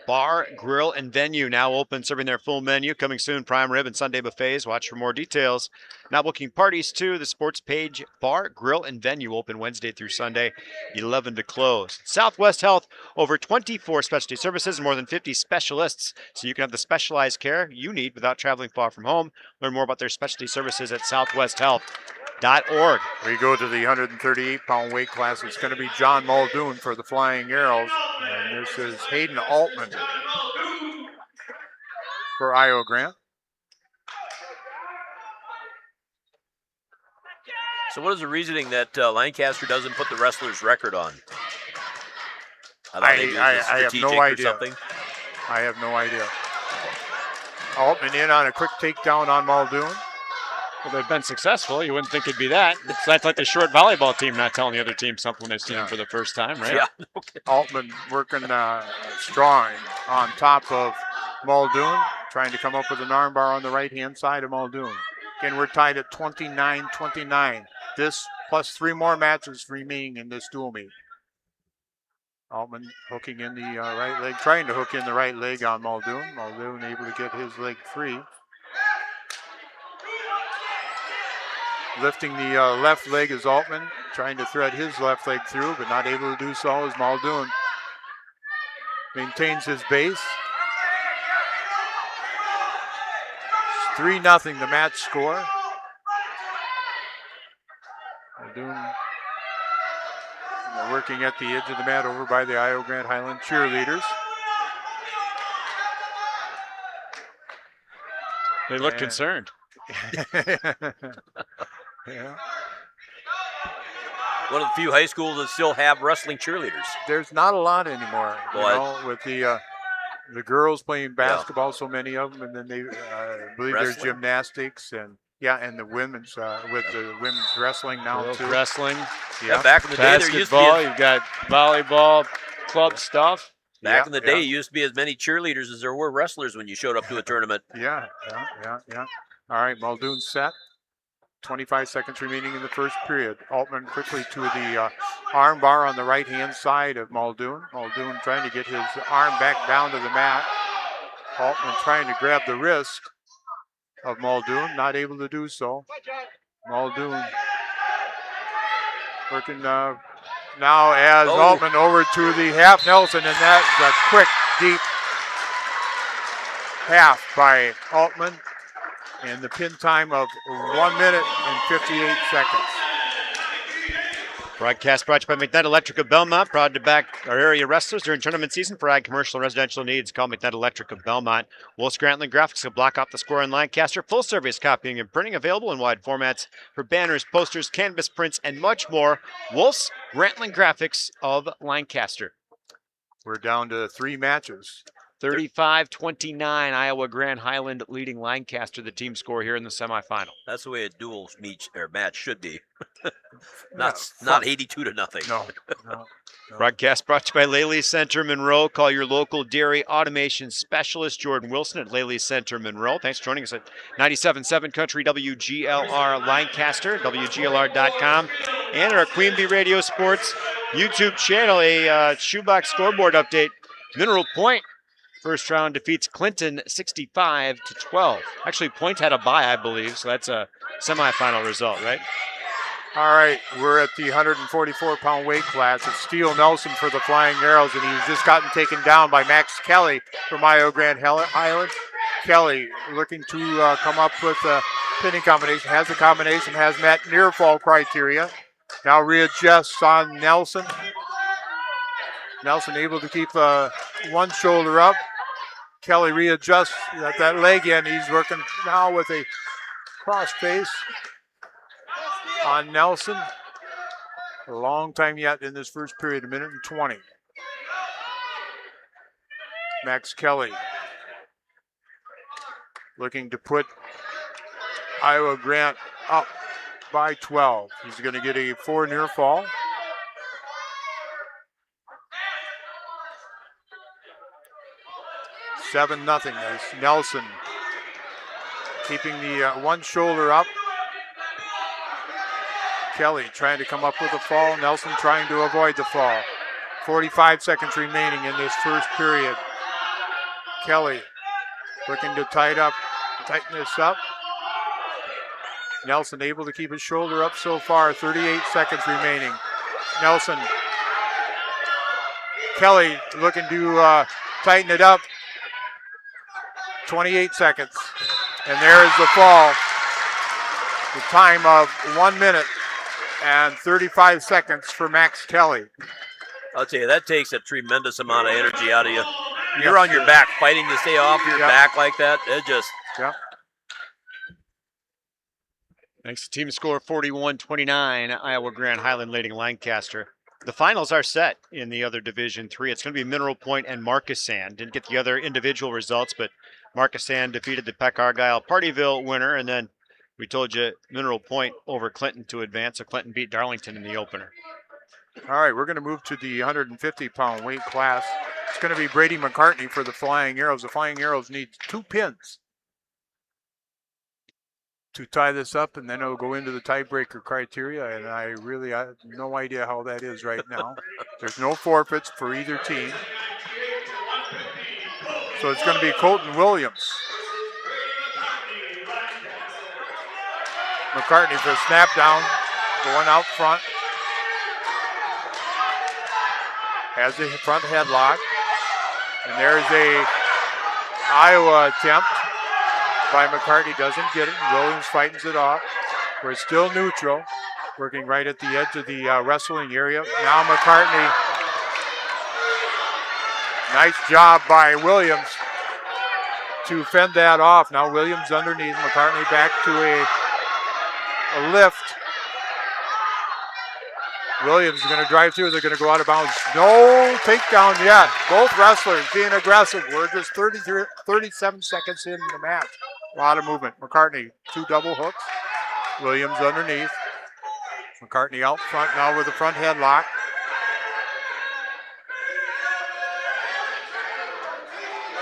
Bar, Grill, and Venue. Now open, serving their full menu. Coming soon, prime rib and Sunday buffets. Watch for more details. Now booking parties too. The Sports Page Bar, Grill, and Venue open Wednesday through Sunday, 11 to close. Southwest Health, over 24 specialty services and more than 50 specialists, so you can have the specialized care you need without traveling far from home. Learn more about their specialty services at southwesthealth.org. We go to the 138-pound weight class. It's going to be John Muldoon for the Flying Arrows. And this is Hayden Altman for Iowa Grant. So what is the reasoning that Lancaster doesn't put the wrestler's record on? I have no idea. Something. I have no idea. Altman in on a quick takedown on Muldoon. Well, they've been successful. You wouldn't think it'd be that. That's like the short volleyball team not telling the other team something when they've seen them for the first time, right? Yeah. Okay. Altman working strong on top of Muldoon, trying to come up with an armbar on the right-hand side of Muldoon. Again, we're tied at 29-29. This plus 3 more matches remaining in this dual meet. Altman hooking in the right leg, trying to hook in the right leg on Muldoon. Muldoon able to get his leg free. Lifting the left leg is Altman, trying to thread his left leg through, but not able to do so as Muldoon maintains his base. 3-0 the match score. Muldoon working at the edge of the mat over by the Iowa Grant Highland cheerleaders. They look concerned. Yeah. One of the few high schools that still have wrestling cheerleaders. There's not a lot anymore, with the girls playing basketball, so many of them, and then they believe there's gymnastics and the women's with the women's wrestling now too. Wrestling, back in the day there used to be you've got volleyball, club stuff. Back in the day, it used to be as many cheerleaders as there were wrestlers when you showed up to a tournament. Yeah. All right, Muldoon set. 25 seconds remaining in the first period. Altman quickly to the arm bar on the right-hand side of Muldoon. Muldoon trying to get his arm back down to the mat. Altman trying to grab the wrist of Muldoon, not able to do so. Muldoon working now as Altman over to the half Nelson, and that is a quick, deep half by Altman, and the pin time of 1 minute and 58 seconds. Broadcast brought to you by McNutt Electric of Belmont, proud to back our area wrestlers during tournament season for ag, commercial, and residential needs. Call McNutt Electric of Belmont. Wolf's Grantland Graphics will block off the score in Lancaster. Full service copying and printing available in wide formats for banners, posters, canvas prints, and much more. Wolf's Grantland Graphics of Lancaster. We're down to 3 matches. 35-29, Iowa Grand Highland leading Lancaster, the team score here in the semifinal. That's the way a dual match should be. not 82 to nothing. No. Broadcast brought to you by Lely Center Monroe. Call your local dairy automation specialist, Jordan Wilson, at Lely Center Monroe. Thanks for joining us at 97.7 Country WGLR Lancaster, WGLR.com, and our Queen Bee Radio Sports YouTube channel. A shoebox scoreboard update. Mineral Point first round defeats Clinton 65-12. Actually, Point had a bye, I believe, so that's a semifinal result, right? All right, we're at the 144-pound weight class. It's Steele Nelson for the Flying Arrows, and he's just gotten taken down by Max Kelly from Iowa Grand Highland. Kelly looking to come up with a pinning combination. Has the combination, has met near fall criteria. Now readjusts on Nelson. Nelson able to keep one shoulder up. Kelly readjusts at that leg end. He's working now with a cross face on Nelson. A long time yet in this first period, 1 minute and 20. Max Kelly looking to put Iowa Grant up by 12. He's going to get a 4 near fall. Seven nothing as Nelson keeping the one shoulder up. Kelly trying to come up with a fall. Nelson trying to avoid the fall. 45 seconds remaining in this first period. Kelly looking to tighten this up. Nelson able to keep his shoulder up so far. 38 seconds remaining. Nelson. Kelly looking to tighten it up. 28 seconds. And there is the fall. The time of 1 minute and 35 seconds for Max Kelly. I'll tell you, that takes a tremendous amount of energy out of you. You're on your back fighting to stay off your back like that. It just... Yep. Next team score 41-29, Iowa Grand Highland leading Lancaster. The finals are set in the other Division 3. It's going to be Mineral Point and Marquesan. Didn't get the other individual results, but Marquesan defeated the Peck Argyle Partyville winner, and then we told you Mineral Point over Clinton to advance, so Clinton beat Darlington in the opener. All right, we're going to move to the 150-pound weight class. It's going to be Brady McCartney for the Flying Arrows. The Flying Arrows need 2 pins to tie this up, and then it'll go into the tiebreaker criteria, and I have no idea how that is right now. There's no forfeits for either team. So it's going to be Colton Williams. McCartney for a snap down, going out front. Has the front headlock. And there's a Iowa attempt by McCartney, doesn't get it. Williams fightens it off. We're still neutral, working right at the edge of the wrestling area. Now McCartney. Nice job by Williams to fend that off. Now Williams underneath. McCartney back to a lift. Williams is going to drive through. They're going to go out of bounds. No takedown yet. Both wrestlers being aggressive. We're just 37 seconds into the match. A lot of movement. McCartney, 2 double hooks. Williams underneath. McCartney out front now with the front headlock.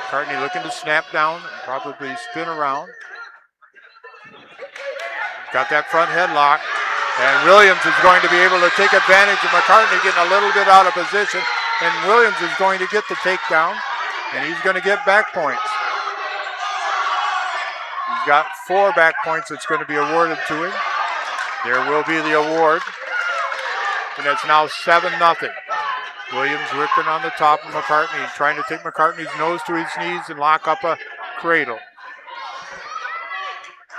McCartney looking to snap down and probably spin around. Got that front headlock. And Williams is going to be able to take advantage of McCartney getting a little bit out of position. And Williams is going to get the takedown. And he's going to get back points. He's got 4 back points that's going to be awarded to him. There will be the award. And it's now 7-0. Williams working on the top of McCartney, trying to take McCartney's nose to his knees and lock up a cradle.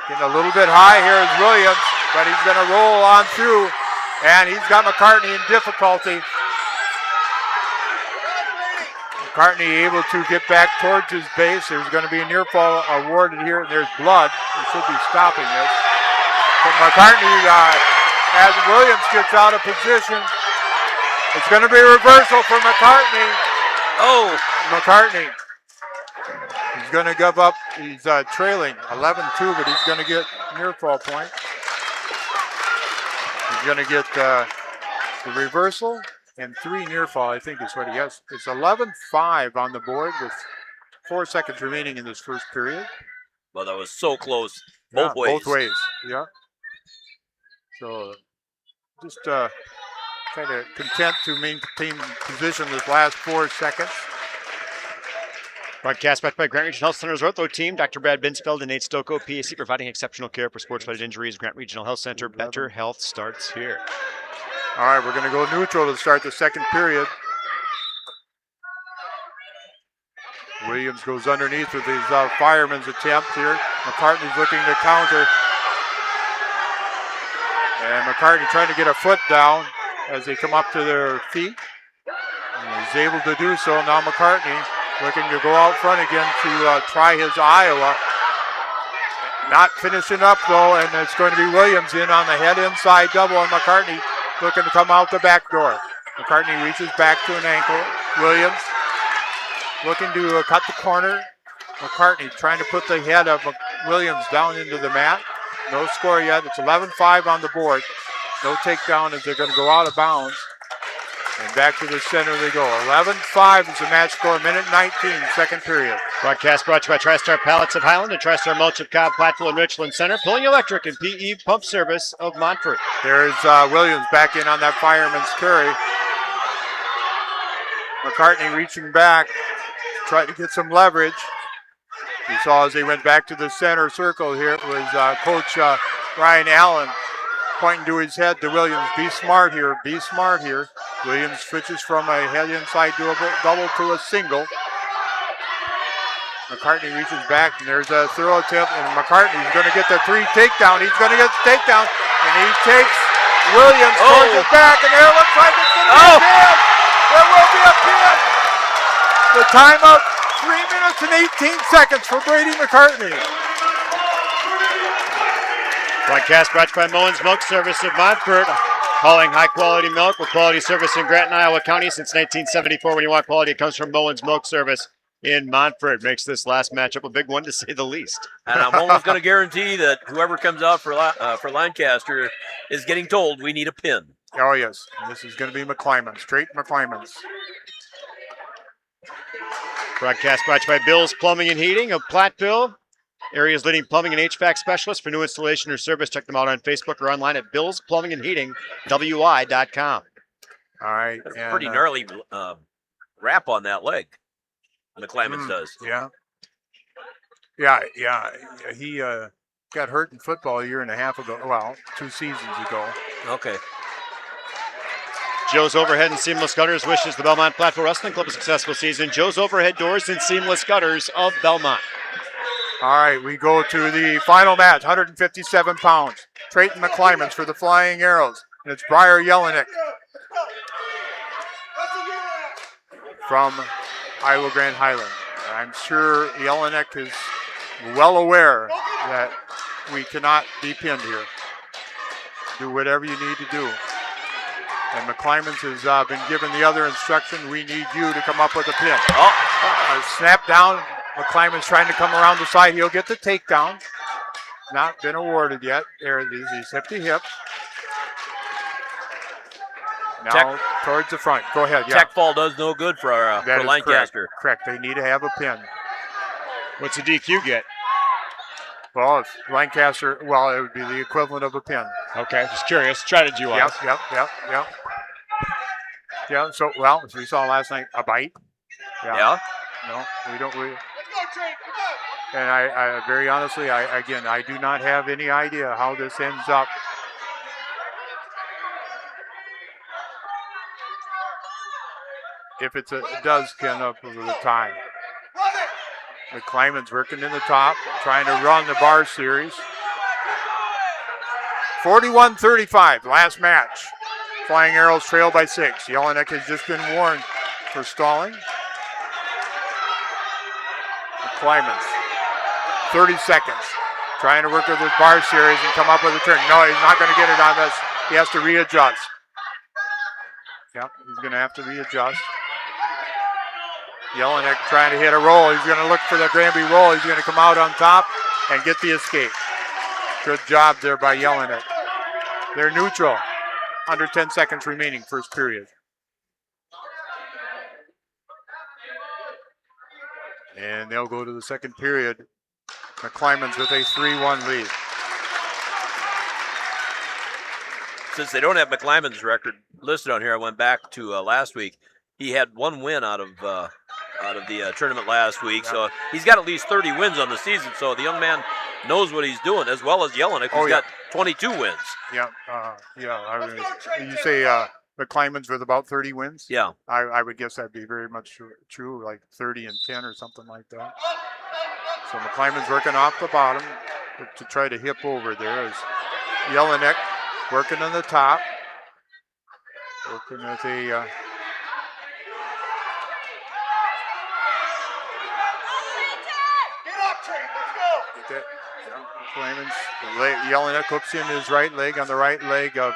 Getting a little bit high here is Williams, but he's going to roll on through, and he's got McCartney in difficulty. McCartney able to get back towards his base. There's going to be a near fall awarded here, and there's blood. He should be stopping this. But McCartney, as Williams gets out of position, it's going to be a reversal for McCartney. Oh, McCartney. He's going to give up. He's trailing 11-2, but he's going to get near fall point. He's going to get the reversal and 3 near fall, I think is what he has. It's 11-5 on the board with 4 seconds remaining in this first period. Well, that was so close both ways. Both ways, yeah. So just kind of content to maintain position this last 4 seconds. Broadcast back by Grant Regional Health Center's ortho team. Dr. Brad Binsfeld and Nate Stocco, PAC, providing exceptional care for sports-related injuries. Grant Regional Health Center, better health starts here. All right, we're going to go neutral to start the second period. Williams goes underneath with his fireman's attempt here. McCartney's looking to counter. And McCartney trying to get a foot down as they come up to their feet. And he's able to do so. Now McCartney looking to go out front again to try his Iowa. Not finishing up though, and it's going to be Williams in on the head inside double, and McCartney looking to come out the back door. McCartney reaches back to an ankle. Williams looking to cut the corner. McCartney trying to put the head of Williams down into the mat. No score yet. It's 11-5 on the board. No takedown as they're going to go out of bounds. And back to the center they go. 11-5 is the match score. Minute 19, second period. Broadcast brought to you by TriStar Pallets of Highland, and TriStar Mulch of Cobb, Platteville, and Richland Center. Pulling Electric and PE Pump Service of Montfort. There's Williams back in on that fireman's carry. McCartney reaching back, trying to get some leverage. You saw as they went back to the center circle here, it was Coach Ryan Allen pointing to his head to Williams. Be smart here, be smart here. Williams switches from a head inside double to a single. McCartney reaches back, and there's a throw attempt, and McCartney's going to get the 3 takedown. He's going to get the takedown, and he takes Williams towards his back, and there it looks like it's going to be a pin. There will be a pin. The time of 3 minutes and 18 seconds for Brady McCartney. Broadcast brought to you by Mullins Milk Service of Montfort. Hauling high-quality milk with quality service in Grant and Iowa County since 1974. When you want quality, it comes from Mullins Milk Service in Montfort. Makes this last matchup a big one, to say the least. And I'm almost going to guarantee that whoever comes out for Lancaster is getting told we need a pin. Oh, yes. This is going to be McClymonds, straight McClymonds. Broadcast brought to you by Bill's Plumbing and Heating of Platteville. Area's leading plumbing and HVAC specialist. For new installation or service, check them out on Facebook or online at Bill's Plumbing and Heating, WI.com. All right. And, pretty gnarly wrap on that leg. McClymonds does. Yeah. Yeah. He got hurt in football a year and a half ago. Well, 2 seasons ago. Okay. Joe's Overhead and Seamless Gutters wishes the Belmont Platteville Wrestling Club a successful season. Joe's Overhead Doors and Seamless Gutters of Belmont. All right, we go to the final match, 157 pounds. Trayton McClymonds for the Flying Arrows. And it's Briar Jelinek from Iowa Grand Highland. I'm sure Jelinek is well aware that we cannot be pinned here. Do whatever you need to do. And McClymonds has been given the other instruction, we need you to come up with a pin. Snap down. McClymonds trying to come around the side. He'll get the takedown. Not been awarded yet. There it is. He's hip to hip. Now towards the front. Go ahead. Yeah. Tech fall does no good for Lancaster. Correct. They need to have a pin. What's the DQ get? Well, if Lancaster, it would be the equivalent of a pin. Okay, just curious. Strategy-wise. Yep. Yeah, so, as we saw last night, a bite. Yeah. No, we don't. And I very honestly, I do not have any idea how this ends up. If it does end up with a tie. McClymonds working in the top, trying to run the bar series. 41-35, last match. Flying Arrows trail by 6. Jelinek has just been warned for stalling. McClymonds, 30 seconds. Trying to work with his bar series and come up with a turn. No, he's not going to get it on this. He has to readjust. Yep, he's going to have to readjust. Jelinek trying to hit a roll. He's going to look for the Granby roll. He's going to come out on top and get the escape. Good job there by Jelinek. They're neutral. Under 10 seconds remaining, first period. And they'll go to the second period. McClymonds with a 3-1 lead. Since they don't have McClymonds' record listed on here, I went back to last week. He had 1 win out of the tournament last week, so he's got at least 30 wins on the season. So the young man knows what he's doing, as well as Jelinek, who's got 22 wins. Yeah, you say McClymonds with about 30 wins? Yeah. I would guess that'd be very much true, like 30 and 10 or something like that. So McClymonds working off the bottom to try to hip over there as Jelinek working on the top. Working with a... McClymonds, Jelinek hooks in his right leg on the right leg of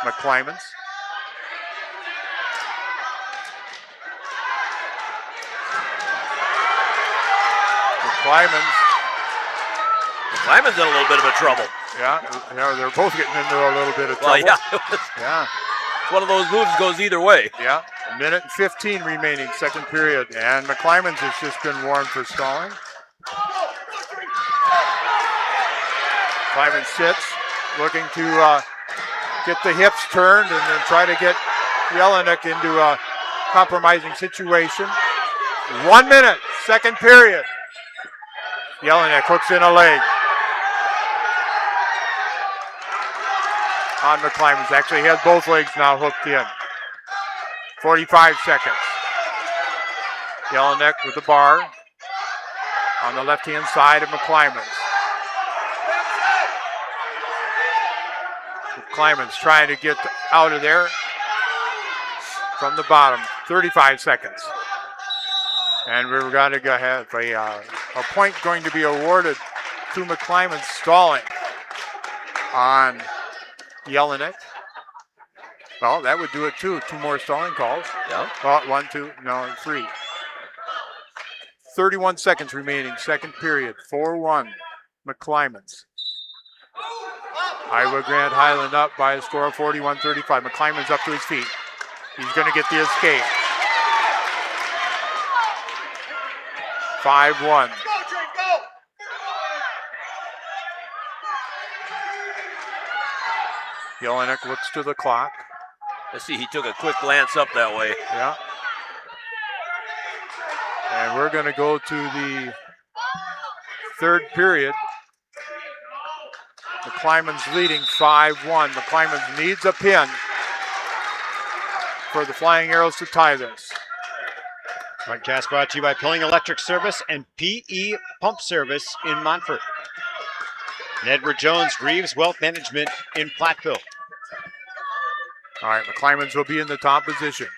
McClymonds. McClymonds in a little bit of a trouble. Yeah, they're both getting into a little bit of trouble. Well, yeah. It's one of those moves goes either way. Yeah, a minute and 15 remaining, second period. And McClymonds has just been warned for stalling. McClymonds sits, looking to get the hips turned and then try to get Jelinek into a compromising situation. 1 minute, second period. Jelinek hooks in a leg on McClymonds. Actually, he has both legs now hooked in. 45 seconds. Jelinek with the bar on the left-hand side of McClymonds. McClymonds trying to get out of there from the bottom. 35 seconds. And we're going to go ahead. A point going to be awarded to McClymonds stalling on Jelinek. Well, that would do it too. 2 more stalling calls. Yeah. Well, 1, 2, no, 3. 31 seconds remaining, second period. 4-1, McClymonds. Iowa Grand Highland up by a score of 41-35. McClymonds up to his feet. He's going to get the escape. 5-1. Jelinek looks to the clock. Let's see, he took a quick glance up that way. Yeah. And we're going to go to the third period. McClymonds leading 5-1. McClymonds needs a pin for the Flying Arrows to tie this. Broadcast brought to you by Pilling Electric Service and PE Pump Service in Montfort. And Edward Jones, Reeves Wealth Management in Platteville. All right, McClymonds will be in the top position.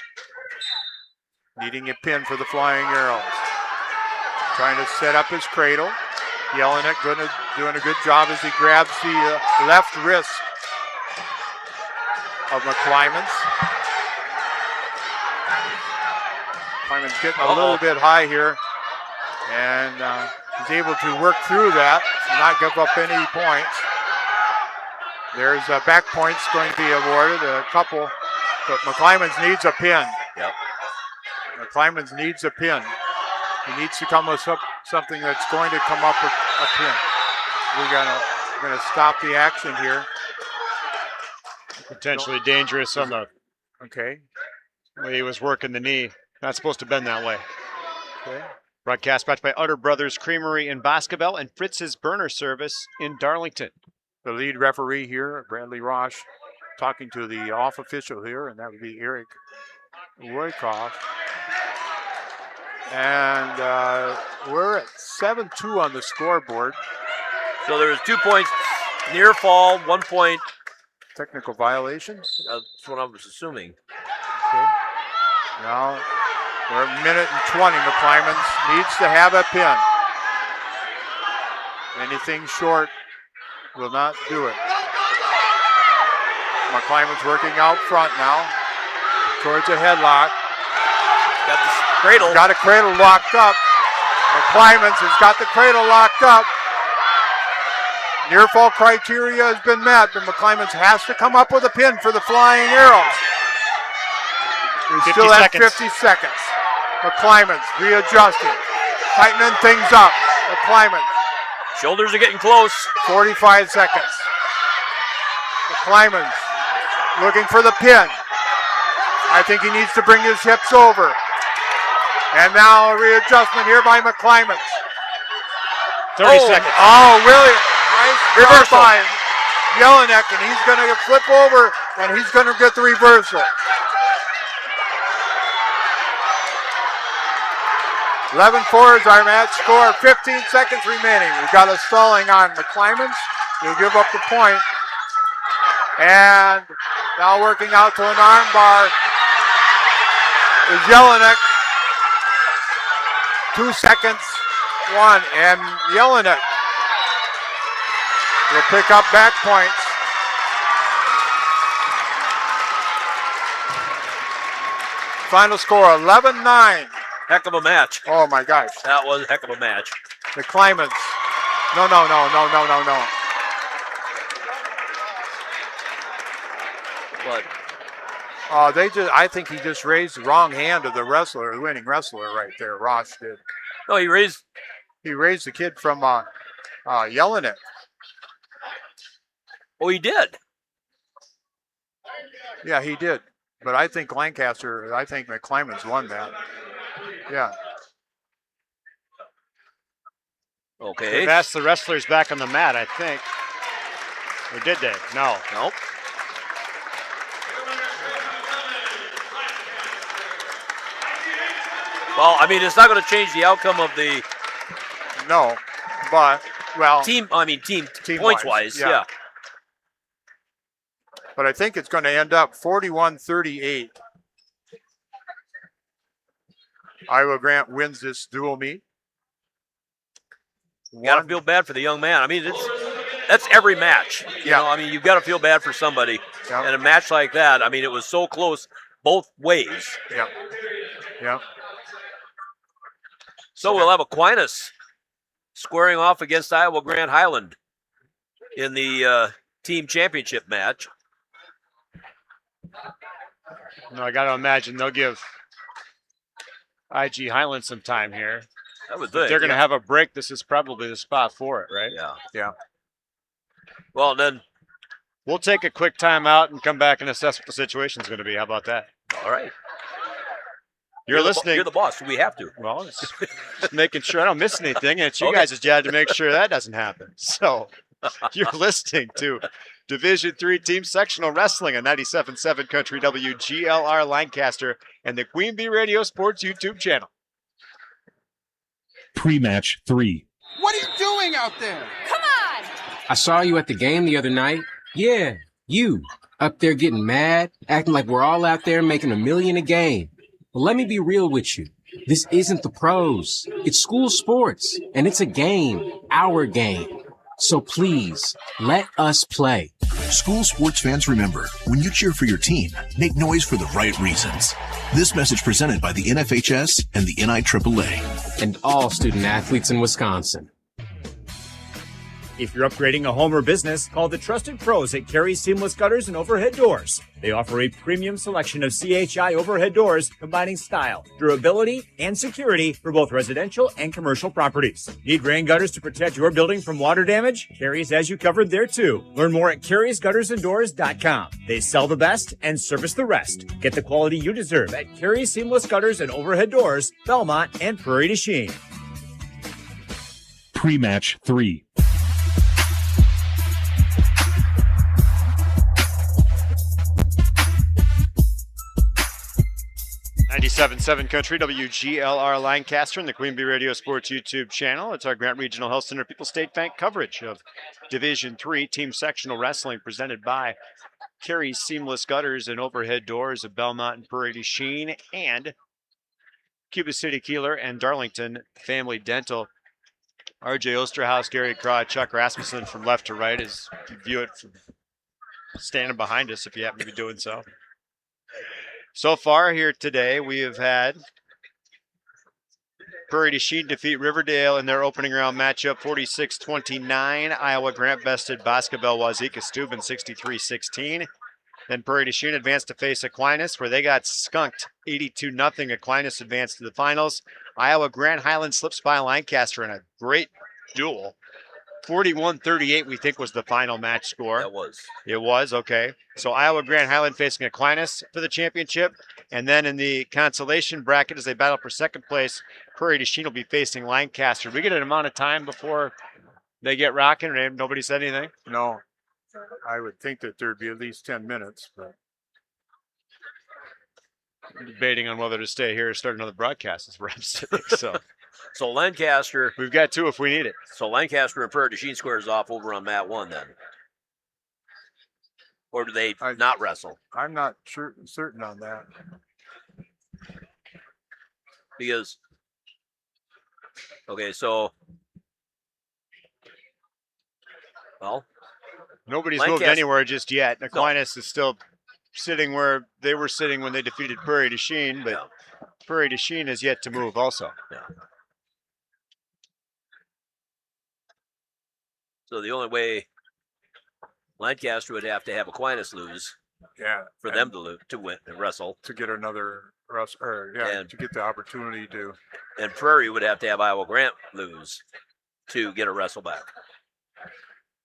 Needing a pin for the Flying Arrows. Trying to set up his cradle. Jelinek doing a good job as he grabs the left wrist of McClymonds. McClymonds getting a little bit high here. And he's able to work through that and not give up any points. There's back points going to be awarded, a couple, but McClymonds needs a pin. Yep. McClymonds needs a pin. He needs to come with something that's going to come up with a pin. We're gonna stop the action here. Potentially dangerous on the way he was working the knee. Not supposed to bend that way. Okay. Broadcast brought to you by Utter Brothers Creamery in Boscobel and Fritz's Burner Service in Darlington. The lead referee here, Bradley Rosh, talking to the off official here, and that would be Eric Roykoff. And we're at 7-2 on the scoreboard. So there's 2 points near fall, 1 point. Technical violation. That's what I was assuming. Okay. Now we're at 1:20. McClymonds needs to have a pin. Anything short will not do it. McClymonds working out front now towards a headlock. Got the cradle. Got a cradle locked up. McClymonds has got the cradle locked up. Near fall criteria has been met, but McClymonds has to come up with a pin for the flying arrows. We're still at 50 seconds. McClymonds readjusting, tightening things up. McClymonds. Shoulders are getting close. 45 seconds. McClymonds looking for the pin. I think he needs to bring his hips over. And now a readjustment here by McClymonds. 30 seconds. Oh, William. Nice reversal by Jelinek, and he's going to flip over, and he's going to get the reversal. 11-4 is our match score. 15 seconds remaining. We've got a stalling on McClymonds. He'll give up the point. And now working out to an arm bar is Jelinek. 2 seconds, 1, and Jelinek will pick up back points. Final score 11-9. Heck of a match. Oh my gosh. That was a heck of a match. McClymonds. No. What? I think he just raised the wrong hand of the wrestler, the winning wrestler right there. Ross did. No, he raised the kid from Jelinek. Oh, he did. Yeah, he did. But I think McClymonds won that. Yeah. Okay. They've asked the wrestlers back on the mat, I think. Or did they? No. Nope. Well, I mean, it's not going to change the outcome of the. No, but team points wise, yeah. But I think it's going to end up 41-38. Iowa Grant wins this dual meet. You got to feel bad for the young man. I mean, that's every match. You know, I mean, you've got to feel bad for somebody. Yeah. And a match like that, I mean, it was so close both ways. Yeah. Yeah. So we'll have Aquinas squaring off against Iowa Grand Highland in the team championship match. No, I got to imagine they'll give IG Highland some time here. I would think. If they're going to have a break, this is probably the spot for it, right? Yeah. Yeah. Well, then we'll take a quick timeout and come back and assess what the situation is going to be. How about that? All right. You're listening. You're the boss. We have to. Well, it's just making sure I don't miss anything, and it's you guys' job to make sure that doesn't happen. So you're listening to Division III Team Sectional Wrestling on 97.7 Country WGLR Lancaster and the Queen Bee Radio Sports YouTube channel. Pre-match 3. What are you doing out there? Come on! I saw you at the game the other night. Yeah, you. Up there getting mad, acting like we're all out there making $1 million a game. Well, let me be real with you. This isn't the pros. It's school sports, and it's a game, our game. So please, let us play. School sports fans, remember, when you cheer for your team, make noise for the right reasons. This message presented by the NFHS and the NIAAA. And all student athletes in Wisconsin. If you're upgrading a home or business, call the trusted pros at Carey Seamless Gutters and Overhead Doors. They offer a premium selection of CHI overhead doors, combining style, durability, and security for both residential and commercial properties. Need rain gutters to protect your building from water damage? Carey's has you covered there too. Learn more at CareysGuttersandDoors.com. They sell the best and service the rest. Get the quality you deserve at Carey Seamless Gutters and Overhead Doors, Belmont, and Prairie du Chien. Pre-match 3. 97.7 Country, WGLR Lancaster, and the Queen Bee Radio Sports YouTube channel. It's our Grant Regional Health Center People State Bank coverage of Division III Team Sectional Wrestling presented by Carey's Seamless Gutters and Overhead Doors of Belmont and Prairie du Chien, and Cuba City, Kieler, and Darlington Family Dental. RJ Osterhaus, Gary Craw, Chuck Rasmussen from left to right as you view it from standing behind us if you happen to be doing so. So far here today, we have had Prairie du Chien defeat Riverdale in their opening round matchup 46-29. Iowa Grant bested Boscobel Wazeeka Steuben 63-16. Then Prairie du Chien advanced to face Aquinas, where they got skunked 82-0. Aquinas advanced to the finals. Iowa Grand Highland slips by Lancaster in a great duel. 41-38, we think, was the final match score. That was. It was, okay. So Iowa Grand Highland facing Aquinas for the championship. And then in the consolation bracket, as they battle for second place, Prairie du Chien will be facing Lancaster. We get an amount of time before they get rocking, or nobody said anything? No, I would think that there'd be at least 10 minutes, but I'm debating on whether to stay here or start another broadcast as perhaps today. So Lancaster. We've got two if we need it. So Lancaster and Prairie du Chien squares off over on mat 1 then. Or do they not wrestle? I'm not certain on that. Because, okay, so, well. Nobody's moved anywhere just yet. Aquinas is still sitting where they were sitting when they defeated Prairie du Chien, but Prairie du Chien has yet to move also. Yeah. So the only way Lancaster would have to have Aquinas lose, for them to win and wrestle, to get another to get the opportunity to. And Prairie would have to have Iowa Grant lose to get a wrestle back.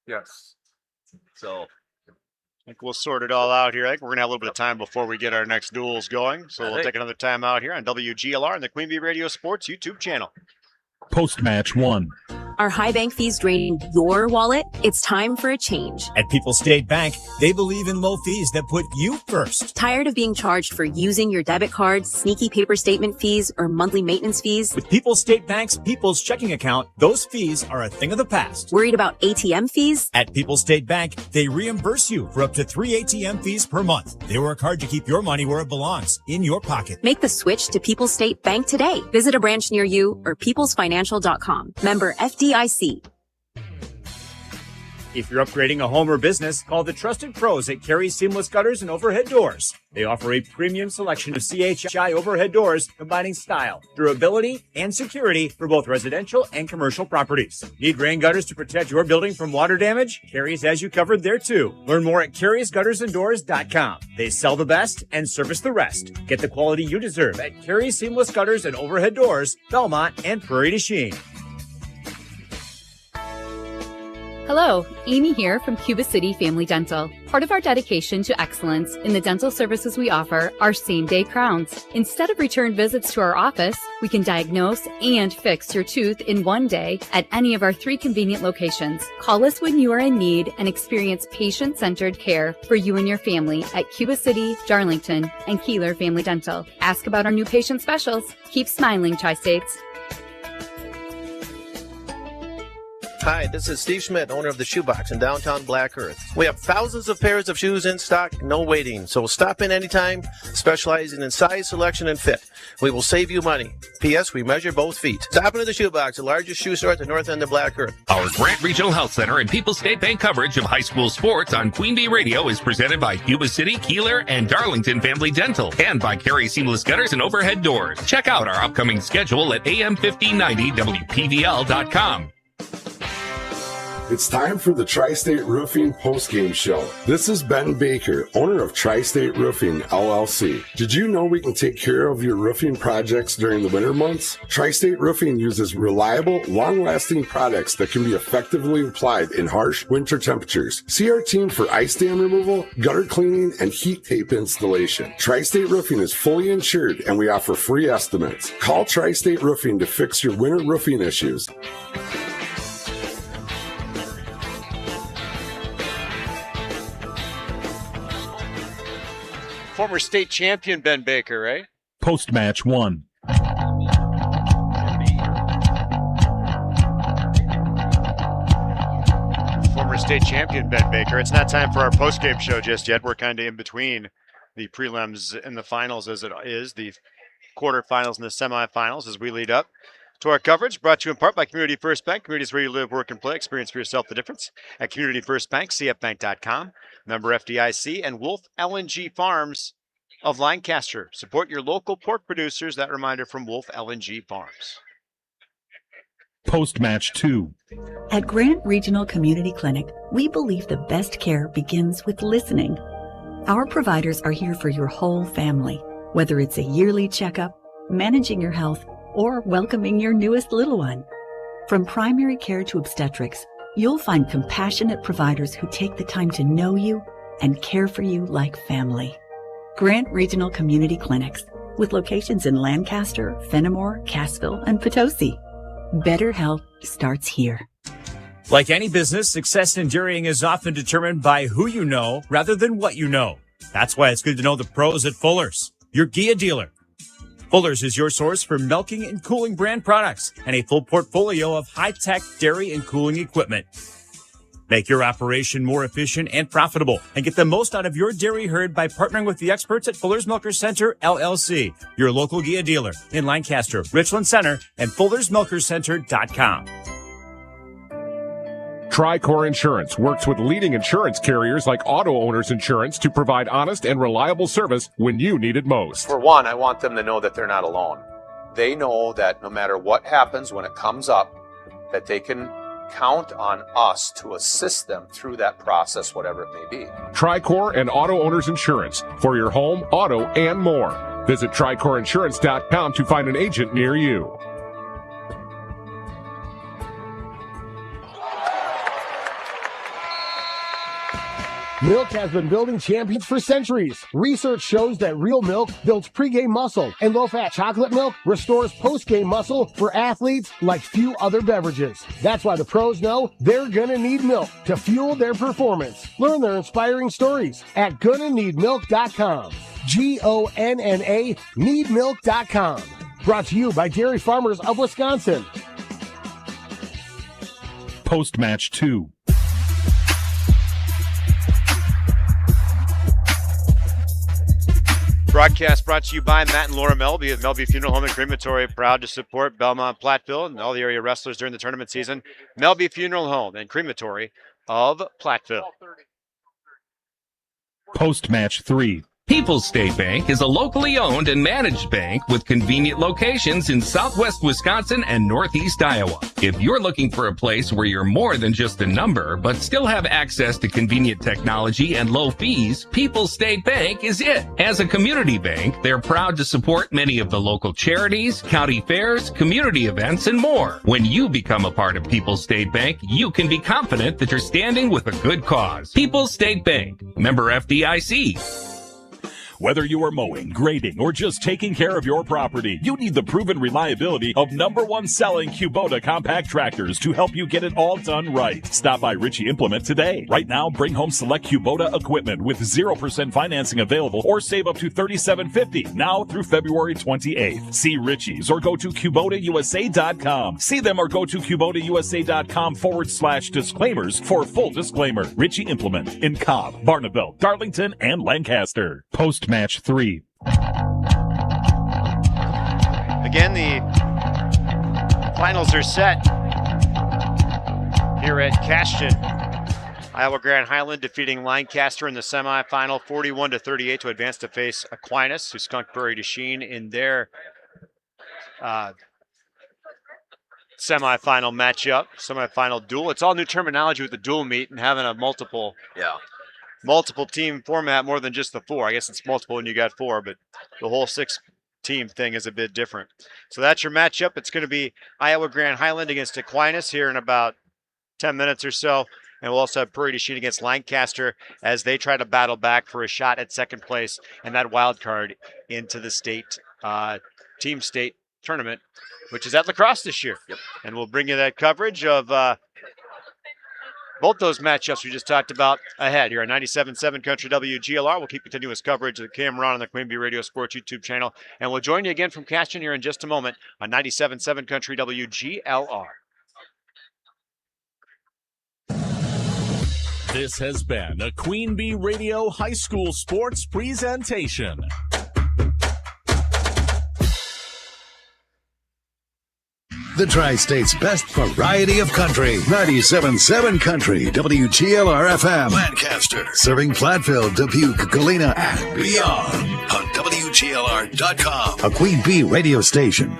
Yes. So I think we'll sort it all out here. I think we're going to have a little bit of time before we get our next duels going. So we'll take another time out here on WGLR and the Queen Bee Radio Sports YouTube channel. Post-match 1. Are high bank fees draining your wallet? It's time for a change. At People State Bank, they believe in low fees that put you first. Tired of being charged for using your debit card, sneaky paper statement fees, or monthly maintenance fees? With People State Bank's People's Checking Account, those fees are a thing of the past. Worried about ATM fees? At People State Bank, they reimburse you for up to 3 ATM fees per month. They work hard to keep your money where it belongs, in your pocket. Make the switch to People State Bank today. Visit a branch near you or peoplesfinancial.com. Member FDIC. If you're upgrading a home or business, call the trusted pros at Carey's Seamless Gutters and Overhead Doors. They offer a premium selection of CHI overhead doors, combining style, durability, and security for both residential and commercial properties. Need rain gutters to protect your building from water damage? Carey's has you covered there too. Learn more at Carey'sGuttersandDoors.com. They sell the best and service the rest. Get the quality you deserve at Carey's Seamless Gutters and Overhead Doors, Belmont and Prairie du Chien. Hello, Amy here from Cuba City Family Dental. Part of our dedication to excellence in the dental services we offer are same-day crowns. Instead of return visits to our office, we can diagnose and fix your tooth in one day at any of our 3 convenient locations. Call us when you are in need and experience patient-centered care for you and your family at Cuba City, Darlington, and Kieler Family Dental. Ask about our new patient specials. Keep smiling, Tri-States. Hi, this is Steve Schmidt, owner of the Shoebox in downtown Black Earth. We have thousands of pairs of shoes in stock, no waiting. So stop in anytime, specializing in size, selection, and fit. We will save you money. P.S. We measure both feet. Stop into the Shoebox, the largest shoe store at the north end of Black Earth. Our Grant Regional Health Center and People State Bank coverage of high school sports on Queen Bee Radio is presented by Cuba City, Kieler, and Darlington Family Dental, and by Carey Seamless Gutters and Overhead Doors. Check out our upcoming schedule at am1590wpvl.com. It's time for the Tri-State Roofing postgame show. This is Ben Baker, owner of Tri-State Roofing, LLC. Did you know we can take care of your roofing projects during the winter months? Tri-State Roofing uses reliable, long-lasting products that can be effectively applied in harsh winter temperatures. See our team for ice dam removal, gutter cleaning, and heat tape installation. Tri-State Roofing is fully insured, and we offer free estimates. Call Tri-State Roofing to fix your winter roofing issues. Former state champion Ben Baker, right? Post-match 1. Former state champion Ben Baker. It's not time for our post-game show just yet. We're kind of in between the prelims and the finals as it is, the quarterfinals and the semifinals as we lead up to our coverage, brought to you in part by Community First Bank. Communities where you live, work, and play. Experience for yourself the difference at Community First Bank, cfbank.com, member FDIC, and Wolf LNG Farms of Lancaster. Support your local pork producers. That reminder from Wolf LNG Farms. Post-match 2. At Grant Regional Community Clinic, we believe the best care begins with listening. Our providers are here for your whole family, whether it's a yearly checkup, managing your health, or welcoming your newest little one. From primary care to obstetrics, you'll find compassionate providers who take the time to know you and care for you like family. Grant Regional Community Clinics, with locations in Lancaster, Fenimore, Cassville, and Potosi. Better health starts here. Like any business, success in dairying is often determined by who you know rather than what you know. That's why it's good to know the pros at Fuller's, your Gia dealer. Fuller's is your source for milking and cooling brand products and a full portfolio of high-tech dairy and cooling equipment. Make your operation more efficient and profitable and get the most out of your dairy herd by partnering with the experts at Fuller's Milker Center, LLC, your local Gia dealer in Lancaster, Richland Center, and FullersMilkerCenter.com. Tricor Insurance works with leading insurance carriers like Auto Owners Insurance to provide honest and reliable service when you need it most. For one, I want them to know that they're not alone. They know that no matter what happens when it comes up, that they can count on us to assist them through that process, whatever it may be. Tricor and Auto Owners Insurance for your home, auto, and more. Visit TricorInsurance.com to find an agent near you. Milk has been building champions for centuries. Research shows that real milk builds pregame muscle, and low-fat chocolate milk restores postgame muscle for athletes like few other beverages. That's why the pros know they're gonna need milk to fuel their performance. Learn their inspiring stories at GonnaNeedMilk.com. GONNA needmilk.com. Brought to you by Dairy Farmers of Wisconsin. Post-match 2. Broadcast brought to you by Matt and Laura Melby at Melby Funeral Home and Crematory, proud to support Belmont, Platteville, and all the area wrestlers during the tournament season. Melby Funeral Home and Crematory of Platteville. Post-match 3. People's State Bank is a locally owned and managed bank with convenient locations in southwest Wisconsin and northeast Iowa. If you're looking for a place where you're more than just a number, but still have access to convenient technology and low fees, People's State Bank is it. As a community bank, they're proud to support many of the local charities, county fairs, community events, and more. When you become a part of People's State Bank, you can be confident that you're standing with a good cause. People's State Bank, member FDIC. Whether you are mowing, grading, or just taking care of your property, you need the proven reliability of #1 selling Kubota compact tractors to help you get it all done right. Stop by Ritchie Implement today. Right now, bring home select Kubota equipment with 0% financing available or save up to $37.50 now through February 28th. See Ritchie's or go to KubotaUSA.com. See them or go to KubotaUSA.com/disclaimers for full disclaimer. Ritchie Implement in Cobb, Barneveld, Darlington, and Lancaster. Post-match 3. Again, the finals are set here at Cashton. Iowa Grand Highland defeating Lancaster in the semifinal 41-38 to advance to face Aquinas, who skunked Prairie du Chien in their semifinal matchup, semifinal duel. It's all new terminology with the dual meet and having a multiple team format more than just the 4. I guess it's multiple when you got 4, but the whole 6-team thing is a bit different. So that's your matchup. It's going to be Iowa Grand Highland against Aquinas here in about 10 minutes or so. And we'll also have Prairie du Chien against Lancaster as they try to battle back for a shot at second place and that wild card into the state team state tournament, which is at La Crosse this year. And we'll bring you that coverage of both those matchups we just talked about ahead here on 97.7 Country WGLR. We'll keep continuous coverage of Cameron on the Queen Bee Radio Sports YouTube channel. And we'll join you again from Cashton here in just a moment on 97.7 Country WGLR. This has been a Queen Bee Radio High School Sports presentation. The Tri-State's best variety of country. 97.7 Country, WGLR FM. Lancaster, serving Platteville, Dubuque, Galena, and beyond. On WGLR.com. A Queen Bee radio station.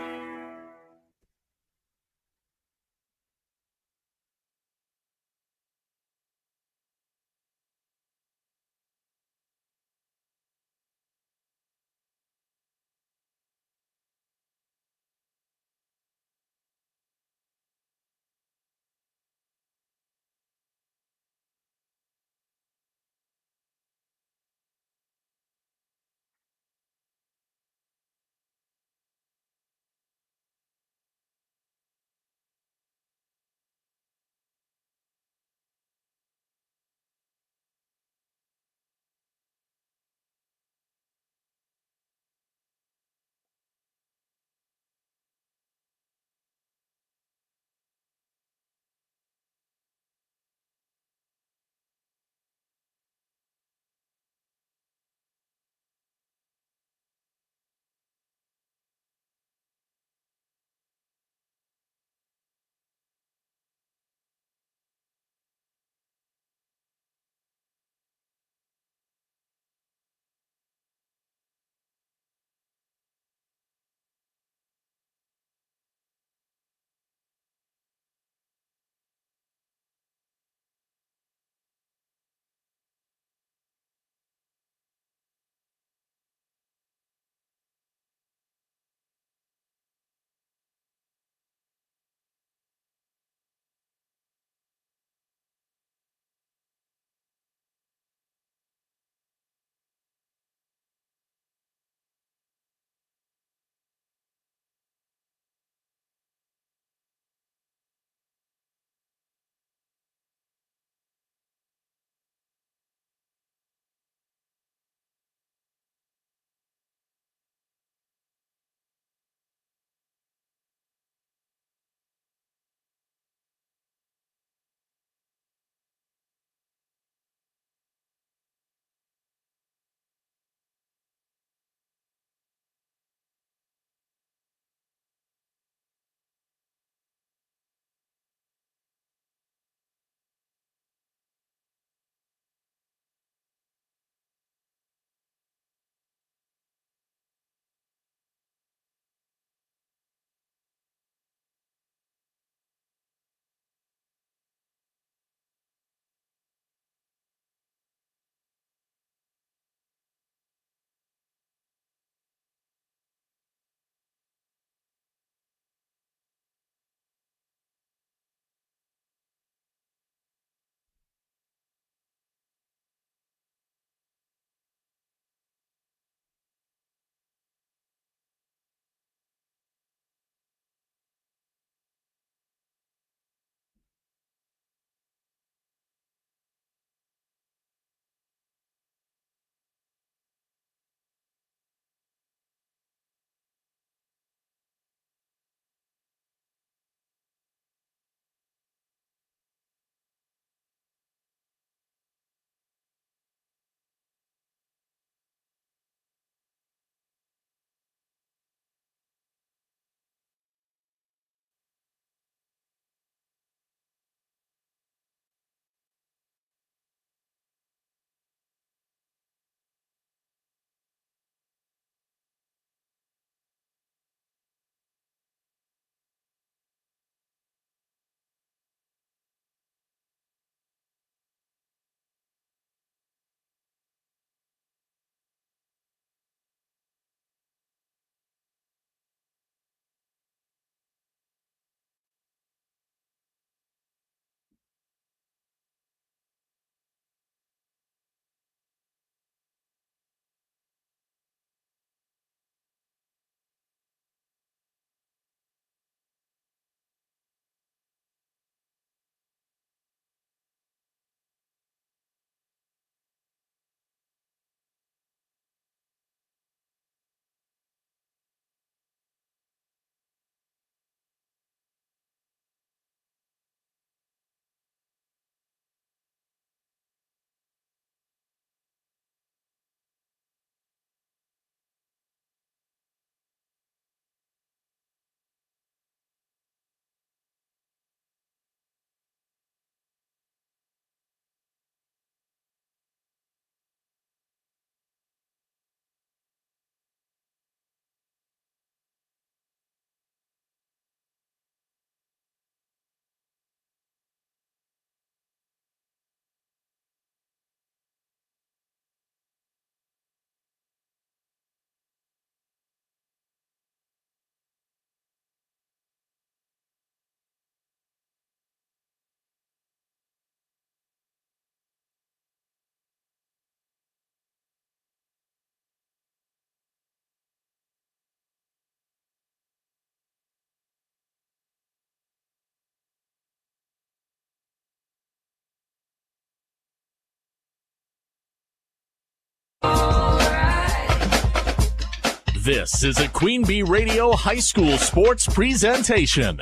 This is a Queen Bee Radio High School Sports presentation.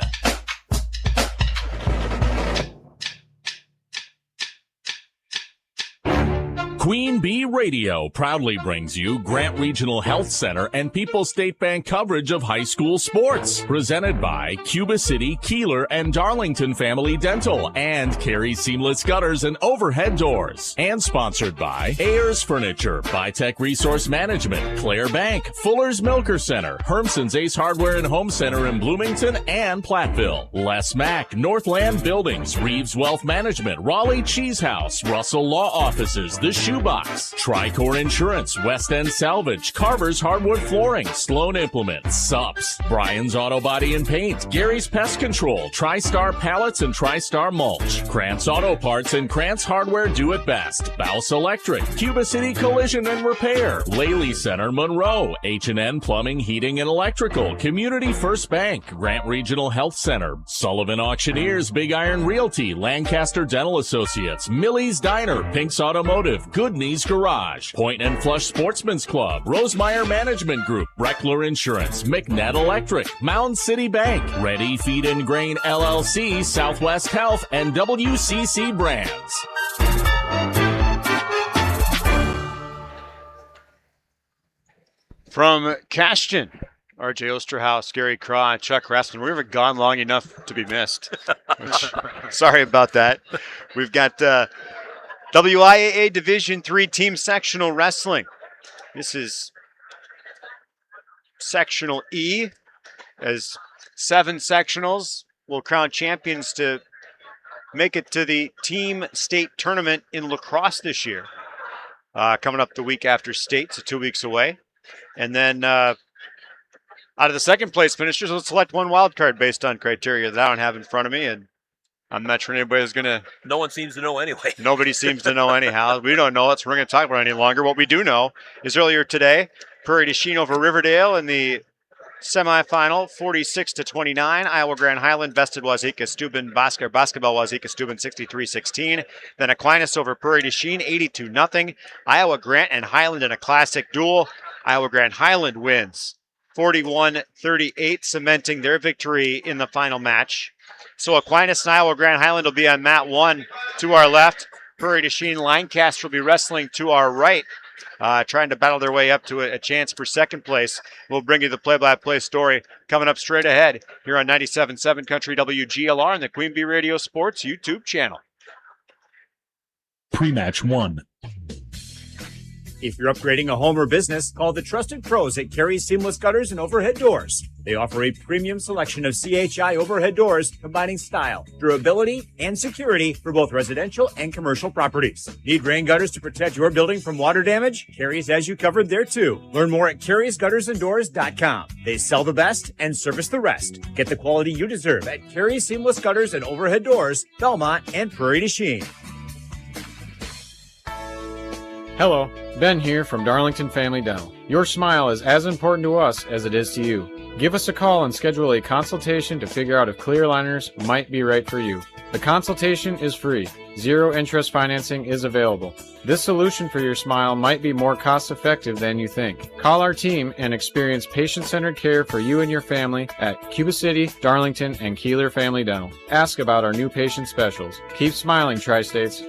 Queen Bee Radio proudly brings you Grant Regional Health Center and People's State Bank coverage of high school sports. Presented by Cuba City, Kieler, and Darlington Family Dental and Carey Seamless Gutters and Overhead Doors. And sponsored by Ayers Furniture, Bitech Resource Management, Claire Bank, Fuller's Milker Center, Hermson's Ace Hardware and Home Center in Bloomington and Platteville, Les Mack, Northland Buildings, Reeves Wealth Management, Raleigh Cheese House, Russell Law Offices, The Shoebox, Tricor Insurance, West End Salvage, Carver's Hardwood Flooring, Sloan Implements, Sups, Brian's Auto Body and Paint, Gary's Pest Control, TriStar Pallets and TriStar Mulch, Krantz Auto Parts and Krantz Hardware Do It Best, Bouse Electric, Cuba City Collision and Repair, Laley Center Monroe, H&N Plumbing, Heating and Electrical, Community First Bank, Grant Regional Health Center, Sullivan Auctioneers, Big Iron Realty, Lancaster Dental Associates, Millie's Diner, Pink's Automotive, Good Knees Garage, Point and Flush Sportsman's Club, Rosemeyer Management Group, Breckler Insurance, McNett Electric, Mound City Bank, Ready Feed and Grain LLC, Southwest Health, and WCC Brands. From Cashton, RJ Osterhaus, Gary Craw, and Chuck Rassman. We haven't gone long enough to be missed. Sorry about that. We've got WIAA Division III Team Sectional Wrestling. This is Sectional E, as 7 sectionals will crown champions to make it to the team state tournament in lacrosse this year. Coming up the week after state, so 2 weeks away. And then out of the second place finishers, we'll select one wild card based on criteria that I don't have in front of me, and I'm not sure anybody's going to... No one seems to know anyway. Nobody seems to know anyhow. We don't know it, so we're going to talk about it any longer. What we do know is earlier today, Prairie du Chien over Riverdale in the semifinal, 46-29. Iowa Grand Highland bested Wazeeka Steuben basketball Wazeeka Steuben 63-16. Then Aquinas over Prairie du Chien 82-0. Iowa Grant and Highland in a classic duel. Iowa Grand Highland wins 41-38, cementing their victory in the final match. So Aquinas and Iowa Grand Highland will be on mat 1 to our left. Prairie du Chien Lancaster will be wrestling to our right, trying to battle their way up to a chance for second place. We'll bring you the play-by-play story coming up straight ahead here on 97.7 Country WGLR and the Queen Bee Radio Sports YouTube channel. Pre-match 1. If you're upgrading a home or business, call the trusted pros at Carey's Seamless Gutters and Overhead Doors. They offer a premium selection of CHI overhead doors, combining style, durability, and security for both residential and commercial properties. Need rain gutters to protect your building from water damage? Carey's has you covered there too. Learn more at Carey'sGuttersandDoors.com. They sell the best and service the rest. Get the quality you deserve at Carey's Seamless Gutters and Overhead Doors, Belmont, and Prairie du Chien. Hello, Ben here from Darlington Family Dental. Your smile is as important to us as it is to you. Give us a call and schedule a consultation to figure out if clear aligners might be right for you. The consultation is free. Zero interest financing is available. This solution for your smile might be more cost effective than you think. Call our team and experience patient-centered care for you and your family at Cuba City, Darlington, and Kieler Family Dental. Ask about our new patient specials. Keep smiling, Tri-States.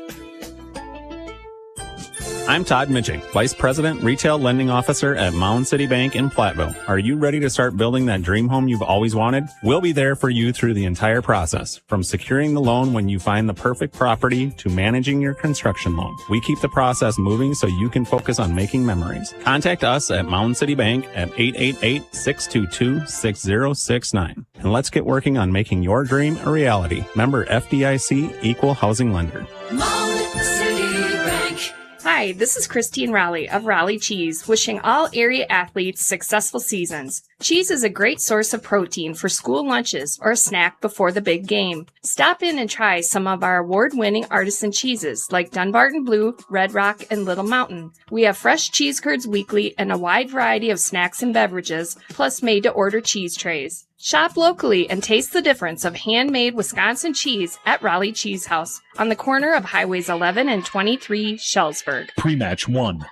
I'm Todd Mitchell, Vice President, Retail Lending Officer at Mound City Bank in Platteville. Are you ready to start building that dream home you've always wanted? We'll be there for you through the entire process, from securing the loan when you find the perfect property to managing your construction loan. We keep the process moving so you can focus on making memories. Contact us at Mound City Bank at 888-622-6069. And let's get working on making your dream a reality. Member FDIC, Equal Housing Lender. Mound City Bank. Hi, this is Christine Raleigh of Raleigh Cheese, wishing all area athletes successful seasons. Cheese is a great source of protein for school lunches or a snack before the big game. Stop in and try some of our award-winning artisan cheeses like Dunbarton Blue, Red Rock, and Little Mountain. We have fresh cheese curds weekly and a wide variety of snacks and beverages, plus made-to-order cheese trays. Shop locally and taste the difference of handmade Wisconsin cheese at Raleigh Cheese House on the corner of Highways 11 and 23, Shellsburg. Pre-match 1.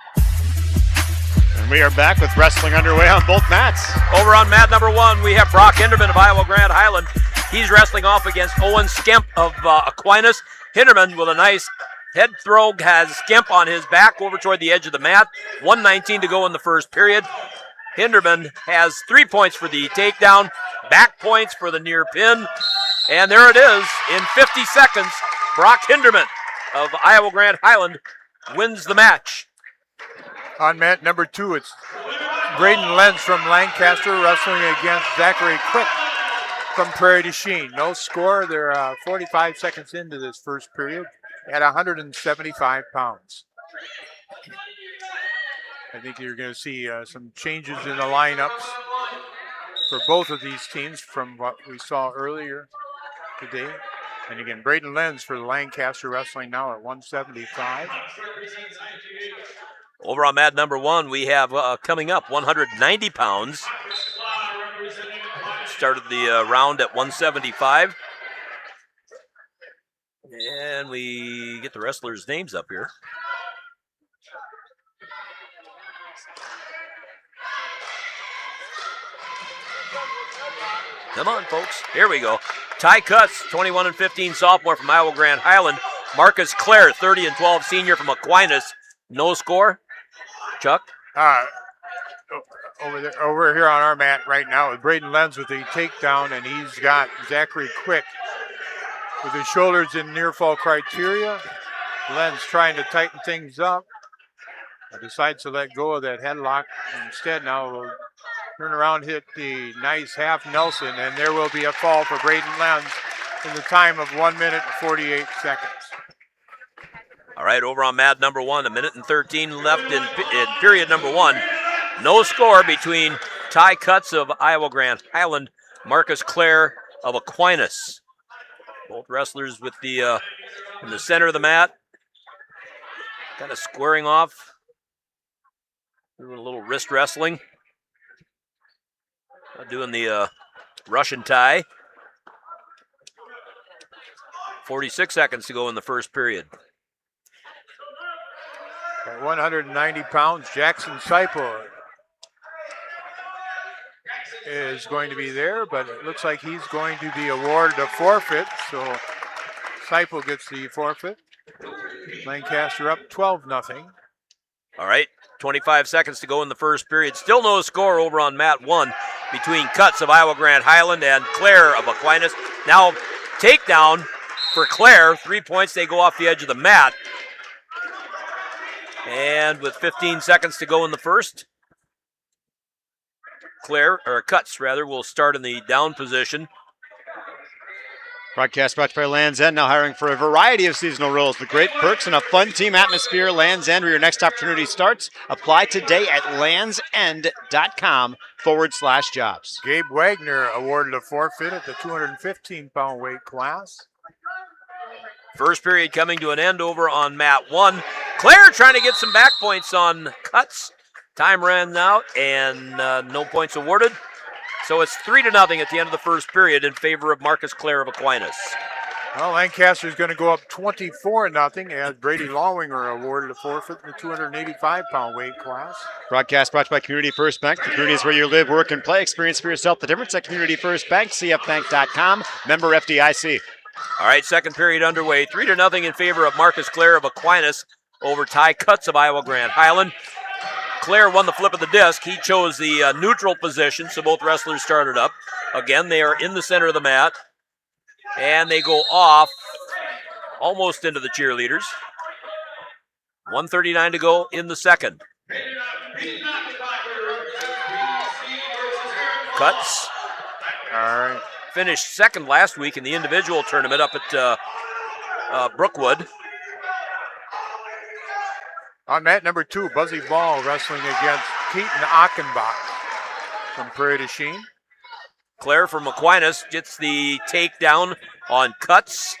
We are back with wrestling underway on both mats. Over on mat number 1, we have Brock Hinderman of Iowa Grand Highland. He's wrestling off against Owen Skemp of Aquinas. Hinderman with a nice head throw has Skemp on his back over toward the edge of the mat. 1:19 to go in the first period. Hinderman has 3 points for the takedown, back points for the near pin. And there it is. In 50 seconds, Brock Hinderman of Iowa Grand Highland wins the match. On mat number 2, it's Braden Lenz from Lancaster wrestling against Zachary Quick from Prairie du Chien. No score. They're 45 seconds into this first period at 175 pounds. I think you're going to see some changes in the lineups for both of these teams from what we saw earlier today. And again, Braden Lenz for Lancaster wrestling now at 175. Over on mat number 1, we have coming up 190 pounds. Started the round at 175. And we get the wrestlers' names up here. Come on, folks. Here we go. Ty Cutts, 21-15 sophomore from Iowa Grand Highland. Marcus Clare, 30-12 senior from Aquinas. No score. Chuck? Over here on our mat right now with Braden Lenz with the takedown, and he's got Zachary Quick with his shoulders in near fall criteria. Lenz trying to tighten things up. Decides to let go of that headlock. Instead now will turn around, hit the nice half Nelson, and there will be a fall for Braden Lenz in the time of 1 minute and 48 seconds. All right, over on mat number 1, 1:13 left in period number 1. No score between Ty Cutts of Iowa Grand Highland, Marcus Clare of Aquinas. Both wrestlers with the in the center of the mat, kind of squaring off, doing a little wrist wrestling, doing the Russian tie. 46 seconds to go in the first period. At 190 pounds, Jackson Seipel is going to be there, but it looks like he's going to be awarded a forfeit, so Seipel gets the forfeit. Lancaster up 12-0. All right, 25 seconds to go in the first period. Still no score over on mat 1 between Cutts of Iowa Grand Highland and Clare of Aquinas. Now takedown for Clare. 3 points, they go off the edge of the mat. And with 15 seconds to go in the first, Cutts will start in the down position. Broadcast brought to you by Land's End, now hiring for a variety of seasonal roles with great perks and a fun team atmosphere. Land's End, where your next opportunity starts. Apply today at landsend.com/jobs. Gabe Wagner awarded a forfeit at the 215-pound weight class. First period coming to an end over on mat 1. Clare trying to get some back points on Cutts. Time ran out and no points awarded. So it's 3-0 at the end of the first period in favor of Marcus Clare of Aquinas. Well, Lancaster's going to go up 24-0 as Brady Longwinger awarded a forfeit in the 285-pound weight class. Broadcast brought to you by Community First Bank. The community is where you live, work, and play. Experience for yourself the difference at Community First Bank. CFbank.com. Member FDIC. All right, second period underway. 3-0 in favor of Marcus Clare of Aquinas over Ty Cutts of Iowa Grand Highland. Clare won the flip of the disc. He chose the neutral position, so both wrestlers started up. Again, they are in the center of the mat, and they go off almost into the cheerleaders. 1:39 to go in the second. Cutts. All right. Finished second last week in the individual tournament up at Brookwood. On mat number 2, Buzzy Ball wrestling against Keaton Achenbach from Prairie du Chien. Clare from Aquinas gets the takedown on Cutts.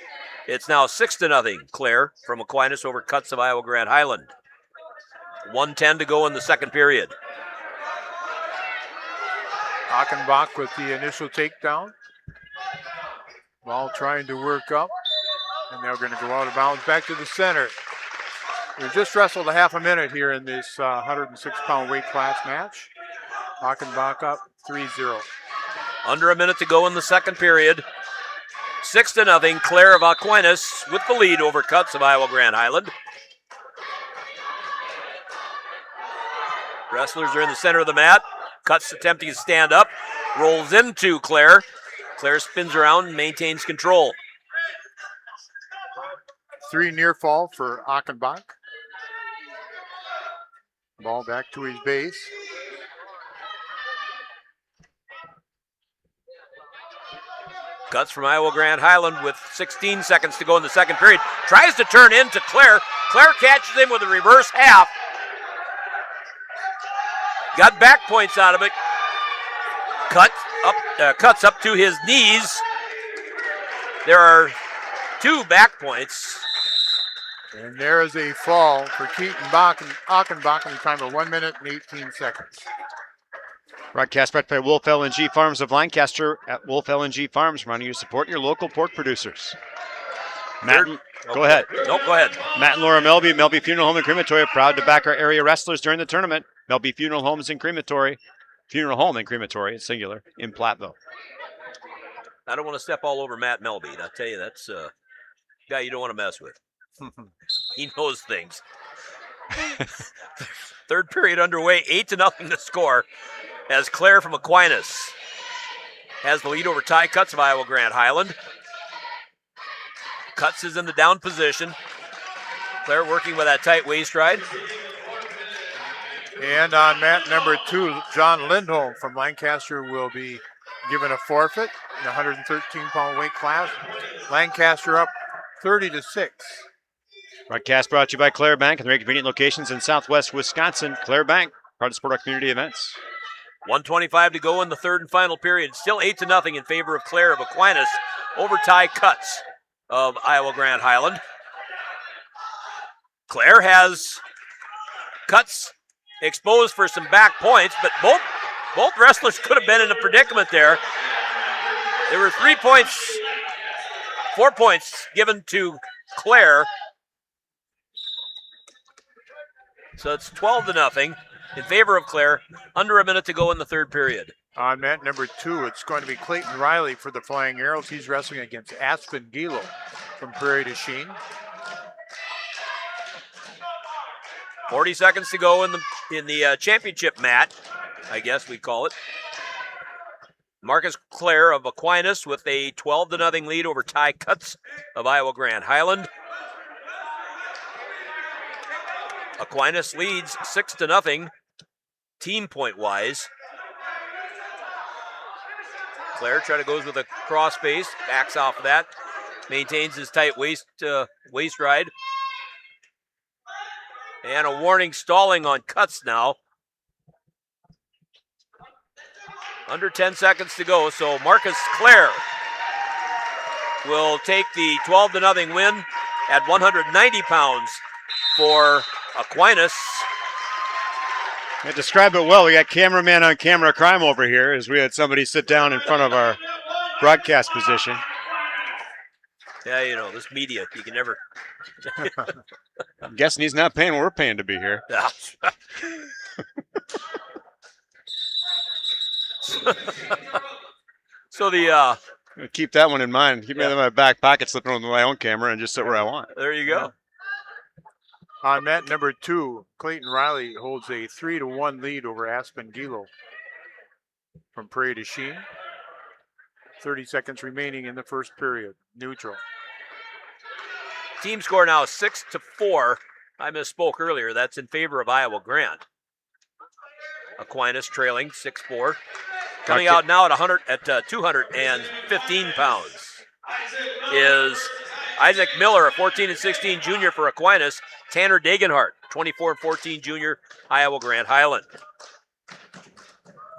It's now 6-0. Clare from Aquinas over Cutts of Iowa Grand Highland. 1:10 to go in the second period. Achenbach with the initial takedown. Ball trying to work up, and they're going to go out of bounds back to the center. We just wrestled a half a minute here in this 106-pound weight class match. Achenbach up 3-0. Under a minute to go in the second period. 6-0. Claire of Aquinas with the lead over Cuts of Iowa Grand Highland. Wrestlers are in the center of the mat. Cuts attempting to stand up. Rolls into Claire. Claire spins around and maintains control. 3 near fall for Achenbach. Ball back to his base. Cuts from Iowa Grand Highland with 16 seconds to go in the second period. Tries to turn into Claire. Claire catches him with a reverse half. Got back points out of it. Cuts up to his knees. There are 2 back points. And there is a fall for Keaton Achenbach in the time of 1 minute and 18 seconds. Broadcast brought by Wolf LNG Farms of Lancaster. At Wolf LNG Farms, running you support your local pork producers. Matt, go ahead. Nope, go ahead. Matt and Laura Melby, Melby Funeral Home and Crematory, proud to back our area wrestlers during the tournament. Melby Funeral Homes and Crematory, Funeral Home and Crematory, it's singular, in Platteville. I don't want to step all over Matt Melby. I tell you, that's a guy you don't want to mess with. He knows things. Third period underway, 8-0 to score, as Claire from Aquinas has the lead over Ty Cuts of Iowa Grand Highland. Cuts is in the down position. Claire working with that tight waist ride. And on mat number 2, John Lindholm from Lancaster will be given a forfeit in the 113-pound weight class. Lancaster up 30-6. Broadcast brought to you by Claire Bank and their convenient locations in southwest Wisconsin. Claire Bank, proud to support our community events. 1:25 to go in the third and final period. Still 8-0 in favor of Claire of Aquinas over Ty Cuts of Iowa Grand Highland. Claire has Cuts exposed for some back points, but both wrestlers could have been in a predicament there. There were 4 points given to Claire. So it's 12-0 in favor of Claire. Under a minute to go in the third period. On mat number 2, it's going to be Clayton Riley for the Flying Arrows. He's wrestling against Aspen Gilo from Prairie du Chien. 40 seconds to go in the championship mat, I guess we call it. Marcus Clare of Aquinas with a 12-0 lead over Ty Cuts of Iowa Grand Highland. Aquinas leads 6-0, team point wise. Clare goes with a cross face, backs off of that, maintains his tight waist ride. And a warning stalling on Cuts now. Under 10 seconds to go, so Marcus Clare will take the 12-0 win at 190 pounds for Aquinas. You described it well. We got cameraman on camera crime over here as we had somebody sit down in front of our broadcast position. Yeah, you know, this media, you can never. I'm guessing he's not paying what we're paying to be here. Yeah. So the keep that one in mind. Keep me in my back pocket, slipping on my own camera, and just sit where I want. There you go. On mat number 2, Clayton Riley holds a 3-1 lead over Aspen Gilo from Prairie du Chien. 30 seconds remaining in the first period. Neutral. Team score now 6-4. I misspoke earlier. That's in favor of Iowa Grant. Aquinas trailing 6-4. Coming out now at 215 pounds is Isaac Miller, a 14-16 junior for Aquinas. Tanner Dagenhart, 24-14 junior, Iowa Grand Highland.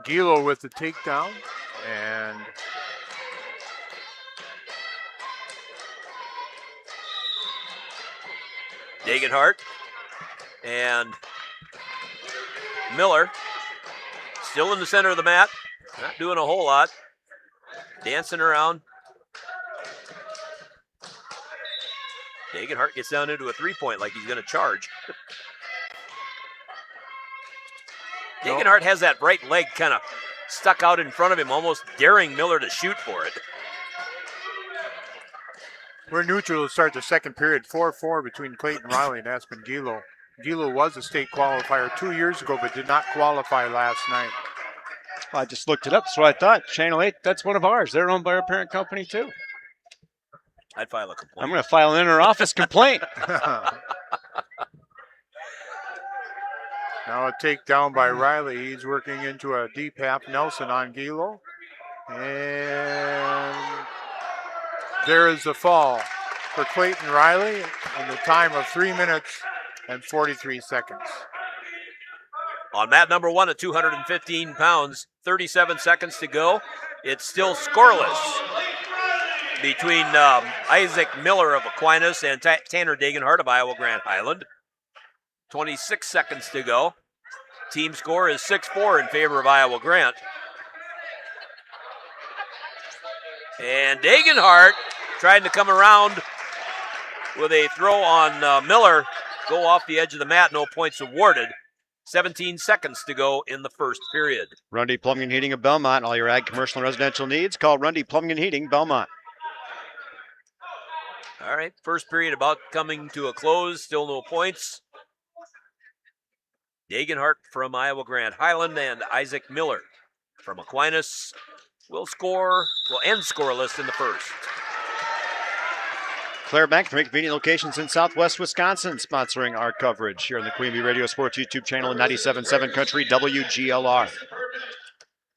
Gilo with the takedown, and Dagenhart and Miller still in the center of the mat, not doing a whole lot, dancing around. Degenhart gets down into a 3-point like he's going to charge. Degenhart has that right leg kind of stuck out in front of him, almost daring Miller to shoot for it. We're neutral to start the second period. 4-4 between Clayton Riley and Aspen Gilo. Gilo was a state qualifier 2 years ago, but did not qualify last night. I just looked it up, so I thought Channel 8, that's one of ours. They're owned by our parent company, too. I'd file a complaint. I'm going to file an inter-office complaint. Now a takedown by Riley. He's working into a deep half Nelson on Gilo. And there is the fall for Clayton Riley in the time of 3 minutes and 43 seconds. On mat number 1 at 215 pounds, 37 seconds to go. It's still scoreless between Isaac Miller of Aquinas and Tanner Degenhart of Iowa Grand Highland. 26 seconds to go. Team score is 6-4 in favor of Iowa Grant. And Degenhart trying to come around with a throw on Miller. Go off the edge of the mat, no points awarded. 17 seconds to go in the first period. Rundy Plumbing and Heating of Belmont. All your ag, commercial, and residential needs, call Rundy Plumbing and Heating, Belmont. All right, first period about coming to a close. Still no points. Degenhart from Iowa Grand Highland and Isaac Miller from Aquinas will end scoreless in the first. Claire Bank, 3 convenient locations in southwest Wisconsin, sponsoring our coverage here on the Queen Bee Radio Sports YouTube channel and 97.7 Country WGLR.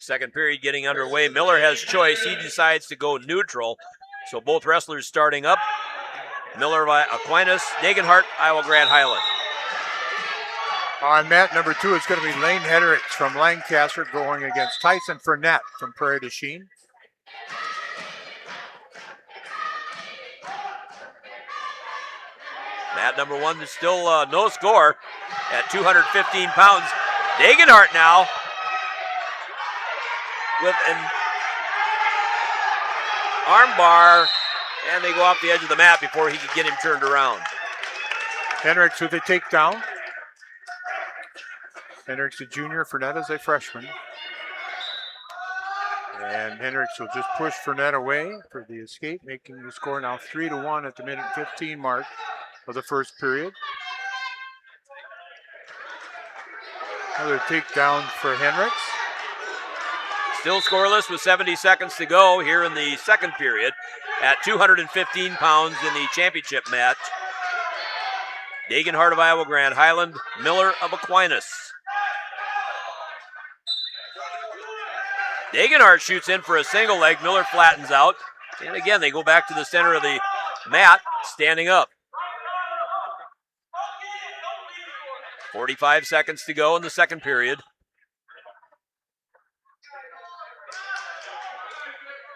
Second period getting underway. Miller has choice. He decides to go neutral. So both wrestlers starting up. Miller of Aquinas, Degenhart, Iowa Grand Highland. On mat number 2, it's going to be Lane Hedricks from Lancaster going against Tyson Fournette from Prairie du Chien. Mat number 1 is still no score at 215 pounds. Degenhart now with an armbar, and they go off the edge of the mat before he could get him turned around. Hendricks with a takedown. Hendricks a junior, Fournette is a freshman. And Hendricks will just push Fournette away for the escape, making the score now 3-1 at the minute 15 mark of the first period. Another takedown for Hendricks. Still scoreless with 70 seconds to go here in the second period at 215 pounds in the championship match. Degenhart of Iowa Grand Highland, Miller of Aquinas. Degenhart shoots in for a single leg. Miller flattens out. And again, they go back to the center of the mat, standing up. 45 seconds to go in the second period.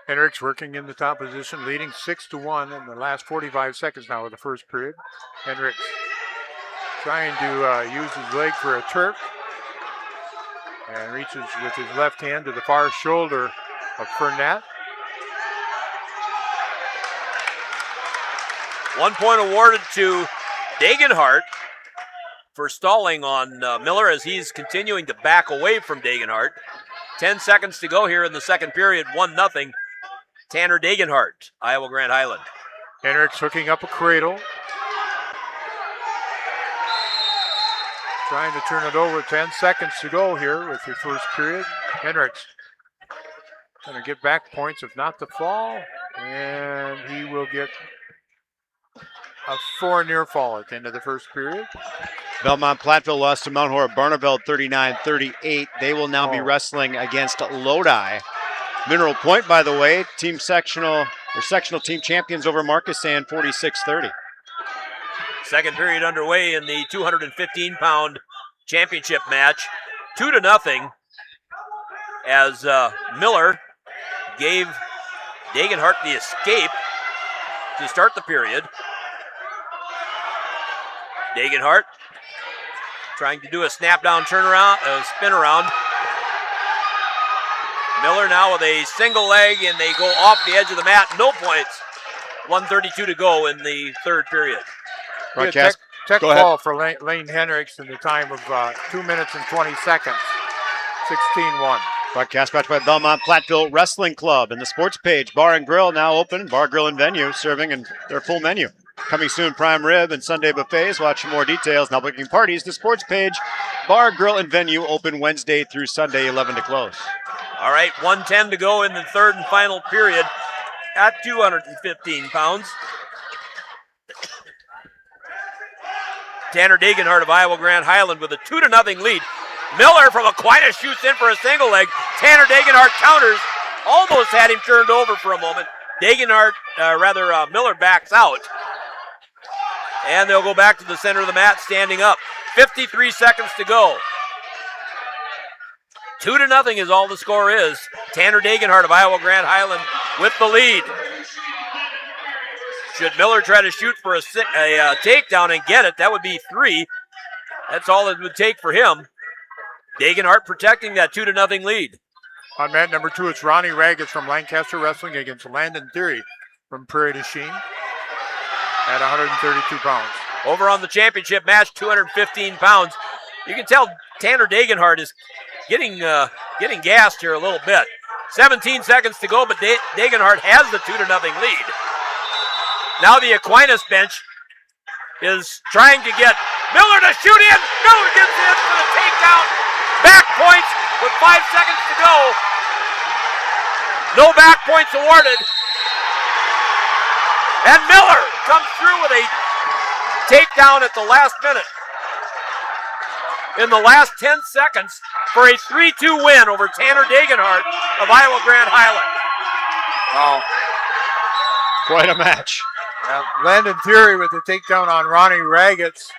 Hendricks working in the top position, leading 6-1 in the last 45 seconds now of the first period. Hendricks trying to use his leg for a Turk. And reaches with his left hand to the far shoulder of Fournette. 1 point awarded to Degenhart for stalling on Miller as he's continuing to back away from Degenhart. 10 seconds to go here in the second period, 1-0. Tanner Degenhart, Iowa Grand Highland. Hendricks hooking up a cradle. Trying to turn it over, 10 seconds to go here with the first period. Hendricks going to get back points, if not the fall, and he will get a 4 near fall at the end of the first period. Belmont Platteville lost to Mount Horeb Barneveld 39-38. They will now be wrestling against Lodi. Mineral Point, by the way, sectional team champions over Marcus Sand 46-30. Second period underway in the 215-pound championship match. 2-0 as Miller gave Degenhart the escape to start the period. Degenhart trying to do a snap-down turnaround, spin around. Miller now with a single leg, and they go off the edge of the mat. No points 1:32 to go in the third period. Broadcast. Tech Go ahead. ball for Lane Hendricks in the time of 2 minutes and 20 seconds. 16-1. Broadcast brought to you by Belmont Platteville Wrestling Club and the sports page. Bar and Grill now open. Bar, Grill, and Venue serving in their full menu. Coming soon, prime rib and Sunday buffets. Watch for more details. Now booking parties. The sports page. Bar, Grill, and Venue open Wednesday through Sunday, 11 to close. All right, 1:10 to go in the third and final period at 215 pounds. Tanner Degenhardt of Iowa Grand Highland with a 2-0 lead. Miller from Aquinas shoots in for a single leg. Tanner Degenhardt counters. Almost had him turned over for a moment. Miller backs out. And they'll go back to the center of the mat, standing up. 53 seconds to go. 2-0 is all the score is. Tanner Degenhardt of Iowa Grand Highland with the lead. Should Miller try to shoot for a takedown and get it, that would be 3. That's all it would take for him. Degenhardt protecting that 2-0 lead. On mat number 2, it's Ronnie Raggett from Lancaster Wrestling against Landon Theory from Prairie du Chien at 132 pounds. Over on the championship match, 215 pounds. You can tell Tanner Degenhardt is getting gassed here a little bit. 17 seconds to go, but Degenhardt has the 2-0 lead. Now the Aquinas bench is trying to get Miller to shoot in. Miller gets in for the takedown. Back points with 5 seconds to go. No back points awarded. And Miller comes through with a takedown at the last minute. In the last 10 seconds for a 3-2 win over Tanner Degenhardt of Iowa Grand Highland. Wow. Quite a match. Landon Theory with the takedown on Ronnie Raggett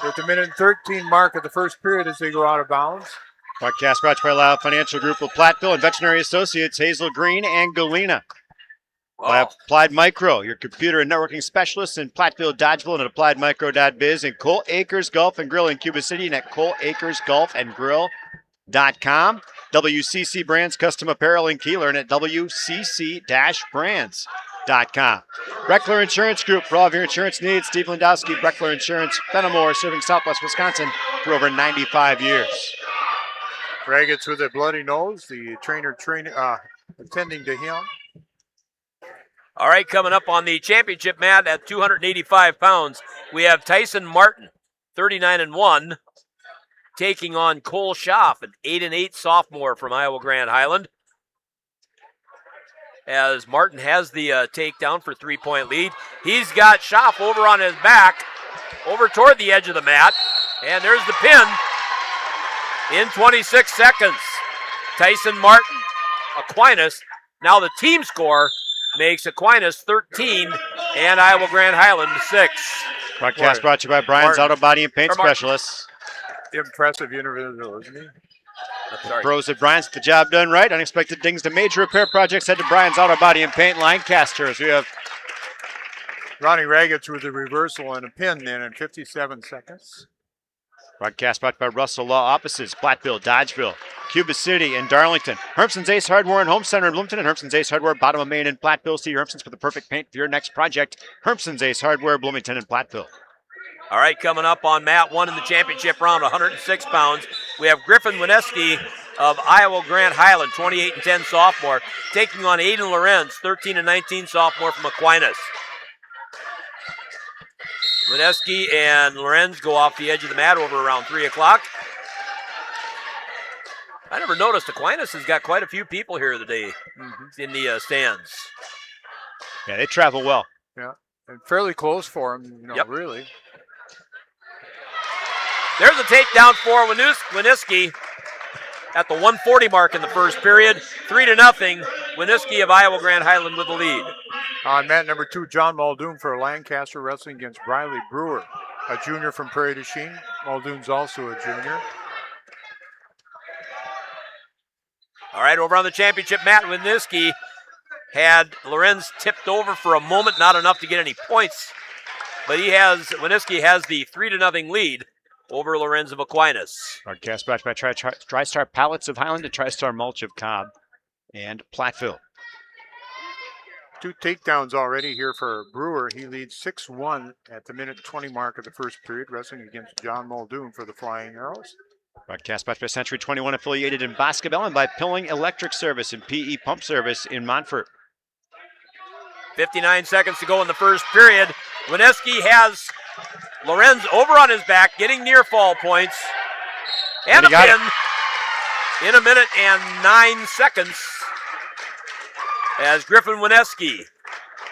with the minute 13 mark of the first period as they go out of bounds. Broadcast brought to you by Loud Financial Group of Platteville and Veterinary Associates Hazel Green and Galena. By Applied Micro, your computer and networking specialists in Platteville, Dodgeville, and at appliedmicro.biz, and Cole Acres Golf and Grill in Cuba City, and at coleacresgolfandgrill.com. WCC Brands Custom Apparel in Kieler, and at wcc-brands.com. Breckler Insurance Group, for all of your insurance needs. Steve Lindowski, Breckler Insurance, Fenimore, serving Southwest Wisconsin for over 95 years. Raggett's with a bloody nose, the trainer attending to him. All right, coming up on the championship mat at 285 pounds, we have Tyson Martin, 39-1, taking on Cole Schaff, an 8-8 sophomore from Iowa Grand Highland. As Martin has the takedown for 3-point lead. He's got Schaff over on his back, over toward the edge of the mat, and there's the pin in 26 seconds. Tyson Martin, Aquinas, now the team score makes Aquinas 13 and Iowa Grand Highland 6. Broadcast brought to you by Brian's Auto Body and Paint Specialists. Impressive individual, isn't he? Pros at Brian's, get the job done right. Unexpected dings to major repair projects, head to Brian's Auto Body and Paint Lancaster. As we have Ronnie Raggett with the reversal and a pin then in 57 seconds. Broadcast brought by Russell Law Offices, Platteville, Dodgeville, Cuba City, and Darlington. Hermson's Ace Hardware and Home Center in Bloomington, and Hermson's Ace Hardware, bottom of Main in Platteville. See Hermson's for the perfect paint for your next project. Hermson's Ace Hardware, Bloomington, and Platteville. All right, coming up on mat 1 in the championship round, 106 pounds, we have Griffin Wineski of Iowa Grand Highland, 28-10 sophomore, taking on Aiden Lorenz, 13-19 sophomore from Aquinas. Wineski and Lorenz go off the edge of the mat over around 3 o'clock. I never noticed Aquinas has got quite a few people here today in the stands. Yeah, they travel well. Yeah, and fairly close for him, really. There's a takedown for Wineski at the 140 mark in the first period. 3-0. Wineski of Iowa Grand Highland with the lead. On mat number 2, John Muldoon for Lancaster wrestling against Briley Brewer, a junior from Prairie du Chien. Muldoon's also a junior. All right, over on the championship mat, Wineski had Lorenz tipped over for a moment, not enough to get any points. But Wineski has the 3-0 lead over Lorenz of Aquinas. Broadcast brought by TriStar Pallets of Highland and TriStar Mulch of Cobb and Platteville. 2 takedowns already here for Brewer. He leads 6-1 at the minute 20 mark of the first period, wrestling against John Muldoon for the Flying Arrows. Broadcast by Century 21 affiliated in basketball and by Pilling Electric Service and PE Pump Service in Montfort. 59 seconds to go in the first period. Wineski has Lorenz over on his back, getting near fall points. And a pin in a minute and 9 seconds as Griffin Wineski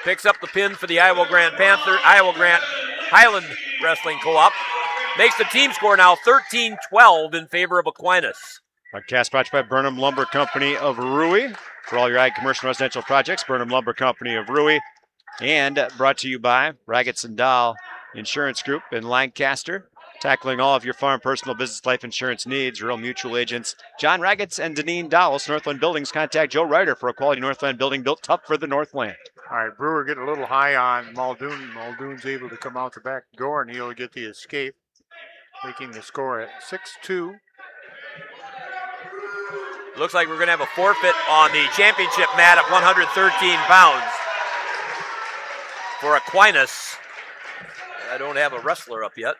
picks up the pin for the Iowa Grant Highland Wrestling Co-op. Makes the team score now 13-12 in favor of Aquinas. Broadcast brought to you by Burnham Lumber Company of Rui. For all your ag, commercial, residential projects, Burnham Lumber Company of Rui. And brought to you by Raggett & Dahl Insurance Group in Lancaster. Tackling all of your farm, personal, business, life insurance needs. Rural Mutual agents John Raggett and Deneen Dowles. Northland Buildings. Contact Joe Ryder for a quality Northland building built tough for the Northland. All right, Brewer getting a little high on Muldoon. Muldoon's able to come out the back door, and he'll get the escape, making the score at 6-2. Looks like we're going to have a forfeit on the championship mat at 113 pounds for Aquinas. I don't have a wrestler up yet.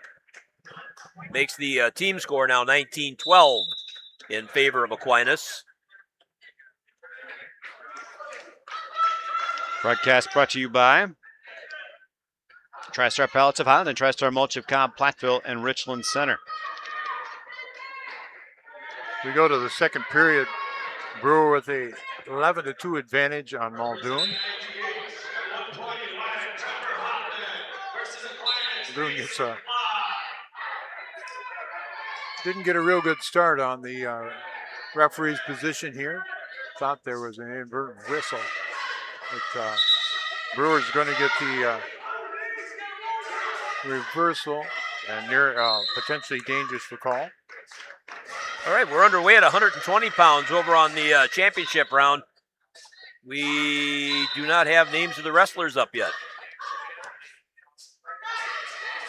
Makes the team score now 19-12 in favor of Aquinas. Broadcast brought to you by TriStar Pallets of Highland and TriStar Mulch of Cobb, Platteville, and Richland Center. We go to the second period. Brewer with a 11-2 advantage on Muldoon. Muldoon gets didn't get a real good start on the referee's position here. Thought there was an inadvertent whistle. But Brewer's going to get the reversal and near potentially dangerous for call. All right, we're underway at 120 pounds over on the championship round. We do not have names of the wrestlers up yet.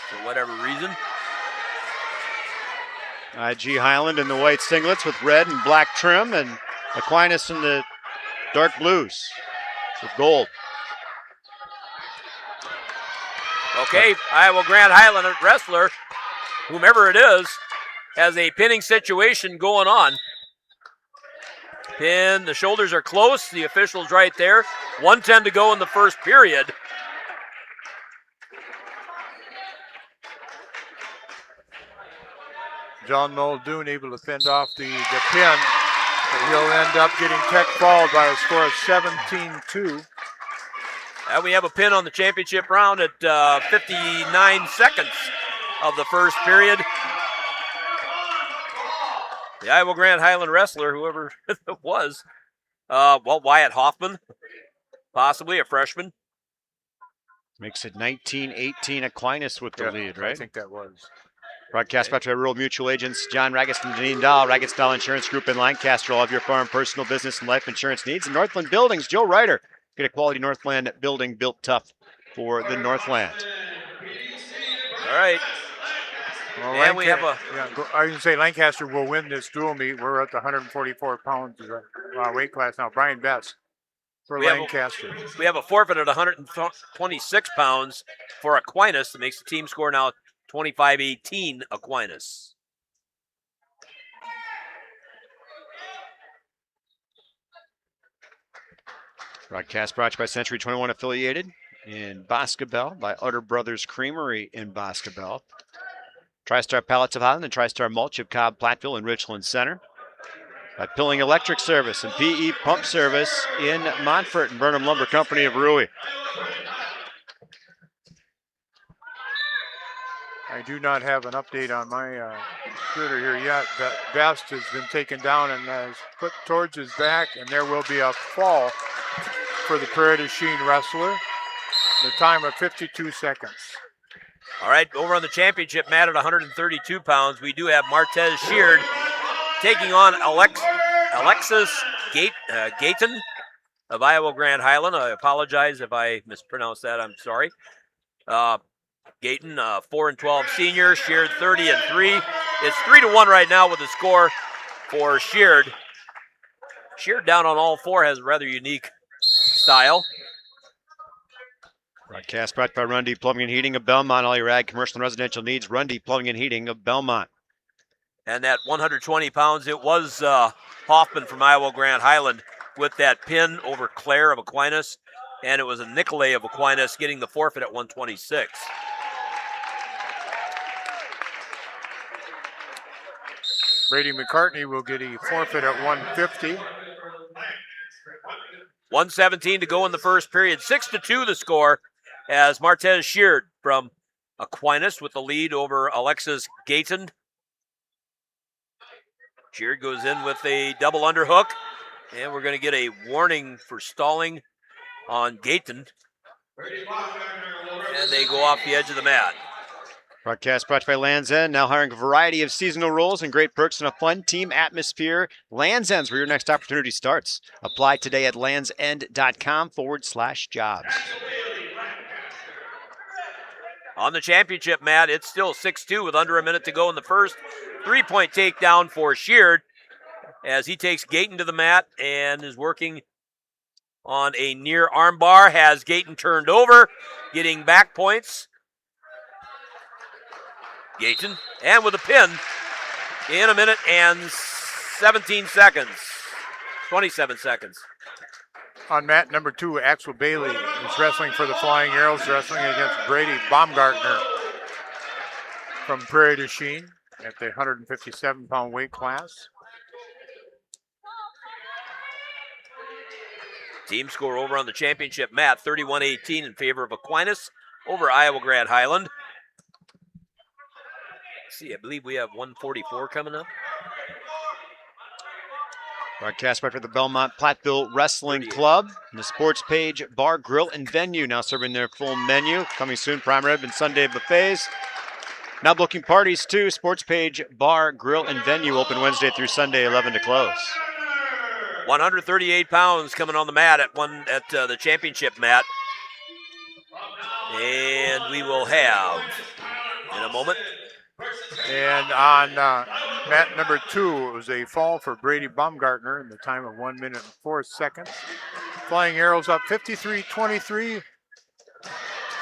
For whatever reason. IG Highland in the white singlets with red and black trim, and Aquinas in the dark blues with gold. Okay, Iowa Grand Highland wrestler, whomever it is, has a pinning situation going on. Pin, the shoulders are close, the official's right there. 1:10 to go in the first period. John Muldoon able to fend off the pin. He'll end up getting tech fouled by a score of 17-2. And we have a pin on the championship round at 59 seconds of the first period. The Iowa Grand Highland wrestler, whoever it was, Wyatt Hoffman, possibly a freshman. Makes it 19-18 Aquinas with the lead, right? I think that was. Broadcast brought to you by Rural Mutual Agents John Raggett and Janine Dahl, Raggett Dahl Insurance Group in Lancaster. All of your farm, personal, business, and life insurance needs. And Northland Buildings, Joe Ryder. Get a quality Northland building built tough for the Northland. All right. Well, and we have a. Yeah, I can say Lancaster will win this dual meet. We're at the 144 pounds weight class now. Brian Best for Lancaster. We have a forfeit at 126 pounds for Aquinas. That makes the team score now 25-18 Aquinas. Broadcast brought to you by Century 21 affiliated in Boscobel by Utter Brothers Creamery in Boscobel. TriStar Pallets of Highland and TriStar Mulch of Cobb, Platteville, and Richland Center. By Pilling Electric Service and PE Pump Service in Montfort and Burnham Lumber Company of Rui. I do not have an update on my computer here yet. Best has been taken down and is put towards his back, and there will be a fall for the Prairie du Chien wrestler. The time of 52 seconds. All right, over on the championship mat at 132 pounds, we do have Martez Sheard taking on Alexis Gayton of Iowa Grand Highland. I apologize if I mispronounced that. I'm sorry. Gayton, 4-12 senior. Sheard, 30-3. It's 3-1 right now with the score for Sheard. Sheard down on all four has a rather unique style. Broadcast brought by Rundy Plumbing and Heating of Belmont. All your ag, commercial, and residential needs. Rundy Plumbing and Heating of Belmont. And that 120 pounds, it was Hoffman from Iowa Grand Highland with that pin over Claire of Aquinas. And it was a Nicolay of Aquinas getting the forfeit at 126. Brady McCartney will get a forfeit at 150. 1:17 to go in the first period. 6-2 the score as Martez Sheard from Aquinas with the lead over Alexis Gayton. Sheard goes in with a double underhook, and we're going to get a warning for stalling on Gayton. And they go off the edge of the mat. Broadcast brought to you by Land's End, now hiring a variety of seasonal roles and great perks and a fun team atmosphere. Land's End's where your next opportunity starts. Apply today at landsend.com/jobs. On the championship mat, it's still 6-2 with under a minute to go in the first. 3-point takedown for Sheard as he takes Gayton to the mat and is working on a near armbar. Has Gayton turned over, getting back points. Gayton, and with a pin in a minute and 27 seconds. On mat number 2, Axel Bailey is wrestling for the Flying Arrows, wrestling against Brady Baumgartner from Prairie du Chien at the 157-pound weight class. Team score over on the championship mat, 31-18 in favor of Aquinas over Iowa Grand Highland. See, I believe we have 144 coming up. Broadcast right for the Belmont Platteville Wrestling Club. The Sports Page Bar, Grill, and Venue now serving their full menu. Coming soon, prime rib and Sunday buffets. Now booking parties too. Sports Page Bar, Grill, and Venue open Wednesday through Sunday, 11 to close. 138 pounds coming on the mat at the championship mat. And we will have, in a moment. And on mat number 2, it was a fall for Brady Baumgartner in the time of 1 minute and 4 seconds. Flying Arrows up 53-23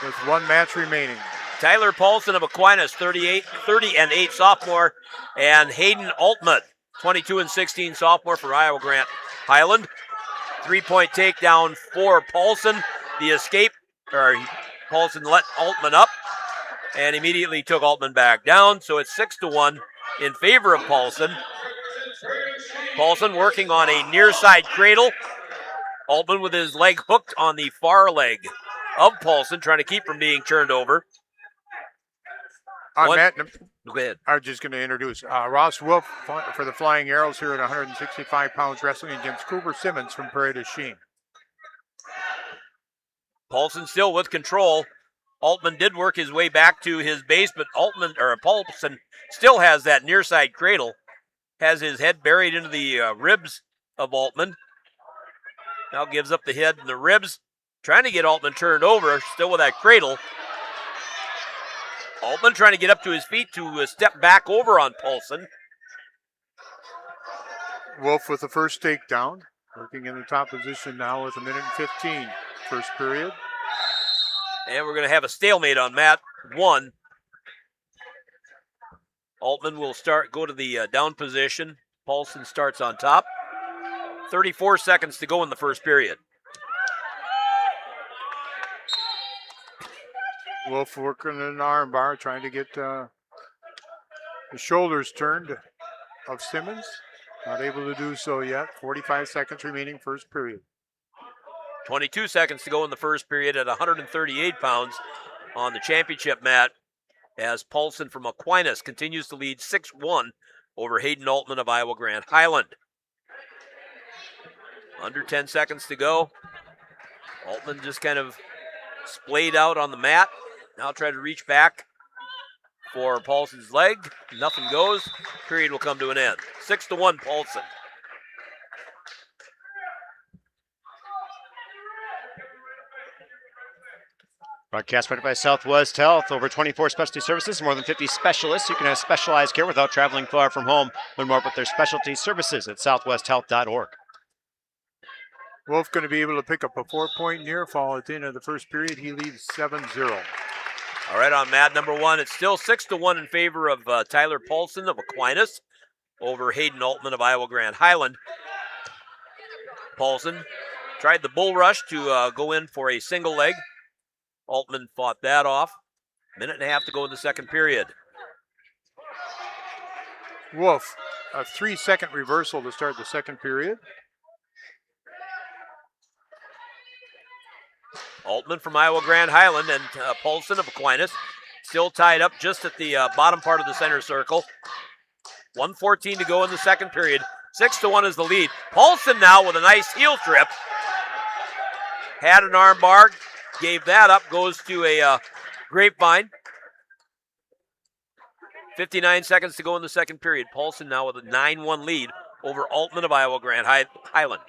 with 1 match remaining. Tyler Paulson of Aquinas, 30 and 8 sophomore, and Hayden Altman, 22 and 16 sophomore for Iowa Grand Highland. 3-point takedown for Paulson. The escape, Paulson let Altman up and immediately took Altman back down. So it's 6-1 in favor of Paulson. Paulson working on a near side cradle. Altman with his leg hooked on the far leg of Paulson, trying to keep from being turned over. On mat, go ahead. I'm just going to introduce Ross Wolf for the Flying Arrows here at 165 pounds, wrestling against Cooper Simmons from Prairie du Chien. Paulson still with control. Altman did work his way back to his base, but Paulson still has that near side cradle, has his head buried into the ribs of Altman. Now gives up the head and the ribs, trying to get Altman turned over, still with that cradle. Altman trying to get up to his feet to step back over on Paulson. Wolf with the first takedown, working in the top position now with 1 minute and 15 first period. And we're going to have a stalemate on mat 1. Altman will go to the down position. Paulson starts on top. 34 seconds to go in the first period. Wolf working an arm bar, trying to get the shoulders turned of Simmons. Not able to do so yet. 45 seconds remaining first period. 22 seconds to go in the first period at 138 pounds on the championship mat as Paulson from Aquinas continues to lead 6-1 over Hayden Altman of Iowa Grand Highland. Under 10 seconds to go. Altman just kind of splayed out on the mat. Now try to reach back for Paulson's leg. Nothing goes. Period will come to an end. 6-1 Paulson. Broadcast right by Southwest Health. Over 24 specialty services, more than 50 specialists. You can have specialized care without traveling far from home. Learn more about their specialty services at southwesthealth.org. Wolf going to be able to pick up a 4-point near fall at the end of the first period. He leads 7-0. All right, on mat number 1, it's still 6-1 in favor of Tyler Paulson of Aquinas over Hayden Altman of Iowa Grand Highland. Paulson tried the bull rush to go in for a single leg. Altman fought that off. Minute and a half to go in the second period. Wolf, a 3-second reversal to start the second period. Altman from Iowa Grand Highland and Paulson of Aquinas still tied up just at the bottom part of the center circle. 1:14 to go in the second period. 6-1 is the lead. Paulson now with a nice heel trip. Had an arm bar, gave that up, goes to a grapevine. 59 seconds to go in the second period. Paulson now with a 9-1 lead over Altman of Iowa Grand Highland.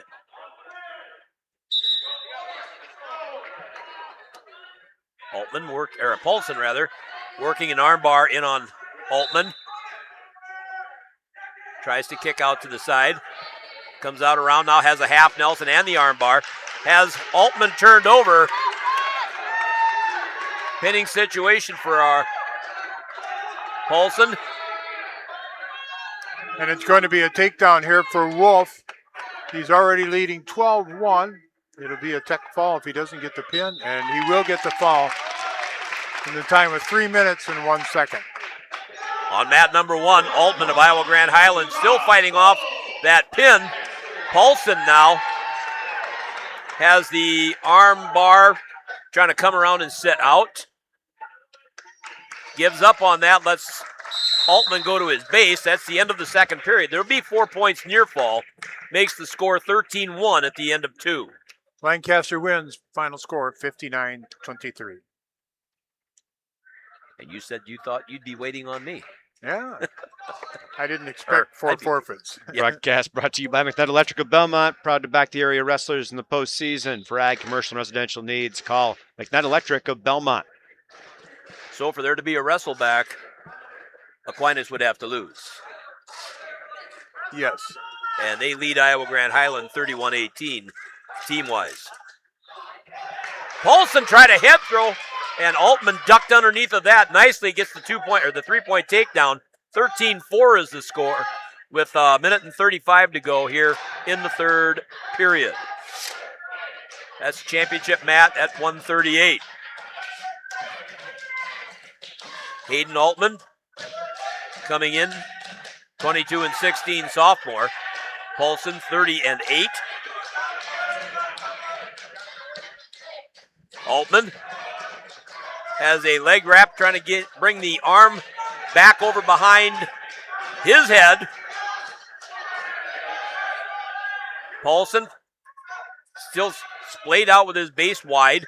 Paulson working an armbar in on Altman. Tries to kick out to the side. Comes out around now, has a half Nelson and the armbar. Has Altman turned over. Pinning situation for our Paulson. And it's going to be a takedown here for Wolf. He's already leading 12-1. It'll be a tech fall if he doesn't get the pin, and he will get the fall in the time of 3 minutes and 1 second. On mat number 1, Altman of Iowa Grand Highland still fighting off that pin. Paulson now has the arm bar, trying to come around and sit out. Gives up on that, lets Altman go to his base. That's the end of the second period. There'll be 4 points near fall. Makes the score 13-1 at the end of 2. Lancaster wins, final score 59-23. And you said you thought you'd be waiting on me. Yeah. I didn't expect 4 forfeits. Broadcast brought to you by McNutt Electric of Belmont. Proud to back the area wrestlers in the postseason. For ag, commercial, and residential needs, call McNutt Electric of Belmont. So for there to be a wrestle back, Aquinas would have to lose. Yes. And they lead Iowa Grand Highland 31-18 team-wise. Paulson tried a head throw, and Altman ducked underneath of that nicely, gets the 3-point takedown. 13-4 is the score with a minute and 35 to go here in the third period. That's championship mat at 138. Hayden Altman coming in, 22-16 sophomore. Paulson 30-8. Altman has a leg wrap, trying to bring the arm back over behind his head. Paulson still splayed out with his base wide.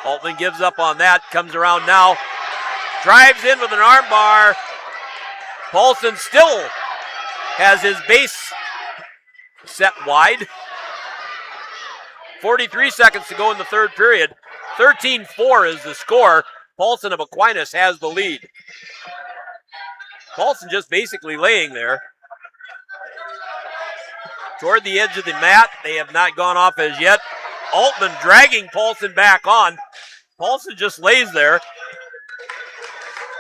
Altman gives up on that, comes around now, drives in with an arm bar. Paulson still has his base set wide. 43 seconds to go in the third period. 13-4 is the score. Paulson of Aquinas has the lead. Paulson just basically laying there. Toward the edge of the mat. They have not gone off as yet. Altman dragging Paulson back on. Paulson just lays there.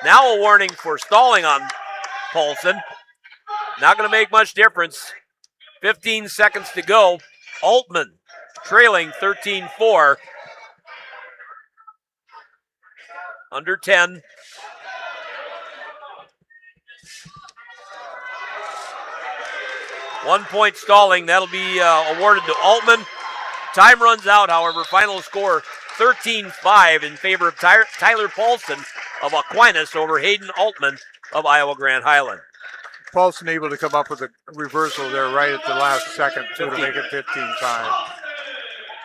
Now a warning for stalling on Paulson. Not going to make much difference. 15 seconds to go. Altman trailing 13-4. Under 10. One point stalling. That'll be awarded to Altman. Time runs out, however. Final score 13-5 in favor of Tyler Paulson of Aquinas over Hayden Altman of Iowa Grand Highland. Paulson able to come up with a reversal there right at the last second to make it 15-5.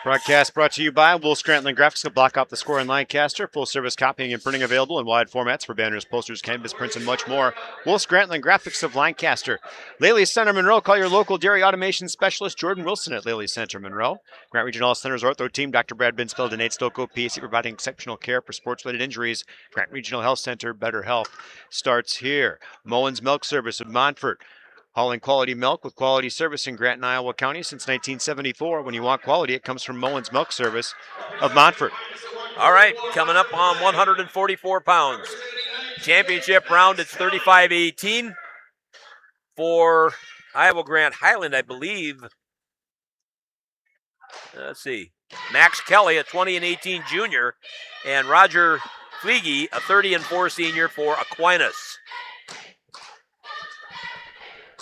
Broadcast brought to you by Will Scranton Graphics to block out the score in Lancaster. Full service copying and printing available in wide formats for banners, posters, canvas prints, and much more. Will Scranton Graphics of Lancaster. Lely Center Monroe. Call your local dairy automation specialist Jordan Wilson at Lely Center Monroe. Grant Regional Health Center's ortho team, Dr. Brad Binsfeld and Nate Stoko, PAC, providing exceptional care for sports-related injuries. Grant Regional Health Center, better health starts here. Moen's Milk Service of Montfort. Hauling quality milk with quality service in Grant and Iowa County since 1974. When you want quality, it comes from Moen's Milk Service of Montfort. All right, coming up on 144 pounds. Championship round, it's 35-18 for Iowa Grant Highland, I believe. Let's see. Max Kelly, a 20-18 junior, and Roger Fleege, a 30-4 senior for Aquinas.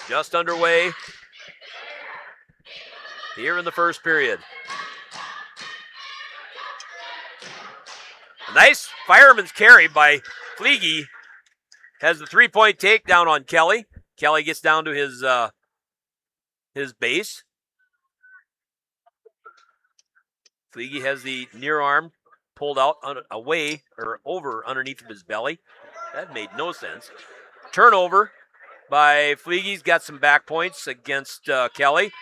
Just underway here in the first period. A nice fireman's carry by Fleege. Has the three-point takedown on Kelly. Kelly gets down to his base. Fleege has the near arm pulled out away or over underneath of his belly. That made no sense. Turnover by Fleege's got some back points against Kelly.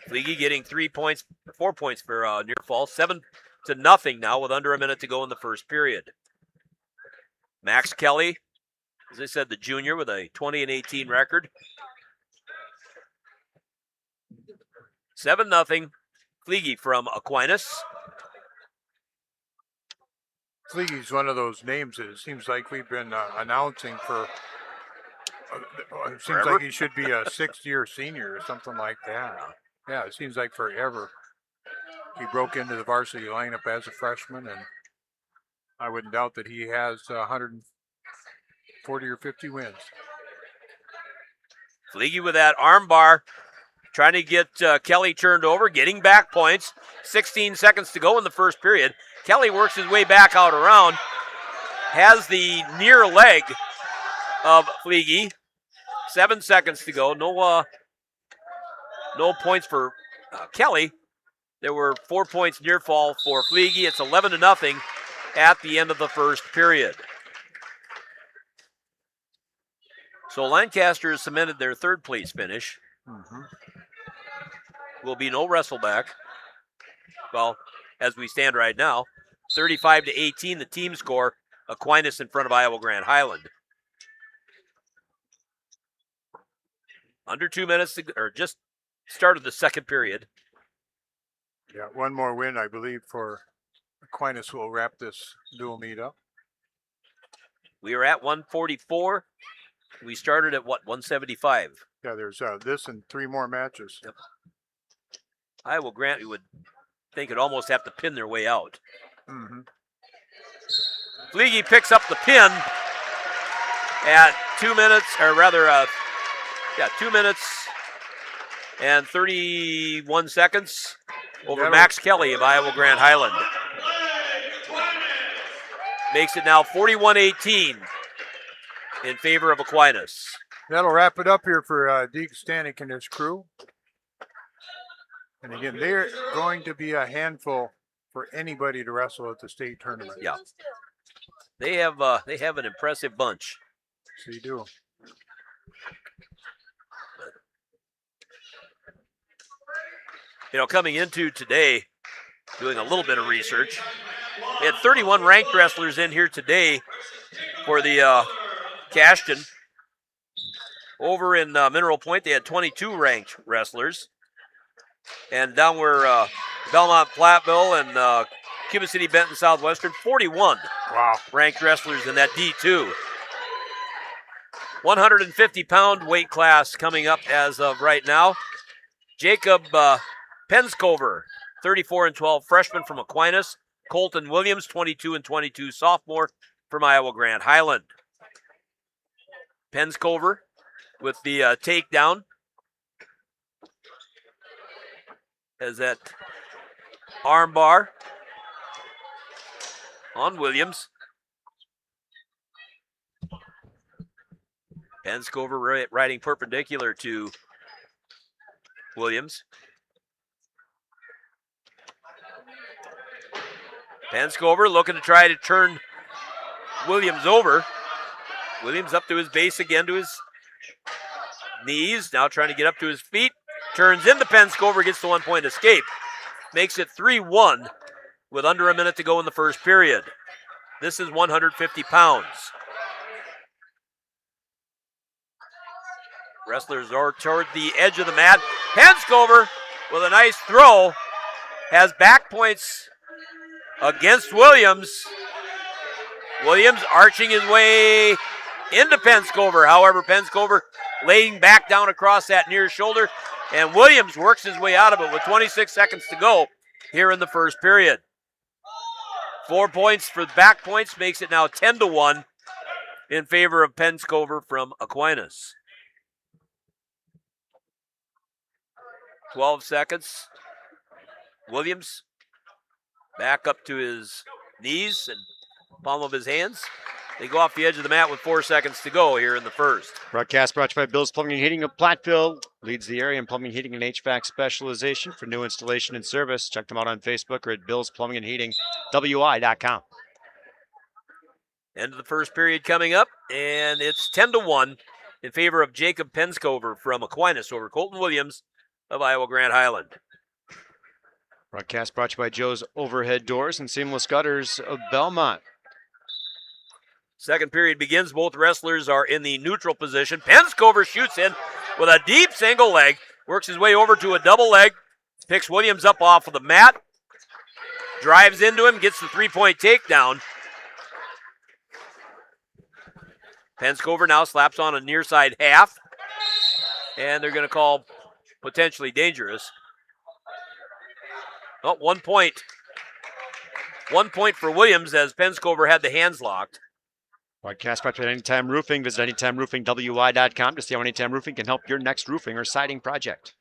Fleege getting 4 points for near fall. 7-0 now with under a minute to go in the first period. Max Kelly, as I said, the junior with a 20-18 record. 7-0. Fleege from Aquinas. Fleege's one of those names that it seems like we've been announcing for. It seems Forever? like he should be a sixth-year senior or something like that. Yeah, it seems like forever. He broke into the varsity lineup as a freshman, and I wouldn't doubt that he has 140 or 50 wins. Fleege with that arm bar, trying to get Kelly turned over, getting back points. 16 seconds to go in the first period. Kelly works his way back out around, has the near leg of Fleege. 7 seconds to go. No points for Kelly. There were 4 points near fall for Fleege. It's 11-0 at the end of the first period. So Lancaster has cemented their third place finish. Will be no wrestleback. Well, as we stand right now, 35-18 the team score. Aquinas in front of Iowa Grant Highland. Under 2 minutes, or just started the second period. Yeah, one more win, I believe, for Aquinas will wrap this dual meet up. We are at 144. We started at, 175? Yeah, there's this and 3 more matches. Yep. Iowa Grant, you would think, would almost have to pin their way out. Fleege picks up the pin at 2 minutes, or rather, 2 minutes and 31 seconds over Max Kelly of Iowa Grant Highland. Makes it now 41-18 in favor of Aquinas. That'll wrap it up here for Deke Stanek and his crew. And again, they're going to be a handful for anybody to wrestle at the state tournament. Yeah. They have an impressive bunch. So you do. You know, coming into today, doing a little bit of research, we had 31 ranked wrestlers in here today for the Cashton. Over in Mineral Point, they had 22 ranked wrestlers. And down where Belmont, Platteville, and Cuba City, Benton, Southwestern, 41 ranked wrestlers in that D2. 150-pound weight class coming up as of right now. Jacob Penscover, 34-12, freshman from Aquinas. Colton Williams, 22-22, sophomore from Iowa Grant Highland. Penscover with the takedown. Has that arm bar on Williams. Penscover riding perpendicular to Williams. Penscover looking to try to turn Williams over. Williams up to his base again, to his knees. Now trying to get up to his feet. Turns into Penscover, gets the 1 point escape. Makes it 3-1 with under a minute to go in the first period. This is 150 pounds. Wrestlers are toward the edge of the mat. Penscover with a nice throw has back points against Williams. Williams arching his way into Penscover. However, Penscover laying back down across that near shoulder, and Williams works his way out of it with 26 seconds to go here in the first period. 4 points for back points makes it now 10-1 in favor of Penscover from Aquinas. 12 seconds. Williams back up to his knees and palm of his hands. They go off the edge of the mat with 4 seconds to go here in the first. Broadcast brought to you by Bill's Plumbing and Heating of Platteville. Leads the area in plumbing, heating, and HVAC specialization. For new installation and service, check them out on Facebook or at Bill's Plumbing and Heating, WI.com. End of the first period coming up, and it's 10-1 in favor of Jacob Penscover from Aquinas over Colton Williams of Iowa Grand Highland. Broadcast brought to you by Joe's Overhead Doors and Seamless Gutters of Belmont. Second period begins. Both wrestlers are in the neutral position. Penscover shoots in with a deep single leg, works his way over to a double leg, picks Williams up off of the mat, drives into him, gets the three-point takedown. Penscover now slaps on a near side half, and they're going to call potentially dangerous. Oh, 1 point. 1 point for Williams as Penscover had the hands locked. Broadcast brought to you by Anytime Roofing. Visit AnytimeRoofingWI.com to see how Anytime Roofing can help your next roofing or siding project.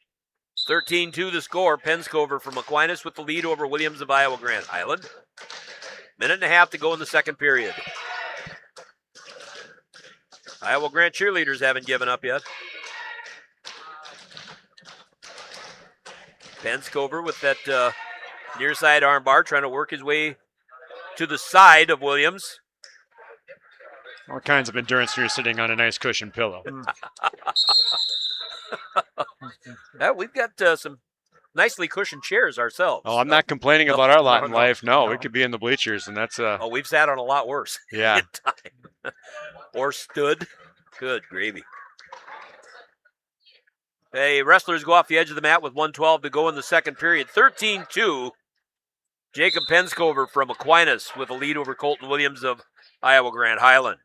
13-2 the score. Penscover from Aquinas with the lead over Williams of Iowa Grand Highland. Minute and a half to go in the second period. Iowa Grant cheerleaders haven't given up yet. Penscover with that near side armbar trying to work his way to the side of Williams. All kinds of endurance when you're sitting on a nice cushion pillow. We've got some nicely cushioned chairs ourselves. Oh, I'm not complaining about our lot in life. No, we could be in the bleachers, and that's Oh, we've sat on a lot worse. Yeah. in time. Or stood. Good gravy. Hey, wrestlers go off the edge of the mat with 1:12 to go in the second period. 13-2. Jacob Penscover from Aquinas with a lead over Colton Williams of Iowa Grand Highland.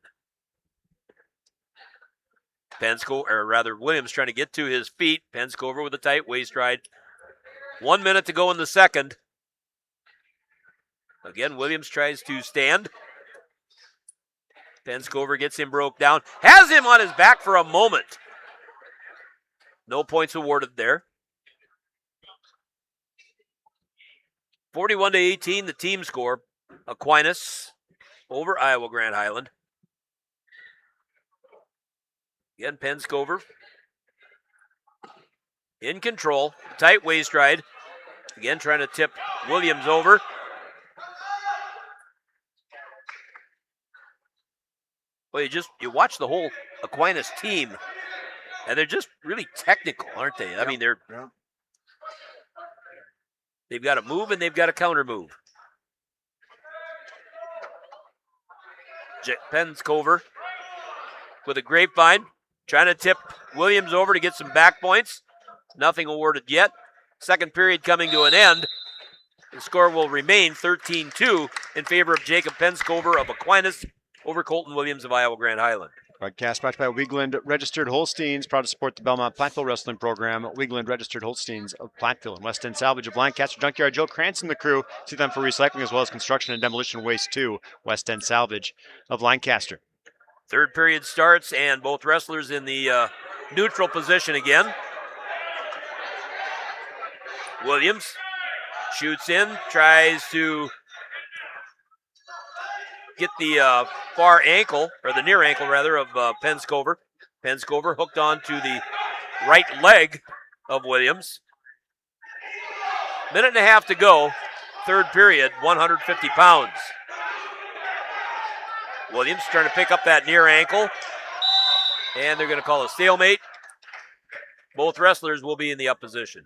Williams trying to get to his feet. Penscover with a tight waist ride. 1 minute to go in the second. Again, Williams tries to stand. Penscover gets him broke down. Has him on his back for a moment. No points awarded there. 41-18, the team score. Aquinas over Iowa Grand Highland. Again, Penscover in control. Tight waist ride. Again, trying to tip Williams over. Well, you watch the whole Aquinas team, and they're just really technical, aren't they? I mean, they've got a move and they've got a counter move. Penscover with a grapevine, trying to tip Williams over to get some back points. Nothing awarded yet. Second period coming to an end. The score will remain 13-2 in favor of Jacob Penscover of Aquinas over Colton Williams of Iowa Grand Highland. Broadcast brought to you by Weagland Registered Holsteins, proud to support the Belmont Platteville Wrestling Program. Weagland Registered Holsteins of Platteville and West End Salvage of Lancaster Junkyard. Joe Krantz and the crew, see them for recycling as well as construction and demolition waste too. West End Salvage of Lancaster. Third period starts and both wrestlers in the neutral position again. Williams shoots in, tries to get the far ankle, or the near ankle rather, of Penscover. Penscover hooked on to the right leg of Williams. Minute and a half to go. Third period, 150 pounds. Williams trying to pick up that near ankle. And they're going to call a stalemate. Both wrestlers will be in the up position.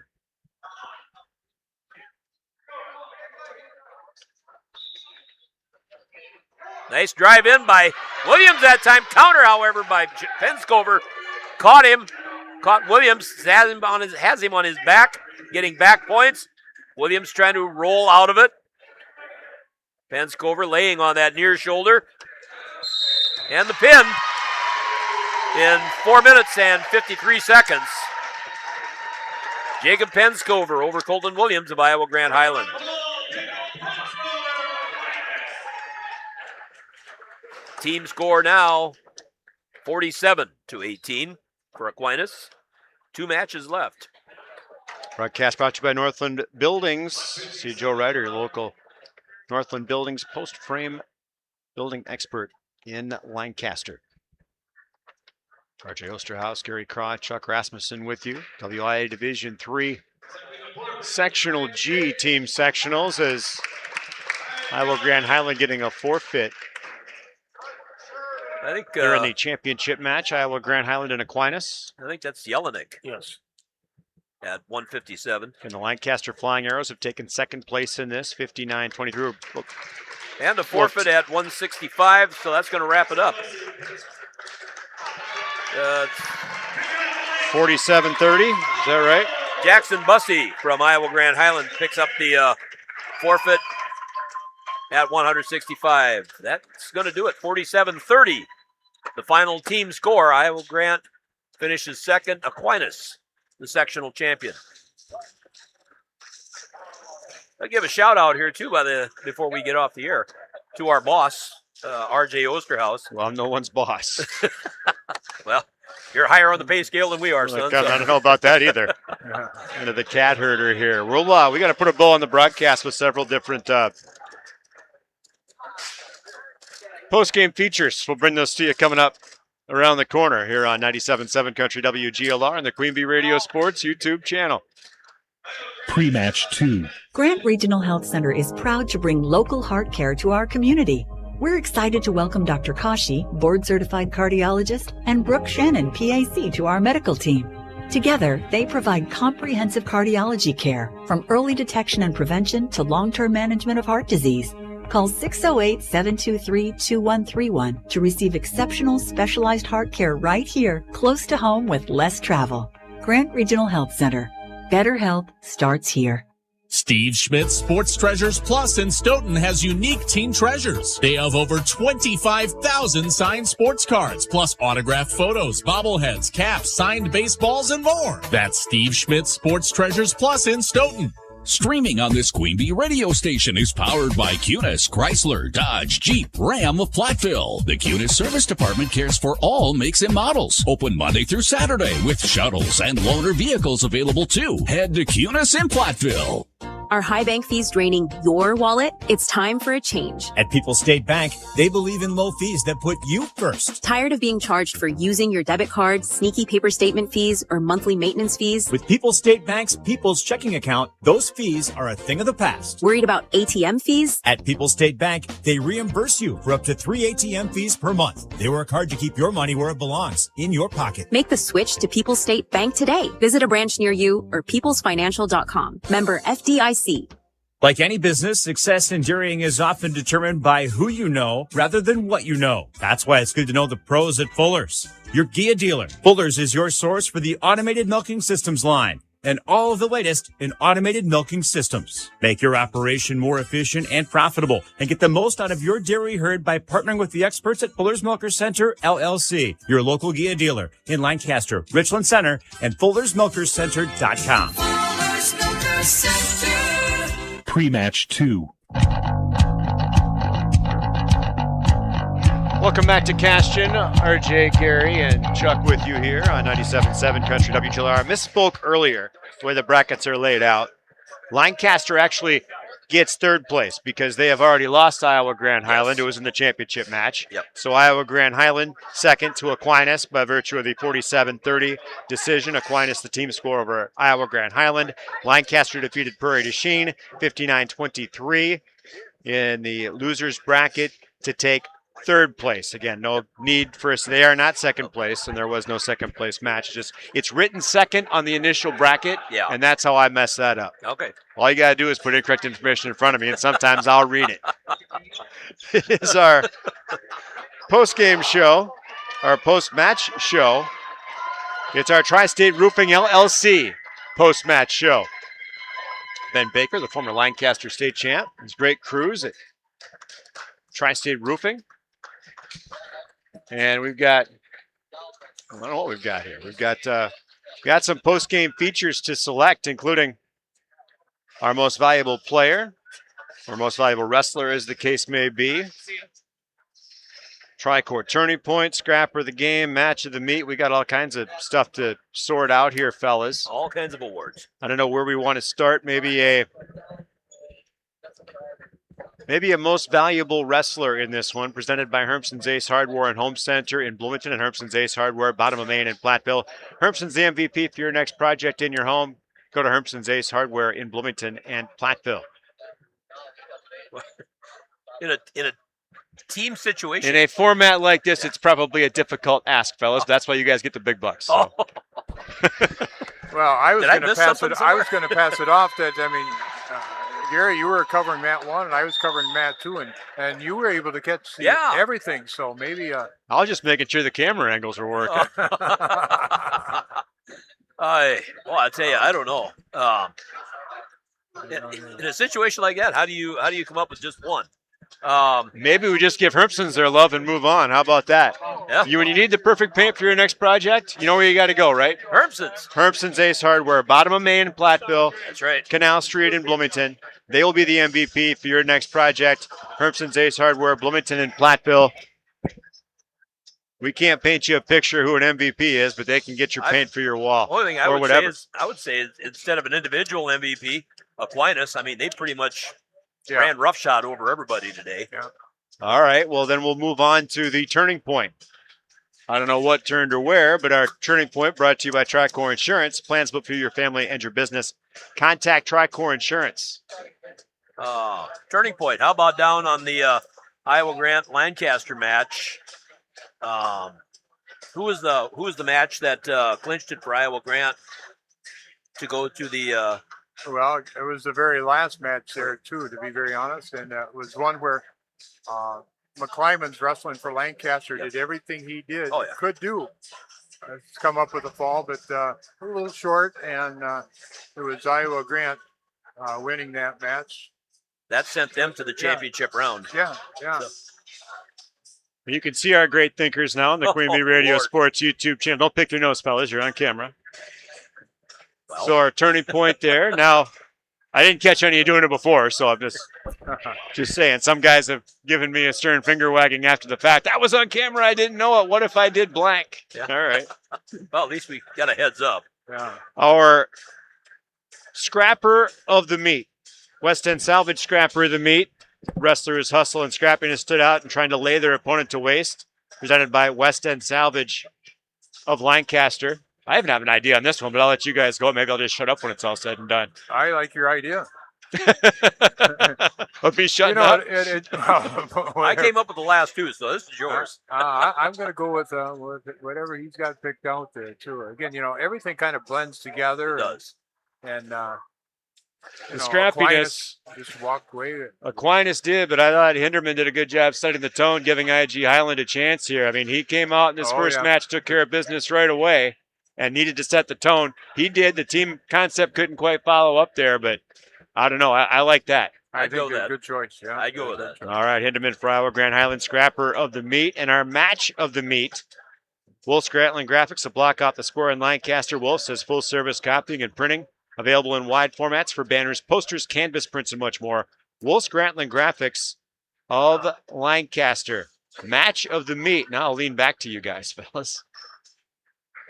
Nice drive in by Williams that time. Counter, however, by Penscover. Caught him. Caught Williams. Has him on his back. Getting back points. Williams trying to roll out of it. Penscover laying on that near shoulder. And the pin in 4 minutes and 53 seconds. Jacob Penscover over Colton Williams of Iowa Grand Highland. Team score now 47-18 for Aquinas. 2 matches left. Broadcast brought to you by Northland Buildings. See Joe Ryder, your local Northland Buildings post-frame building expert in Lancaster. RJ Osterhaus, Gary Craw, Chuck Rasmussen with you. WIAA Division III Sectional G team sectionals as Iowa Grand Highland getting a forfeit. I think they're in the championship match, Iowa Grand Highland and Aquinas. I think that's Jelinek. Yes. At 157. And the Lancaster Flying Arrows have taken second place in this, 59-23. And a forfeit at 165, so that's going to wrap it up. 47-30, is that right? Jackson Bussey from Iowa Grand Highland picks up the forfeit at 165. That's going to do it, 47-30. The final team score, Iowa Grant finishes second. Aquinas, the sectional champion. I'll give a shout out here too before we get off the air to our boss, RJ Osterhaus. Well, I'm no one's boss. Well, you're higher on the pay scale than we are, son. I don't know about that either. Into the cat herder here. We got to put a bow on the broadcast with several different post-game features. We'll bring those to you coming up around the corner here on 97.7 Country WGLR and the Queen Bee Radio Sports YouTube channel. Pre-match 2. Grant Regional Health Center is proud to bring local heart care to our community. We're excited to welcome Dr. Kashi, board-certified cardiologist, and Brooke Shannon, PAC, to our medical team. Together, they provide comprehensive cardiology care, from early detection and prevention to long-term management of heart disease. Call 608-723-2131 to receive exceptional specialized heart care right here, close to home with less travel. Grant Regional Health Center. Better health starts here. Steve Schmidt's Sports Treasures Plus in Stoughton has unique team treasures. They have over 25,000 signed sports cards, plus autographed photos, bobbleheads, caps, signed baseballs, and more. That's Steve Schmidt's Sports Treasures Plus in Stoughton. Streaming on this Queen Bee radio station is powered by Cunis, Chrysler, Dodge, Jeep, Ram of Platteville. The Cunis Service Department cares for all makes and models. Open Monday through Saturday with shuttles and loaner vehicles available too. Head to Cunis in Platteville. Are high bank fees draining your wallet? It's time for a change. At People's State Bank, they believe in low fees that put you first. Tired of being charged for using your debit card, sneaky paper statement fees, or monthly maintenance fees? With People's State Bank's People's Checking Account, those fees are a thing of the past. Worried about ATM fees? At People's State Bank, they reimburse you for up to 3 ATM fees per month. They work hard to keep your money where it belongs, in your pocket. Make the switch to People's State Bank today. Visit a branch near you or peoplesfinancial.com. Member FDIC. Like any business, success in dairying is often determined by who you know rather than what you know. That's why it's good to know the pros at Fuller's, your Gia dealer. Fuller's is your source for the automated milking systems line and all of the latest in automated milking systems. Make your operation more efficient and profitable and get the most out of your dairy herd by partnering with the experts at Fuller's Milker Center, LLC, your local Gia dealer in Lancaster, Richland Center, and Fuller'sMilkerCenter.com. Fuller's Milker Center. Pre-match 2. Welcome back to Cashton. RJ, Gary, and Chuck with you here on 97.7 Country WGLR. I misspoke earlier, the way the brackets are laid out. Lancaster actually gets third place because they have already lost Iowa Grand Highland. It was in the championship match. Yep. So Iowa Grand Highland second to Aquinas by virtue of the 47-30 decision. Aquinas the team score over Iowa Grand Highland. Lancaster defeated Prairie du Chien 59-23 in the losers bracket to take third place. Again, no need for us. They are not second place, and there was no second place match. Just it's written second on the initial bracket, Yeah. and that's how I mess that up. Okay. All you got to do is put incorrect information in front of me, and sometimes I'll read it. It is our post-game show, our post-match show. It's our Tri-State Roofing LLC post-match show. Ben Baker, the former Lancaster State champ, his great crews at Tri-State Roofing. And we've got, I don't know what we've got here. We've got some post-game features to select, including our most valuable player, or most valuable wrestler, as the case may be. Tri-Court turning point, scrapper of the game, match of the meet. We got all kinds of stuff to sort out here, fellas. All kinds of awards. I don't know where we want to start. Maybe a most valuable wrestler in this one, presented by Hermson's Ace Hardware and Home Center in Bloomington and Hermson's Ace Hardware, bottom of Main in Platteville. Hermson's the MVP for your next project in your home. Go to Hermson's Ace Hardware in Bloomington and Platteville. In a team situation. In a format like this, it's probably a difficult ask, fellas. That's why you guys get the big bucks. So. Well, I was going to pass it. somewhere? I was going to pass it off. That Gary, you were covering Mat 1, and I was covering Mat 2, and you were able to catch everything. So maybe. I was just making sure the camera angles were working. I'll tell you, I don't know. In a situation like that, how do you come up with just one? Maybe we just give Hermson's their love and move on. How about that? Yeah. When you need the perfect paint for your next project, you know where you got to go, right? Hermson's Ace Hardware, bottom of Main in Platteville. That's right. Canal Street in Bloomington. They will be the MVP for your next project. Hermson's Ace Hardware, Bloomington and Platteville. We can't paint you a picture who an MVP is, but they can get your paint for your wall. The only thing I would say is instead of an individual MVP, Aquinas, they pretty much ran roughshod over everybody today. Yeah. All right, well, then we'll move on to the turning point. I don't know what turned or where, but our turning point brought to you by Tricor Insurance. Plans both for your family and your business. Contact Tricor Insurance. Turning point. How about down on the Iowa Grant Lancaster match? Who was the match that clinched it for Iowa Grant to go to the? Well, it was the very last match there too, to be very honest, and it was one where McClymon's wrestling for Lancaster did everything he could do. It's come up with a fall, but a little short, and it was Iowa Grant winning that match. That sent them to the championship round. Yeah. So. You can see our great thinkers now on the Queen Bee Radio Sports YouTube channel. Don't pick your nose, fellas. You're on camera. Well. So our turning point there. Now, I didn't catch any of you doing it before, so I'm just saying. Some guys have given me a stern finger wagging after the fact. That was on camera. I didn't know it. What if I did blank? Yeah. All right. Well, at least we got a heads up. Yeah. Our scrapper of the meet. West End Salvage scrapper of the meet. Wrestlers hustle and scrappiness stood out and trying to lay their opponent to waste. Presented by West End Salvage of Lancaster. I even have an idea on this one, but I'll let you guys go. Maybe I'll just shut up when it's all said and done. I like your idea. I'll be shutting up. I came up with the last two, so this is yours. I'm going to go with whatever he's got picked out there, too. Again, everything kind of blends together. It does. And the scrappiness. Just walked away. Aquinas did, but I thought Hinderman did a good job setting the tone, giving IG Highland a chance here. He came out in this first match, took care of business right away, and needed to set the tone. He did. The team concept couldn't quite follow up there, but I don't know. I like that. I think it's a good choice. Yeah, I go with that. All right, Hinderman for Iowa Grand Highland scrapper of the meet, and our match of the meet. Wolf Scratling Graphics to block off the score in Lancaster. Wolf says full service copying and printing. Available in wide formats for banners, posters, canvas prints, and much more. Wolf Scratling Graphics of Lancaster. Match of the meet. Now I'll lean back to you guys, fellas.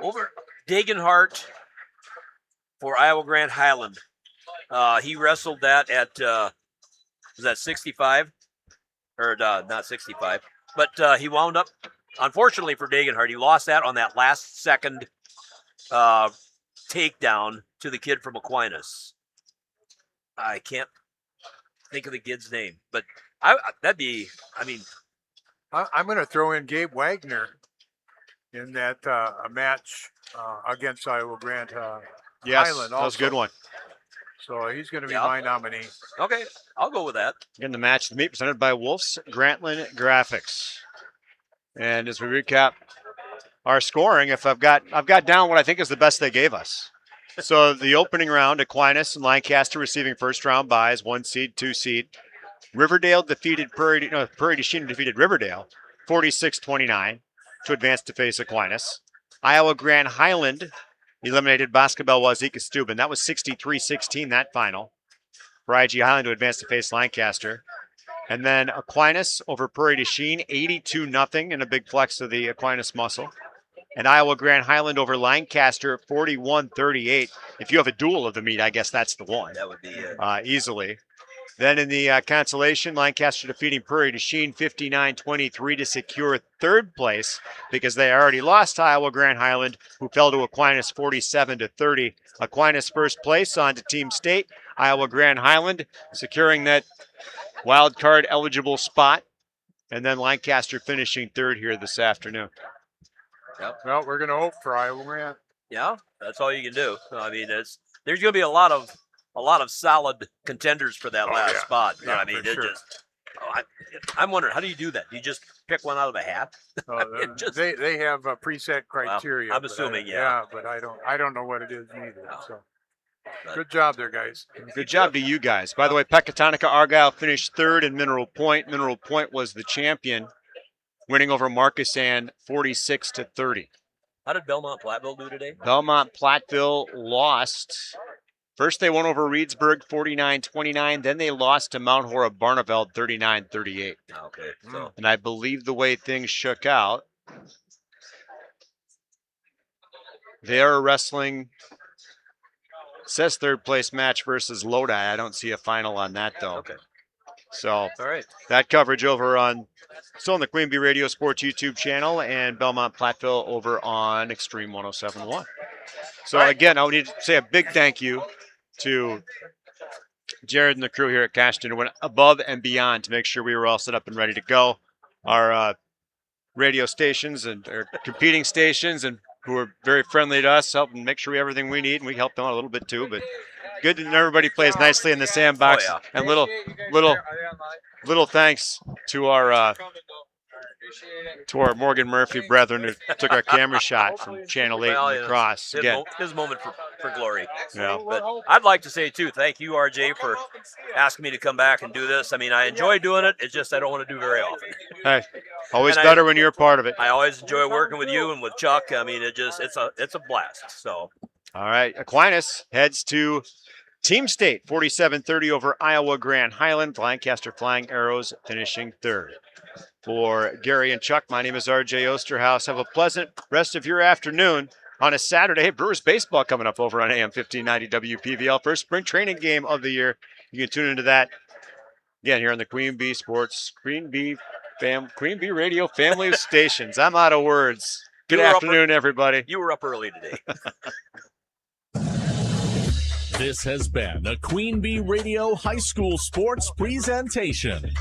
Over Dagenhart for Iowa Grand Highland. He wrestled that at, was that 65? Or not 65. But he wound up, unfortunately for Dagenhart, he lost that on that last second takedown to the kid from Aquinas. I can't think of the kid's name, but that'd be, I'm going to throw in Gabe Wagner in that a match against Iowa Grant Yes, Highland. that was a good one. So he's going to be my nominee. Okay, I'll go with that. Again, the match of the meet presented by Wolf's Grantland Graphics. And as we recap our scoring, if I've got down what I think is the best they gave us. So the opening round, Aquinas and Lancaster receiving first round byes, 1 seed, 2 seed. Riverdale defeated Prairie de Chien defeated Riverdale 46-29 to advance to face Aquinas. Iowa Grand Highland eliminated Boscobel Wazeeka Steuben. That was 63-16 that final. For IG Highland to advance to face Lancaster. And then Aquinas over Prairie de Chien, 82-0 in a big flex of the Aquinas muscle. And Iowa Grand Highland over Lancaster, 41-38. If you have a duel of the meet, I guess that's the one. That would be it. Easily. Then in the consolation, Lancaster defeating Prairie de Chien 59-23 to secure third place because they already lost to Iowa Grand Highland, who fell to Aquinas 47-30. Aquinas first place on to Team State. Iowa Grand Highland securing that wild card eligible spot. And then Lancaster finishing third here this afternoon. Yep. Well, we're going to hope for Iowa Grant. Yeah, that's all you can do. I mean, there's going to be a lot of solid contenders for that last spot. Yeah, I mean, sure. I'm wondering, how do you do that? Do you just pick one out of a hat? They have preset criteria. Well, I'm assuming, but I don't know what it is either. So good job there, guys. Good job to you guys. By the way, Pecatonica Argyle finished third in Mineral Point. Mineral Point was the champion, winning over Marquesan 46-30. How did Belmont Platteville do today? Belmont Platteville lost. First, they won over Reedsburg 49-29. Then they lost to Mount Horeb Barneveld 39-38. Okay. So. And I believe the way things shook out, they are wrestling. It says third place match versus Lodi. I don't see a final on that though. Okay. So all right. That coverage over on still on the Queen Bee Radio Sports YouTube channel and Belmont Platteville over on Extreme 107.1. So again, I need to say a big thank you to Jared and the crew here at Cashton who went above and beyond to make sure we were all set up and ready to go. Our radio stations and our competing stations and who are very friendly to us, helping make sure we have everything we need, and we help them out a little bit too. But good that everybody plays nicely in the sandbox. Oh, yeah. And little thanks to our Morgan Murphy brethren who took our camera shot from Channel 8 and across. Again, his moment for glory. Yeah. But I'd like to say, too, thank you, RJ, for asking me to come back and do this. I mean, I enjoy doing it. It's just I don't want to do very often. Hey, always better when you're a part of it. I always enjoy working with you and with Chuck. I mean, it's a blast. So. All right, Aquinas heads to Team State, 47-30 over Iowa Grand Highland. Lancaster Flying Arrows finishing third. For Gary and Chuck, my name is RJ Osterhaus. Have a pleasant rest of your afternoon on a Saturday. Brewers baseball coming up over on AM 1590 WPVL. First spring training game of the year. You can tune into that again here on the Queen Bee Sports, Queen Bee Radio family of stations. I'm out of words. Good afternoon, everybody. You were up early today. This has been a Queen Bee Radio High School Sports presentation.